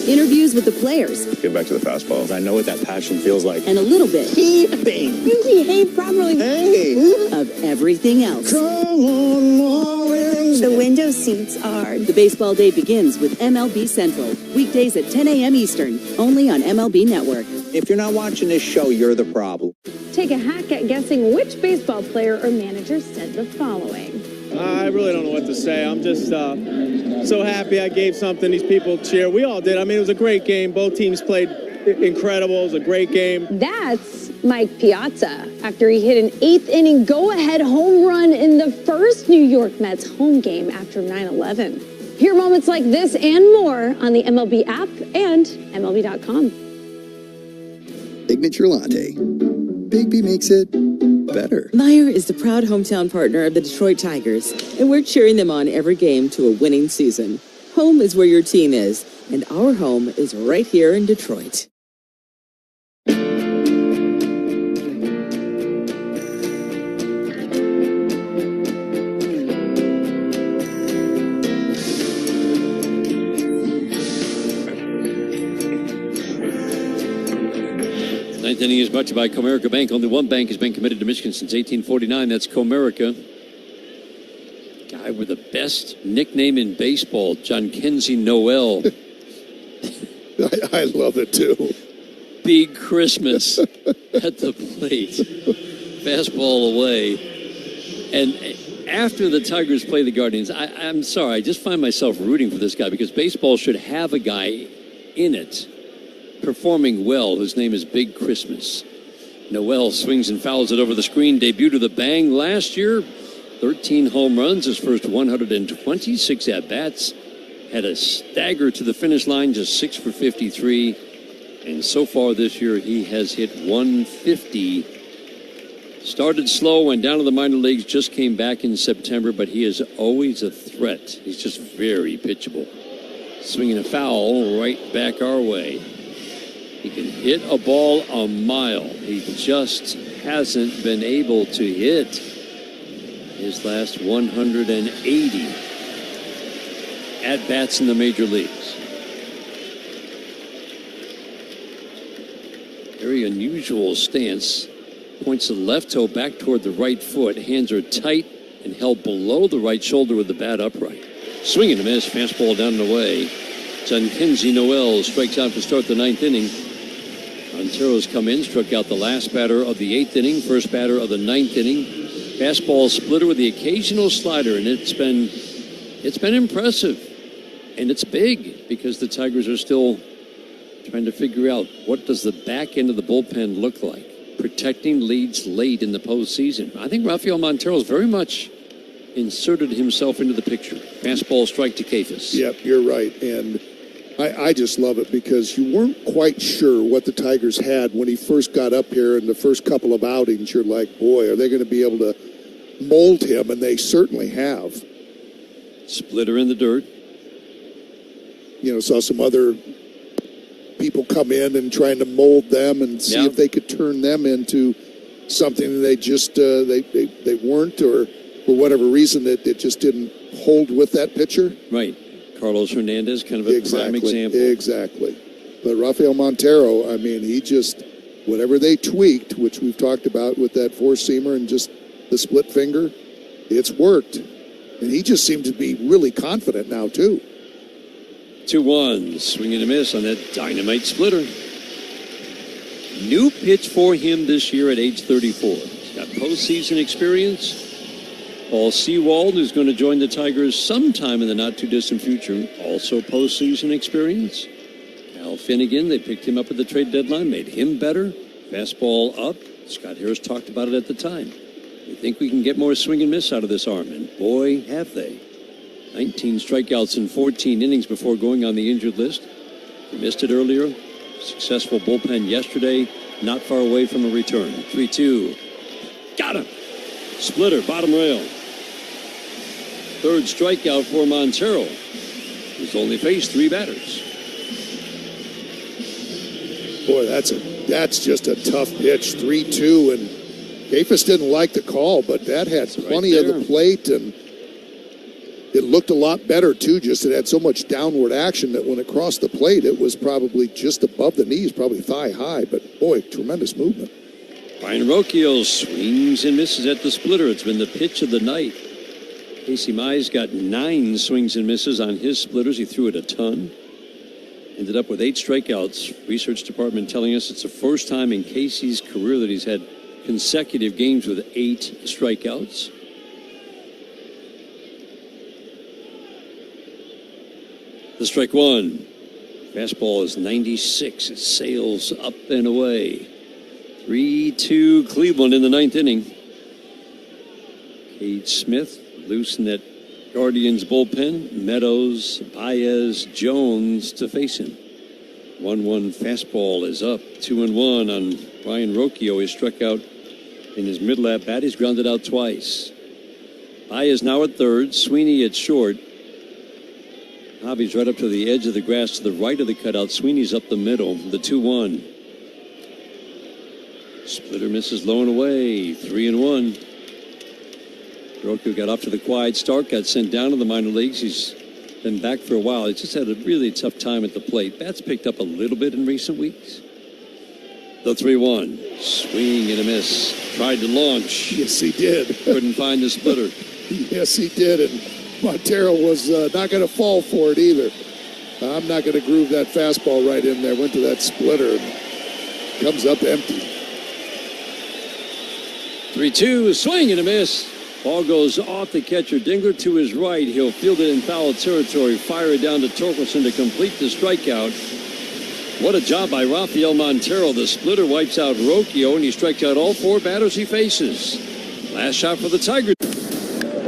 Interviews with the players. Get back to the fastballs. I know what that passion feels like. And a little bit. Keeping. You behave properly. Hey. Of everything else. Come on, Marlins. The window seats are. The baseball day begins with MLB Central. Weekdays at 10 a.m. Eastern. Only on MLB Network. If you're not watching this show, you're the problem. Take a hack at guessing which baseball player or manager said the following. I really don't know what to say. I'm just so happy I gave something these people cheer. We all did. I mean, it was a great game. Both teams played incredible. It was a great game. That's Mike Piazza after he hit an 8th inning go-ahead home run in the first New York Mets home game after 9/11. Hear moments like this and more on the MLB app and MLB.com. Signature Latte. Bigby makes it better. Meijer is the proud hometown partner of the Detroit Tigers, and we're cheering them on every game to a winning season. Home is where your team is, and our home is right here in Detroit. Ninth inning is brought to you by Comerica Bank. Only one bank has been committed to Michigan since 1849. That's Comerica. Guy with the best nickname in baseball, John Kenzie Noel. I love it, too. Big Christmas at the plate. Fastball away. And after the Tigers play the Guardians, I'm sorry, I just find myself rooting for this guy because baseball should have a guy in it performing well. His name is Big Christmas. Noel swings and fouls it over the screen. Debuted with a bang last year. 13 home runs, his first 126 at-bats. Had a stagger to the finish line, just 6 for 53. And so far this year, he has hit 150. Started slow, went down to the minor leagues, just came back in September, but he is always a threat. He's just very pitchable. Swinging a foul right back our way. He can hit a ball a mile. He just hasn't been able to hit his last 180. at-bats in the major leagues. Very unusual stance. Points the left toe back toward the right foot. Hands are tight and held below the right shoulder with the bat upright. Swing and a miss. Fastball down and away. Kenzie Noel strikes out to start the 9th inning. Montero's come in, struck out the last batter of the 8th inning, first batter of the 9th inning. Fastball splitter with the occasional slider, and it's been impressive. And it's big because the Tigers are still trying to figure out what does the back end of the bullpen look like. Protecting leads late in the postseason. I think Rafael Montero's very much inserted himself into the picture. Fastball strike to Kefis. Yep, you're right. And I just love it because you weren't quite sure what the Tigers had when he first got up here in the first couple of outings. You're like, boy, are they going to be able to mold him? And they certainly have. Splitter in the dirt. Saw some other people come in and trying to mold them and see if they could turn them into something that they just they weren't, or for whatever reason that it just didn't hold with that pitcher. Right. Carlos Hernandez, kind of a prime example. Exactly. But Rafael Montero, I mean, he just, whatever they tweaked, which we've talked about with that four-seamer and just the split finger, it's worked. And he just seemed to be really confident now, too. 2-1, swing and a miss on that dynamite splitter. New pitch for him this year at age 34. He's got postseason experience. Paul Sewald, who's going to join the Tigers sometime in the not-too-distant future, also postseason experience. Al Finnegan, they picked him up at the trade deadline, made him better. Fastball up. Scott Harris talked about it at the time. We think we can get more swing and miss out of this arm, and boy, have they. 19 strikeouts in 14 innings before going on the injured list. He missed it earlier. Successful bullpen yesterday, not far away from a return. 3-2. Got him. Splitter, bottom rail. Third strikeout for Montero, who's only faced 3 batters. Boy, that's just a tough pitch. 3-2, and Kefis didn't like the call, but that had plenty of the plate, and it looked a lot better, too. Just it had so much downward action that when it crossed the plate, it was probably just above the knees, probably thigh high. But, boy, tremendous movement. Brian Rocchio swings and misses at the splitter. It's been the pitch of the night. Casey Mize got 9 swings and misses on his splitters. He threw it a ton. Ended up with 8 strikeouts. Research department telling us it's the first time in Casey's career that he's had consecutive games with 8 strikeouts. The strike one. Fastball is 96. It sails up and away. 3-2 Cleveland in the 9th inning. Cade Smith loose in that Guardians bullpen. Meadows, Baez, Jones to face him. 1-1 fastball is up. 2-1 on Brian Rocchio. He struck out in his middle at bat. He's grounded out twice. Baez now at third. Sweeney at short. Hobby's right up to the edge of the grass to the right of the cutout. Sweeney's up the middle. The 2-1. Splitter misses low and away. 3-1. Rocchio got off to the quiet start. Got sent down to the minor leagues. He's been back for a while. He's just had a really tough time at the plate. Bat's picked up a little bit in recent weeks. The 3-1. Swing and a miss. Tried to launch. Yes, he did. Couldn't find the splitter. Yes, he did. And Montero was not going to fall for it either. I'm not going to groove that fastball right in there. Went to that splitter and comes up empty. 3-2, swing and a miss. Ball goes off the catcher. Dingler to his right. He'll field it in foul territory. Fire it down to Torkelson to complete the strikeout. What a job by Rafael Montero. The splitter wipes out Rocchio, and he strikes out all 4 batters he faces. Last shot for the Tigers.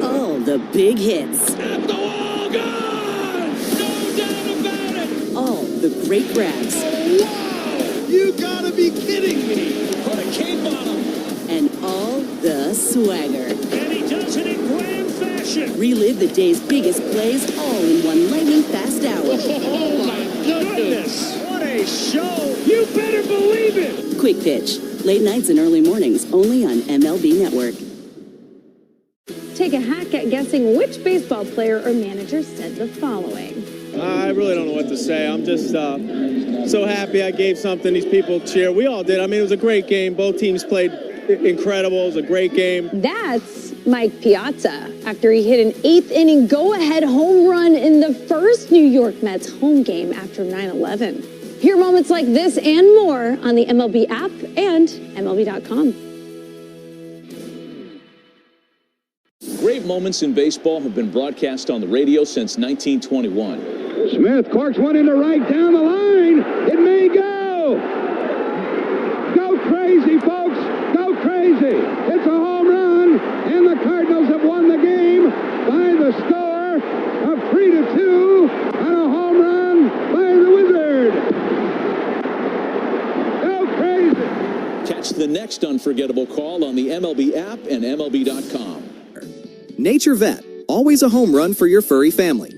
All the big hits. At the wall, gone! No doubt about it! All the great grabs. Wow! You gotta be kidding me! Put a cape on him! And all the swagger. And he does it in grand fashion! Relive the day's biggest plays all in one lightning-fast hour. Oh, my goodness! What a show! You better believe it! Quick Pitch. Late nights and early mornings only on MLB Network. Take a hack at guessing which baseball player or manager said the following. I really don't know what to say. I'm just so happy I gave something these people cheer. We all did. I mean, it was a great game. Both teams played incredible. It was a great game. That's Mike Piazza after he hit an 8th inning go-ahead home run in the first New York Mets home game after 9/11. Hear moments like this and more on the MLB app and MLB.com. Great moments in baseball have been broadcast on the radio since 1921. Smith corks one into right down the line. It may go. Go crazy, folks. Go crazy. It's a home run, and the Cardinals have won the game by the score of 3-2 on a home run by the Wizard. Go crazy. Catch the next unforgettable call on the MLB app and MLB.com. Nature Vet, always a home run for your furry family.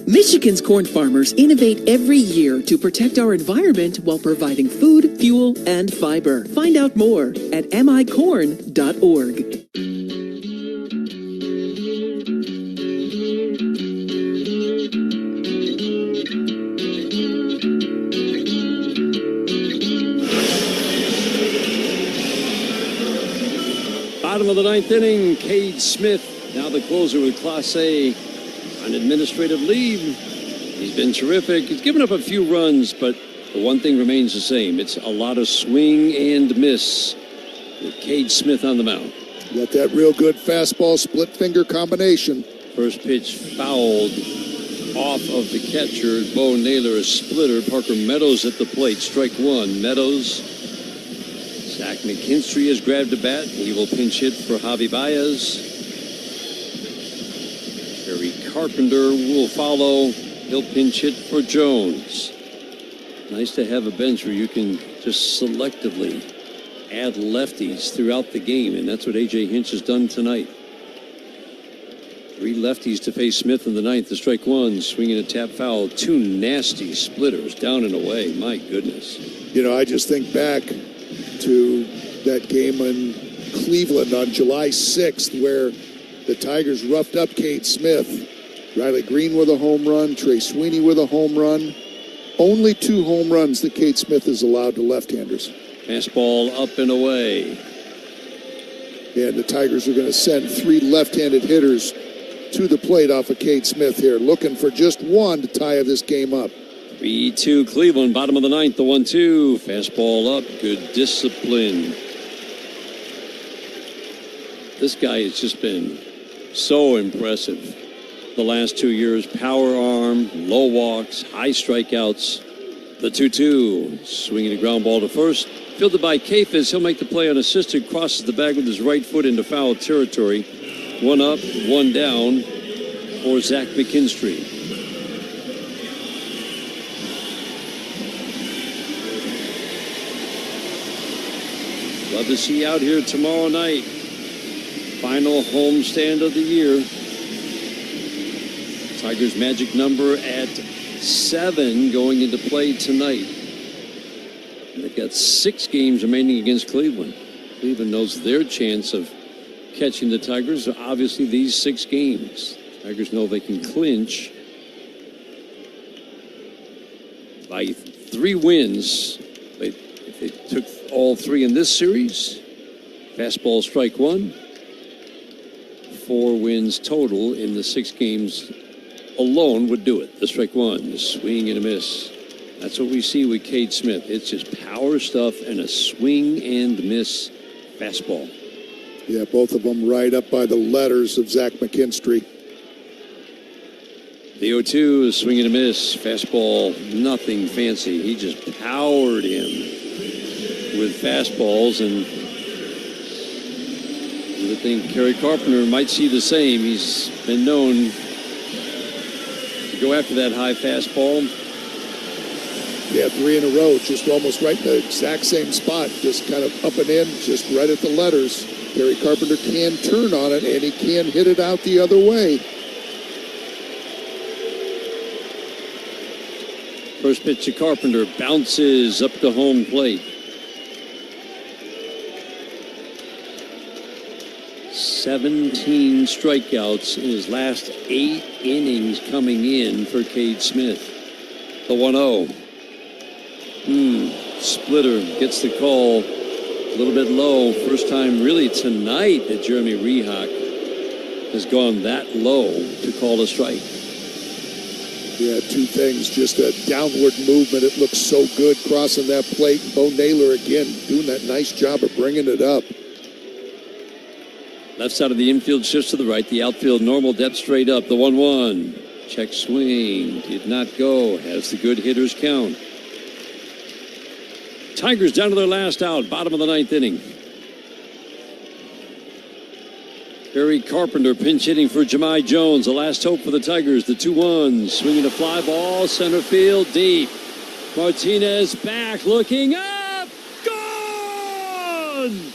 Michigan's corn farmers innovate every year to protect our environment while providing food, fuel, and fiber. Find out more at micorn.org. Bottom of the 9th inning, Cade Smith, now the closer with Class A on administrative leave. He's been terrific. He's given up a few runs, but the one thing remains the same. It's a lot of swing and miss with Cade Smith on the mound. Got that real good fastball split finger combination. First pitch fouled off of the catcher. Bo Naylor, a splitter. Parker Meadows at the plate. Strike one. Meadows. Zach McKinstry has grabbed a bat. He will pinch hit for Javi Baez. Terry Carpenter will follow. He'll pinch hit for Jones. Nice to have a bench where you can just selectively add lefties throughout the game, and that's what A.J. Hinch has done tonight. 3 lefties to face Smith in the 9th. The strike one, swinging a tap foul. 2 nasty splitters down and away. My goodness. You know, I just think back to that game in Cleveland on July 6th where the Tigers roughed up Cade Smith. Riley Green with a home run, Trey Sweeney with a home run. Only 2 home runs that Cade Smith is allowed to left-handers. Fastball up and away. And the Tigers are going to send 3 left-handed hitters to the plate off of Cade Smith here, looking for just one to tie this game up. 3-2 Cleveland, bottom of the 9th, the 1-2. Fastball up, good discipline. This guy has just been so impressive the last 2 years. Power arm, low walks, high strikeouts. The 2-2, swinging a ground ball to first. Fielded by Kafis, he'll make the play unassisted, crosses the bag with his right foot into foul territory. 1 up, 1 down for Zach McKinstry. Love to see you out here tomorrow night. Final homestand of the year. Tigers' magic number at 7 going into play tonight. They've got 6 games remaining against Cleveland. Cleveland knows their chance of catching the Tigers are obviously these 6 games. Tigers know they can clinch by 3 wins. If they took all 3 in this series, fastball strike 1, 4 wins total in the 6 games alone would do it. The strike 1, the swing and a miss. That's what we see with Cade Smith. It's just power stuff and a swing and miss fastball. Yeah, both of them right up by the letters of Zach McKinstry. The 0-2 is swing and a miss. Fastball, nothing fancy. He just powered him with fastballs, and you would think Kerry Carpenter might see the same. He's been known to go after that high fastball. Yeah, 3 in a row, just almost right in the exact same spot, just kind of up and in, just right at the letters. Kerry Carpenter can turn on it, and he can hit it out the other way. First pitch to Carpenter, bounces up to home plate. 17 strikeouts in his last 8 innings coming in for Cade Smith. The 1-0. Splitter gets the call a little bit low. First time really tonight that Jeremy Rehak has gone that low to call a strike. Yeah, two things. Just a downward movement. It looks so good crossing that plate. Bo Naylor again doing that nice job of bringing it up. Left side of the infield shifts to the right. The outfield normal depth straight up. The 1-1. Check swing. Did not go. Has the good hitters count. Tigers down to their last out. Bottom of the 9th inning. Barry Carpenter pinch hitting for Jahmai Jones. The last hope for the Tigers. The 2-1. Swinging a fly ball. Center field deep. Martinez back looking up. Gone!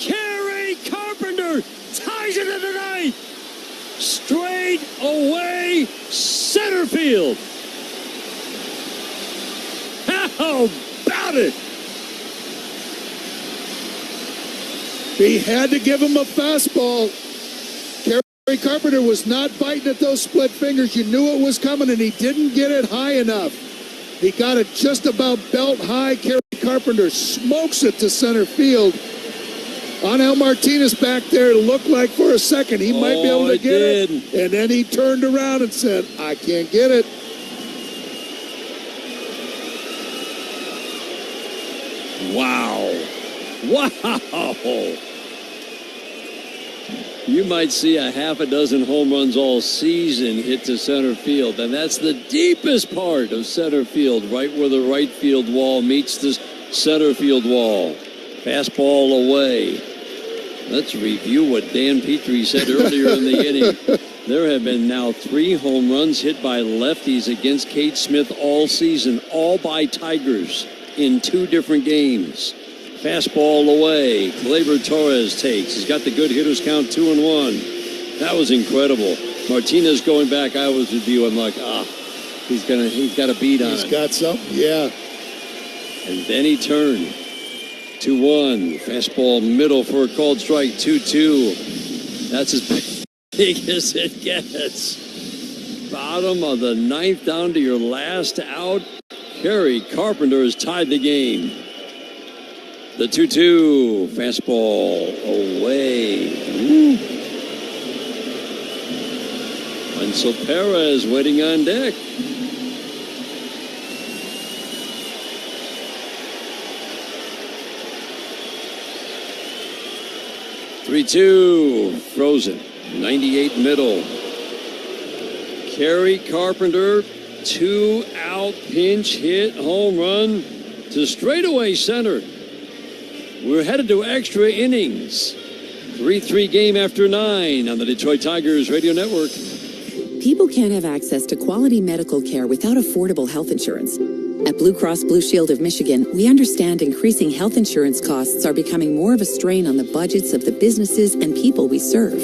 Barry Carpenter ties it in the 9th. Straight away center field. How about it? He had to give him a fastball. Barry Carpenter was not biting at those split fingers. You knew it was coming, and he didn't get it high enough. He got it just about belt high. Barry Carpenter smokes it to center field. Angel Martinez back there looked like for a second he might be able to get it. And then he turned around and said, I can't get it. Wow. You might see a half a dozen home runs all season hit to center field, and that's the deepest part of center field, right where the right field wall meets the center field wall. Fastball away. Let's review what Dan Petrie said earlier in the inning. There have been now 3 home runs hit by lefties against Cade Smith all season, all by Tigers in 2 different games. Fastball away. Gleyber Torres takes. He's got the good hitters count 2-1. That was incredible. Martinez going back. I was with you. I'm like, he's got a beat on it. He's got something, yeah. And then he turned. 2-1. Fastball middle for a called strike. 2-2. That's as big as it gets. Bottom of the 9th down to your last out. Barry Carpenter has tied the game. The 2-2. Fastball away. Ansel Perez waiting on deck. (3-2) frozen. 98 middle. Barry Carpenter, 2-out pinch hit home run to straightaway center. We're headed to extra innings. 3-3 game after 9 on the Detroit Tigers Radio Network. People can't have access to quality medical care without affordable health insurance. At Blue Cross Blue Shield of Michigan, we understand increasing health insurance costs are becoming more of a strain on the budgets of the businesses and people we serve.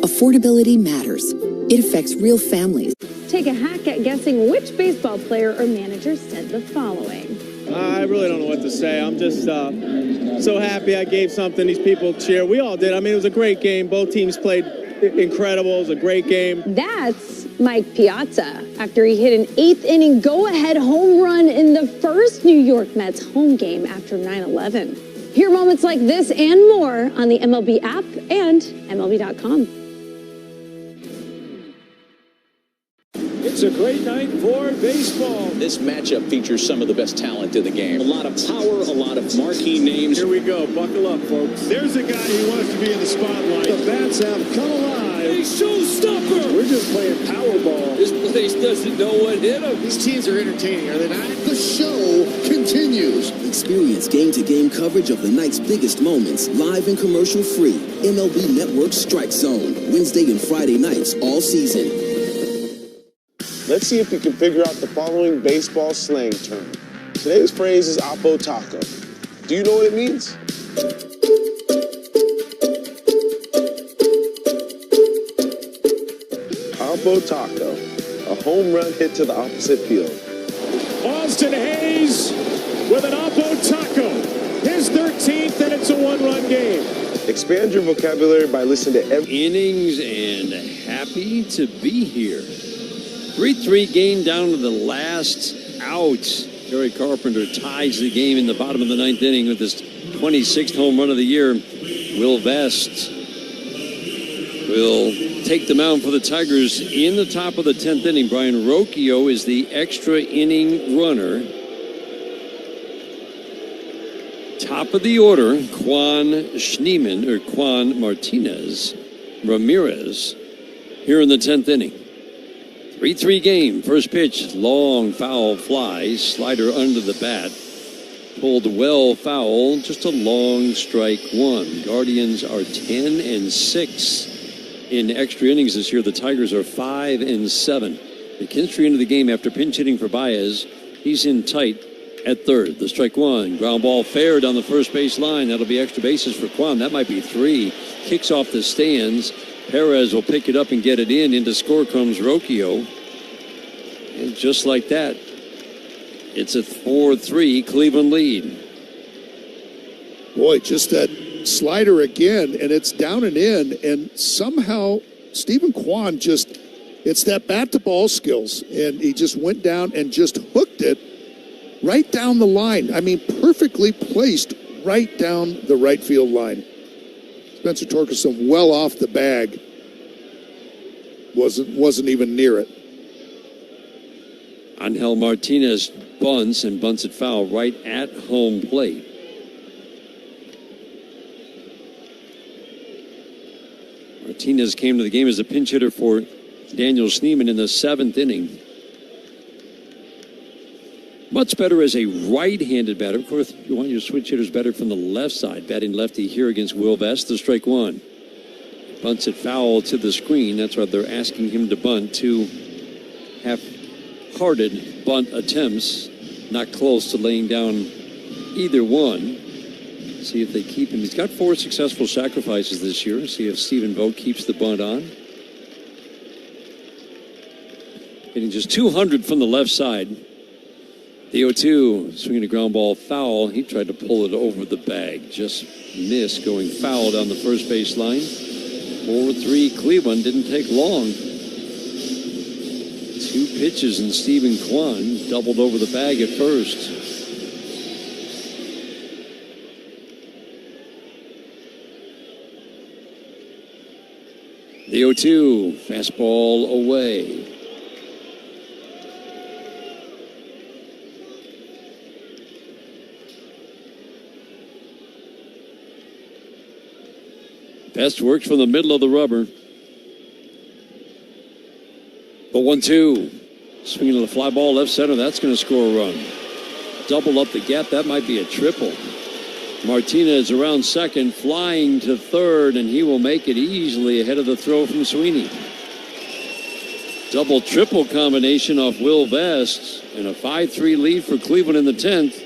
Affordability matters. It affects real families. Take a hack at guessing which baseball player or manager said the following. I really don't know what to say. I'm just so happy I gave something these people cheer. We all did. I mean, it was a great game. Both teams played incredible. It was a great game. That's Mike Piazza after he hit an 8th inning go-ahead home run in the first New York Mets home game after 9/11. Hear moments like this and more on the MLB app and MLB.com. It's a great night for baseball. This matchup features some of the best talent in the game. A lot of power, a lot of marquee names. Here we go. Buckle up, folks. There's a guy who wants to be in the spotlight. The bats have come alive. A showstopper. We're just playing Powerball. This place doesn't know what hit them. These teams are entertaining, are they not? The show continues. Experience game-to-game coverage of the night's biggest moments, live and commercial-free. MLB Network Strike Zone, Wednesday and Friday nights all season. Let's see if you can figure out the following baseball slang term. Today's phrase is Oppo Taco. Do you know what it means? Oppo Taco, a home run hit to the opposite field. Austin Hayes with an Oppo Taco. His 13th, and it's a 1-run game. Expand your vocabulary by listening to every innings and happy to be here. 3-3 game down to the last out. Kerry Carpenter ties the game in the bottom of the ninth inning with his 26th home run of the year. Will Vest will take the mound for the Tigers in the top of the 10th inning. Brian Rocchio is the extra inning runner. Top of the order, Juan Martinez Ramirez here in the 10th inning. 3-3 game. First pitch, long foul fly, slider under the bat. Pulled well foul, just a long strike one. Guardians are 10-6 in extra innings this year. The Tigers are 5-7. McKinstry into the game after pinch hitting for Baez. He's in tight at third. The strike one. Ground ball fair down the first base line. That'll be extra bases for Kwan. That might be 3. Kicks off the stands. Perez will pick it up and get it in. Into score comes Rocchio. And just like that, it's a 4-3 Cleveland lead. Boy, just that slider again, and it's down and in, and somehow Stephen Kwan just, it's that bat-to-ball skills, and he just went down and just hooked it right down the line. I mean, perfectly placed right down the right field line. Spencer Torkelson well off the bag. Wasn't even near it. Angel Martinez bunts it foul right at home plate. Martinez came to the game as a pinch hitter for Daniel Schneemann in the 7th inning. Much better as a right-handed batter. Of course, you want your switch hitters better from the left side. Batting lefty here against Will Vest, the strike one. Bunts it foul to the screen. That's why they're asking him to bunt. 2 half-hearted bunt attempts. Not close to laying down either one. See if they keep him. He's got 4 successful sacrifices this year. See if Stephen Vogt keeps the bunt on. Hitting just 200 from the left side. The 0-2, swinging a ground ball foul. He tried to pull it over the bag. Just missed, going foul down the first base line. 4-3 Cleveland. Didn't take long. 2 pitches, and Stephen Kwan doubled over the bag at first. The 0-2, fastball away. Best works from the middle of the rubber. The 1-2. Swinging to the fly ball left center. That's going to score a run. Double up the gap. That might be a triple. Martinez around second, flying to third, and he will make it easily ahead of the throw from Sweeney. Double triple combination off Will Vest, and a 5-3 lead for Cleveland in the 10th.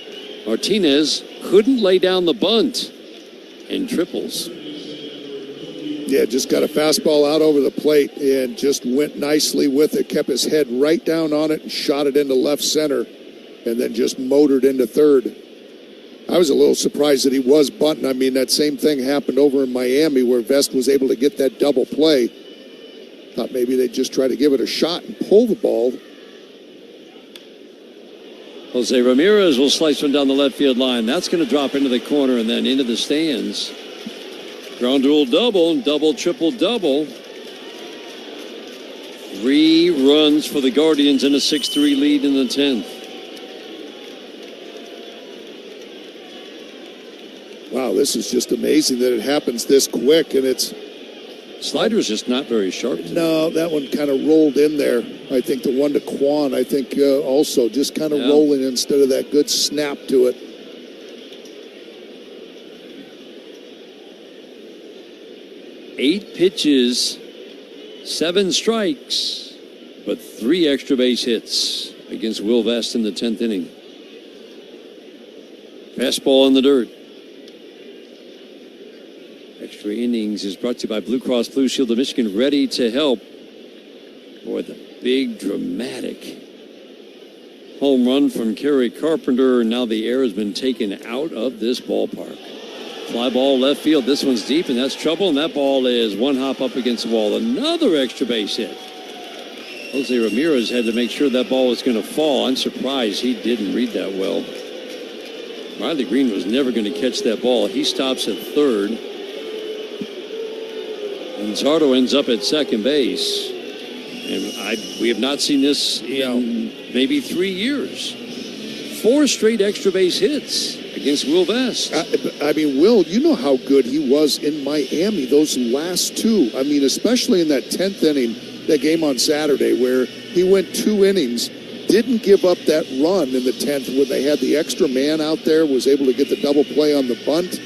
Martinez couldn't lay down the bunt, and triples. Yeah, just got a fastball out over the plate and just went nicely with it. Kept his head right down on it and shot it into left center, and then just motored into third. I was a little surprised that he was bunting. I mean, that same thing happened over in Miami where Vest was able to get that double play. Thought maybe they'd just try to give it a shot and pull the ball. Jose Ramirez will slice one down the left field line. That's going to drop into the corner and then into the stands. Ground rule double, double, triple, double. 3 runs for the Guardians and a 6-3 lead in the 10th. Wow, this is just amazing that it happens this quick, and it's... Slider's just not very sharp. No, that one kind of rolled in there. I think the one to Kwan, I think also just kind of rolling instead of that good snap to it. Eight pitches, 7 strikes, but 3 extra base hits against Will Vest in the 10th inning. Fastball in the dirt. Extra innings is brought to you by Blue Cross Blue Shield of Michigan, ready to help. Boy, the big dramatic home run from Kerry Carpenter. Now the air has been taken out of this ballpark. Fly ball left field. This one's deep, and that's trouble. And that ball is one hop up against the wall. Another extra base hit. Jose Ramirez had to make sure that ball was going to fall. I'm surprised he didn't read that well. Riley Green was never going to catch that ball. He stops at third. And Zardo ends up at second base. And we have not seen this in maybe 3 years. 4 straight extra base hits against Will Vest. I mean, Will, you know how good he was in Miami, those last 2. I mean, especially in that 10th inning, that game on Saturday where he went 2 innings, didn't give up that run in the 10th when they had the extra man out there, was able to get the double play on the bunt,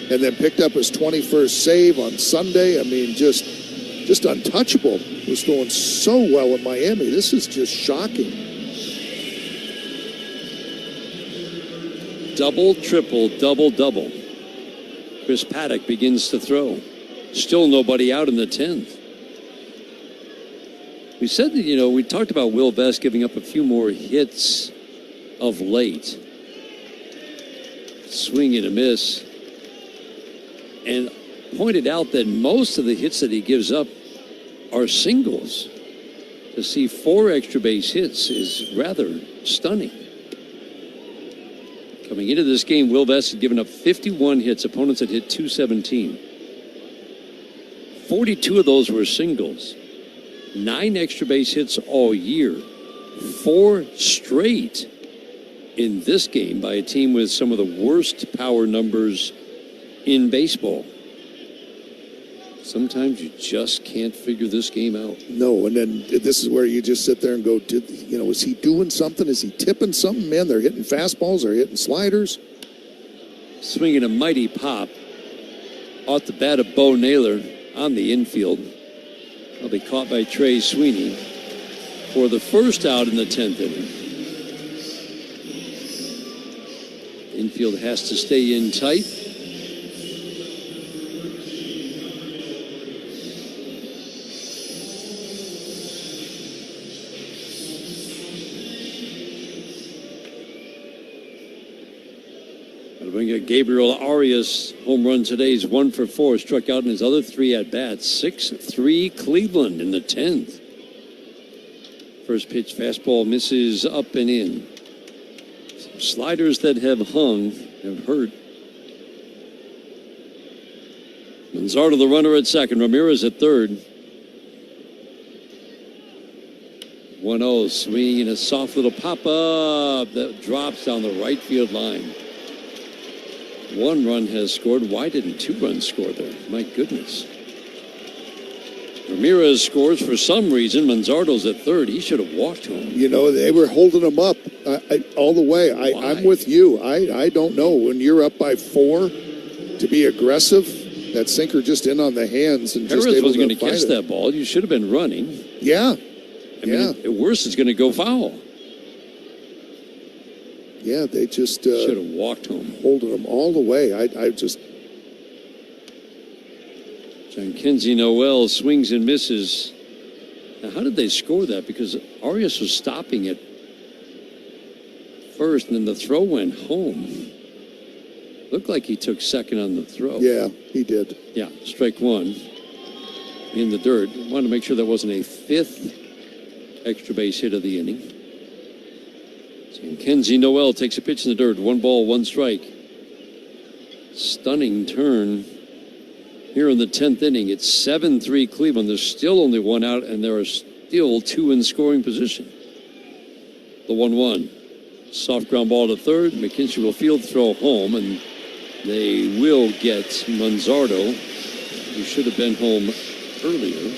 and then picked up his 21st save on Sunday. I mean, just untouchable. Was throwing so well in Miami. This is just shocking. Double, triple, double, double. Chris Paddock begins to throw. Still nobody out in the 10th. We said that, we talked about Will Vest giving up a few more hits of late. Swing and a miss. And pointed out that most of the hits that he gives up are singles. To see 4 extra base hits is rather stunning. Coming into this game, Will Vest had given up 51 hits. Opponents had hit 217. 42 of those were singles. 9 extra base hits all year. 4 straight in this game by a team with some of the worst power numbers in baseball. Sometimes you just can't figure this game out. No, and then this is where you just sit there and go, is he doing something? Is he tipping something? Man, they're hitting fastballs, they're hitting sliders. Swinging a mighty pop off the bat of Bo Naylor on the infield. Will be caught by Trey Sweeney for the first out in the 10th inning. Infield has to stay in tight. Gabriel Arias home run today is 1 for 4. Struck out in his other 3 at bats. 6-3 Cleveland in the 10th. First pitch fastball misses up and in. Some sliders that have hung have hurt. Manzardo the runner at second. Ramirez at third. 1-0 swing and a soft little pop up that drops down the right field line. 1 run has scored. Why didn't 2 runs score there? My goodness. Ramirez scores for some reason. Manzardo's at third. He should have walked home. They were holding him up all the way. I'm with you. I don't know. When you're up by 4, to be aggressive, that sinker just in on the hands. And Perez just able wasn't to going to catch that ball. You should have been running. Yeah. I mean, at worst, it's going to go foul. Yeah, they just should have walked home. Holding them all the way. I just. Kenzie Noel swings and misses. Now, how did they score that? Because Arias was stopping at first, and then the throw went home. Looked like he took second on the throw. Yeah, he did. Yeah, strike 1 in the dirt. Wanted to make sure that wasn't a 5th extra base hit of the inning. Kenzie Noel takes a pitch in the dirt. 1 ball, 1 strike. Stunning turn here in the 10th inning. It's 7-3 Cleveland. There's still only 1 out, and there are still 2 in scoring position. The 1-1. Soft ground ball to third. McKinstry will field throw home, and they will get Manzardo, who should have been home earlier.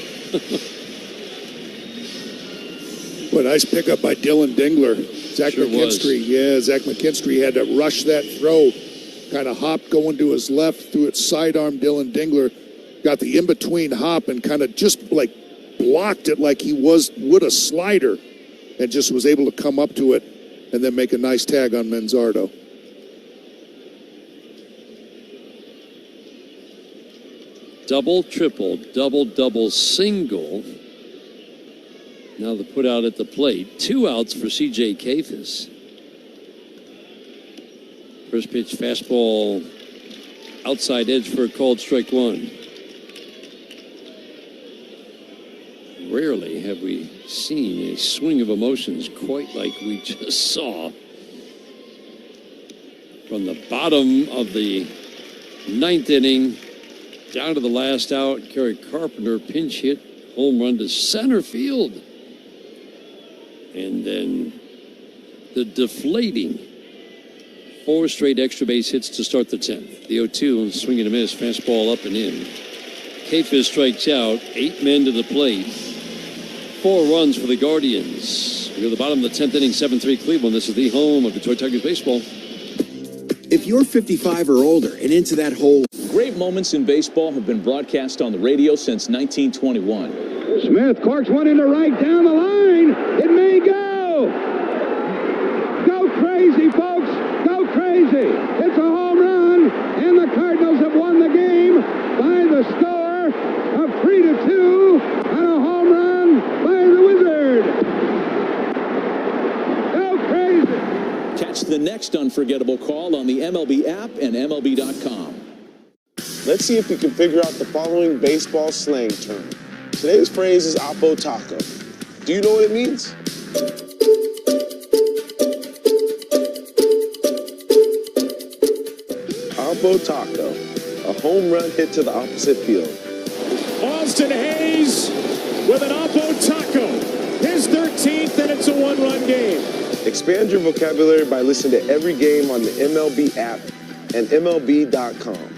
What a nice pickup by Dylan Dingler. Zach McKinstry. Yeah, Zach McKinstry had to rush that throw. Kind of hopped going to his left, threw it sidearm. Dylan Dingler got the in-between hop and kind of just like blocked it like he would a slider, and just was able to come up to it and then make a nice tag on Manzardo. Double, triple, double, double, single. Now the put out at the plate. 2 outs for C.J. Kafis. First pitch fastball outside edge for a called strike one. Rarely have we seen a swing of emotions quite like we just saw. From the bottom of the ninth inning, down to the last out, Kerry Carpenter pinch hit, home run to center field. And then the deflating 4 straight extra base hits to start the 10th. The 0-2 and swing and a miss, fastball up and in. Kayfish strikes out, 8 men to the plate. 4 runs for the Guardians. We go to the bottom of the 10th inning, 7-3 Cleveland. This is the home of Detroit Tigers baseball. If you're 55 or older and into that whole... Great moments in baseball have been broadcast on the radio since 1921. Smith corks one into right down the line. It may go. Go crazy, folks. Go crazy. It's a home run, and the Cardinals have won the game by the score of 3-2 on a home run by the Wizard. Go crazy. Catch the next unforgettable call on the MLB app and MLB.com. Let's see if we can figure out the following baseball slang term. Today's phrase is Oppo Taco. Do you know what it means? Oppo Taco, a home run hit to the opposite field. Austin Hayes with an Oppo Taco. His 13th, and it's a 1-run game. Expand your vocabulary by listening to every game on the MLB app and MLB.com.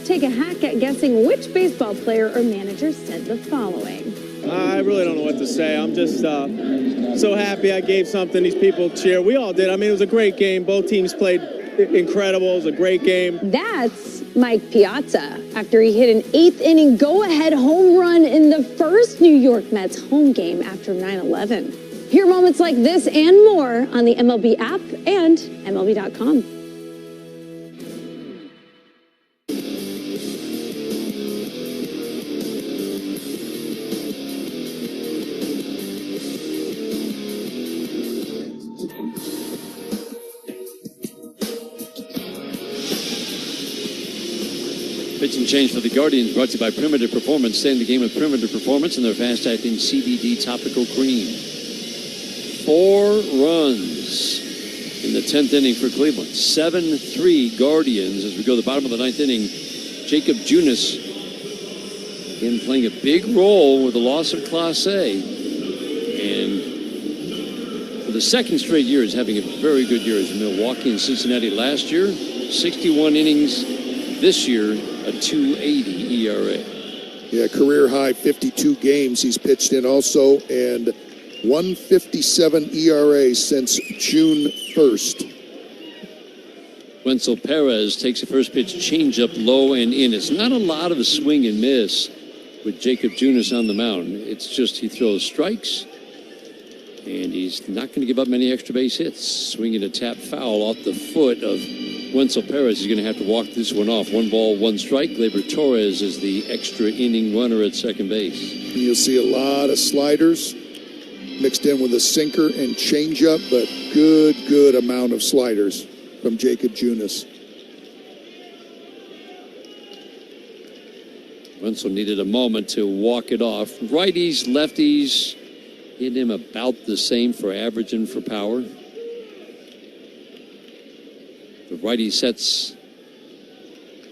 Take a hack at guessing which baseball player or manager said the following. I really don't know what to say. I'm just so happy I gave something these people cheer. We all did. I mean, it was a great game. Both teams played incredible. It was a great game. That's Mike Piazza after he hit an 8th inning go-ahead home run in the first New York Mets home game after 9/11. Hear moments like this and more on the MLB app and MLB.com. Pitch and change for the Guardians, brought to you by Primitive Performance. Stay in the game with Primitive Performance and their fast-acting CBD topical cream. 4 runs in the 10th inning for Cleveland. 7-3 Guardians as we go to the bottom of the 9th inning. Jacob Junis, again, playing a big role with the loss of Class A. And for the second straight year is having a very good year as Milwaukee and Cincinnati last year. 61 innings this year, a 2.80 ERA. Yeah, career high 52 games he's pitched in also, and 1.57 ERA since June 1st. Wenzel Perez takes the first pitch, changeup low and in. It's not a lot of a swing and miss with Jacob Junis on the mound. It's just he throws strikes, and he's not going to give up many extra base hits. Swinging a tap foul off the foot of Wenzel Perez. He's going to have to walk this one off. 1 ball, 1 strike. Gleyber Torres is the extra inning runner at second base. You'll see a lot of sliders mixed in with a sinker and changeup, but good amount of sliders from Jacob Junis. Wenzel needed a moment to walk it off. Righties, lefties hit him about the same for average and for power. The righty sets,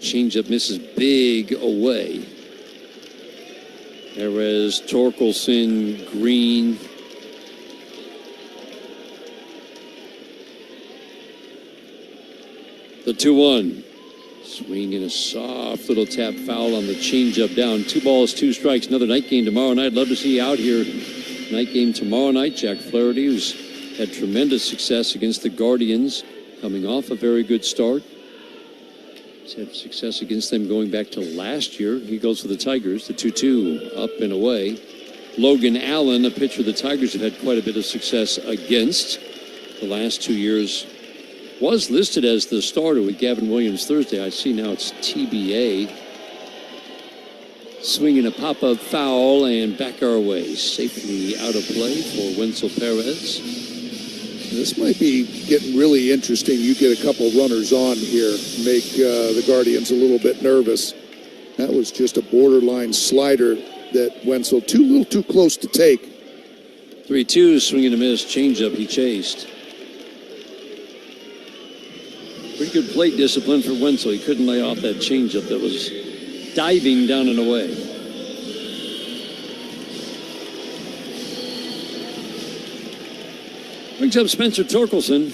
changeup misses big away. Perez, Torkelson, Green. The 2-1. Swing and a soft little tap foul on the changeup down. 2 balls, 2 strikes. Another night game tomorrow night. Love to see you out here. Night game tomorrow night. Jack Flaherty, who's had tremendous success against the Guardians, coming off a very good start. He's had success against them going back to last year. He goes for the Tigers. The 2-2 up and away. Logan Allen, a pitcher the Tigers have had quite a bit of success against the last 2 years. Was listed as the starter with Gavin Williams Thursday. I see now it's TBA. Swinging a pop-up foul and back our way. Safely out of play for Wenzel Perez. This might be getting really interesting. You get a couple runners on here, make the Guardians a little bit nervous. That was just a borderline slider that Wenzel a little too close to take. 3-2, swing and a miss, changeup he chased. Pretty good plate discipline for Wenzel. He couldn't lay off that changeup that was diving down and away. Brings up Spencer Torkelson.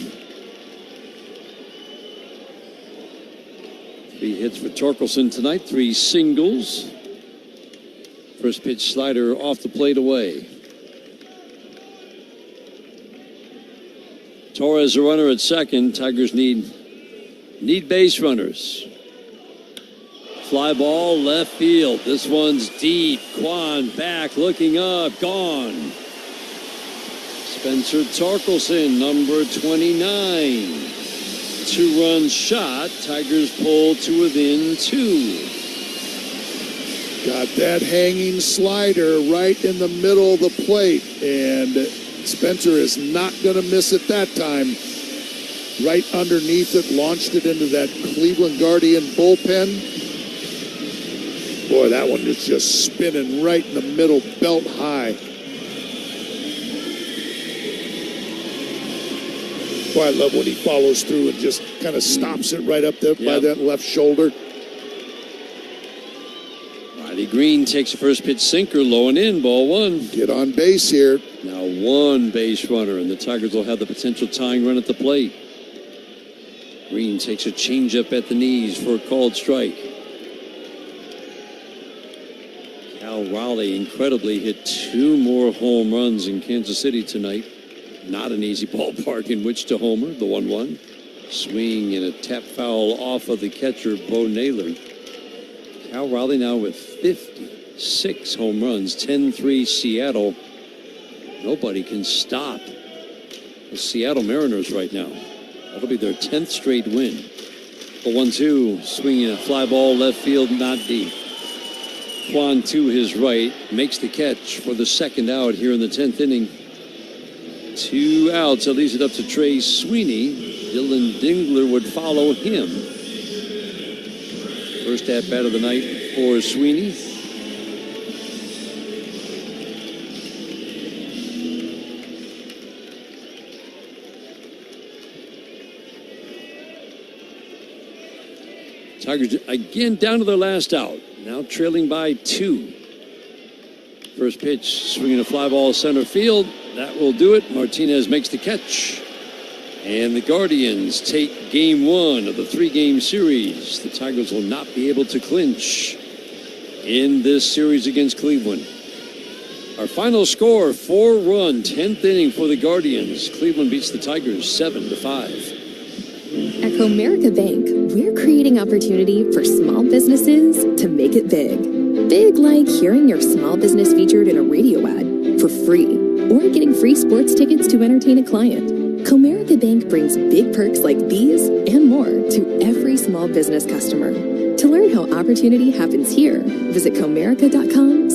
3 hits for Torkelson tonight, 3 singles. First pitch slider off the plate away. Torres a runner at second. Tigers need base runners. Fly ball left field. This one's deep. Kwan back, looking up, gone. Spencer Torkelson, number 29. 2-run shot. Tigers pull to within 2. Got that hanging slider right in the middle of the plate, and Spencer is not going to miss it that time. Right underneath it, launched it into that Cleveland Guardian bullpen. Boy, that one is just spinning right in the middle, belt high. Boy, I love when he follows through and just kind of stops it right up there by that left shoulder. Riley Green takes a first pitch sinker, low and in, ball 1. Get on base here. Now 1 base runner, and the Tigers will have the potential tying run at the plate. Green takes a changeup at the knees for a called strike. Cal Raleigh incredibly hit 2 more home runs in Kansas City tonight. Not an easy ballpark in which to homer, the 1-1. Swing and a tap foul off of the catcher, Bo Naylor. Cal Raleigh now with 56 home runs, 10-3 Seattle. Nobody can stop the Seattle Mariners right now. That'll be their 10th straight win. The 1-2, swinging a fly ball left field, not deep. Kwan to his right, makes the catch for the second out here in the 10th inning. 2 outs, that leaves it up to Trey Sweeney. Dylan Dingler would follow him. First at bat of the night for Sweeney. Tigers again down to their last out. Now trailing by 2. First pitch, swinging a fly ball center field. That will do it. Martinez makes the catch. And the Guardians take game 1 of the 3-game series. The Tigers will not be able to clinch in this series against Cleveland. Our final score, 4-run, 10th inning for the Guardians. Cleveland beats the Tigers 7-5. At Comerica Bank, we're creating opportunity for small businesses to make it big. Big like hearing your small business featured in a radio ad for free, or getting free sports tickets to entertain a client. Comerica Bank brings big perks like these and more to every small business customer. To learn how opportunity happens here, visit comerica.com/.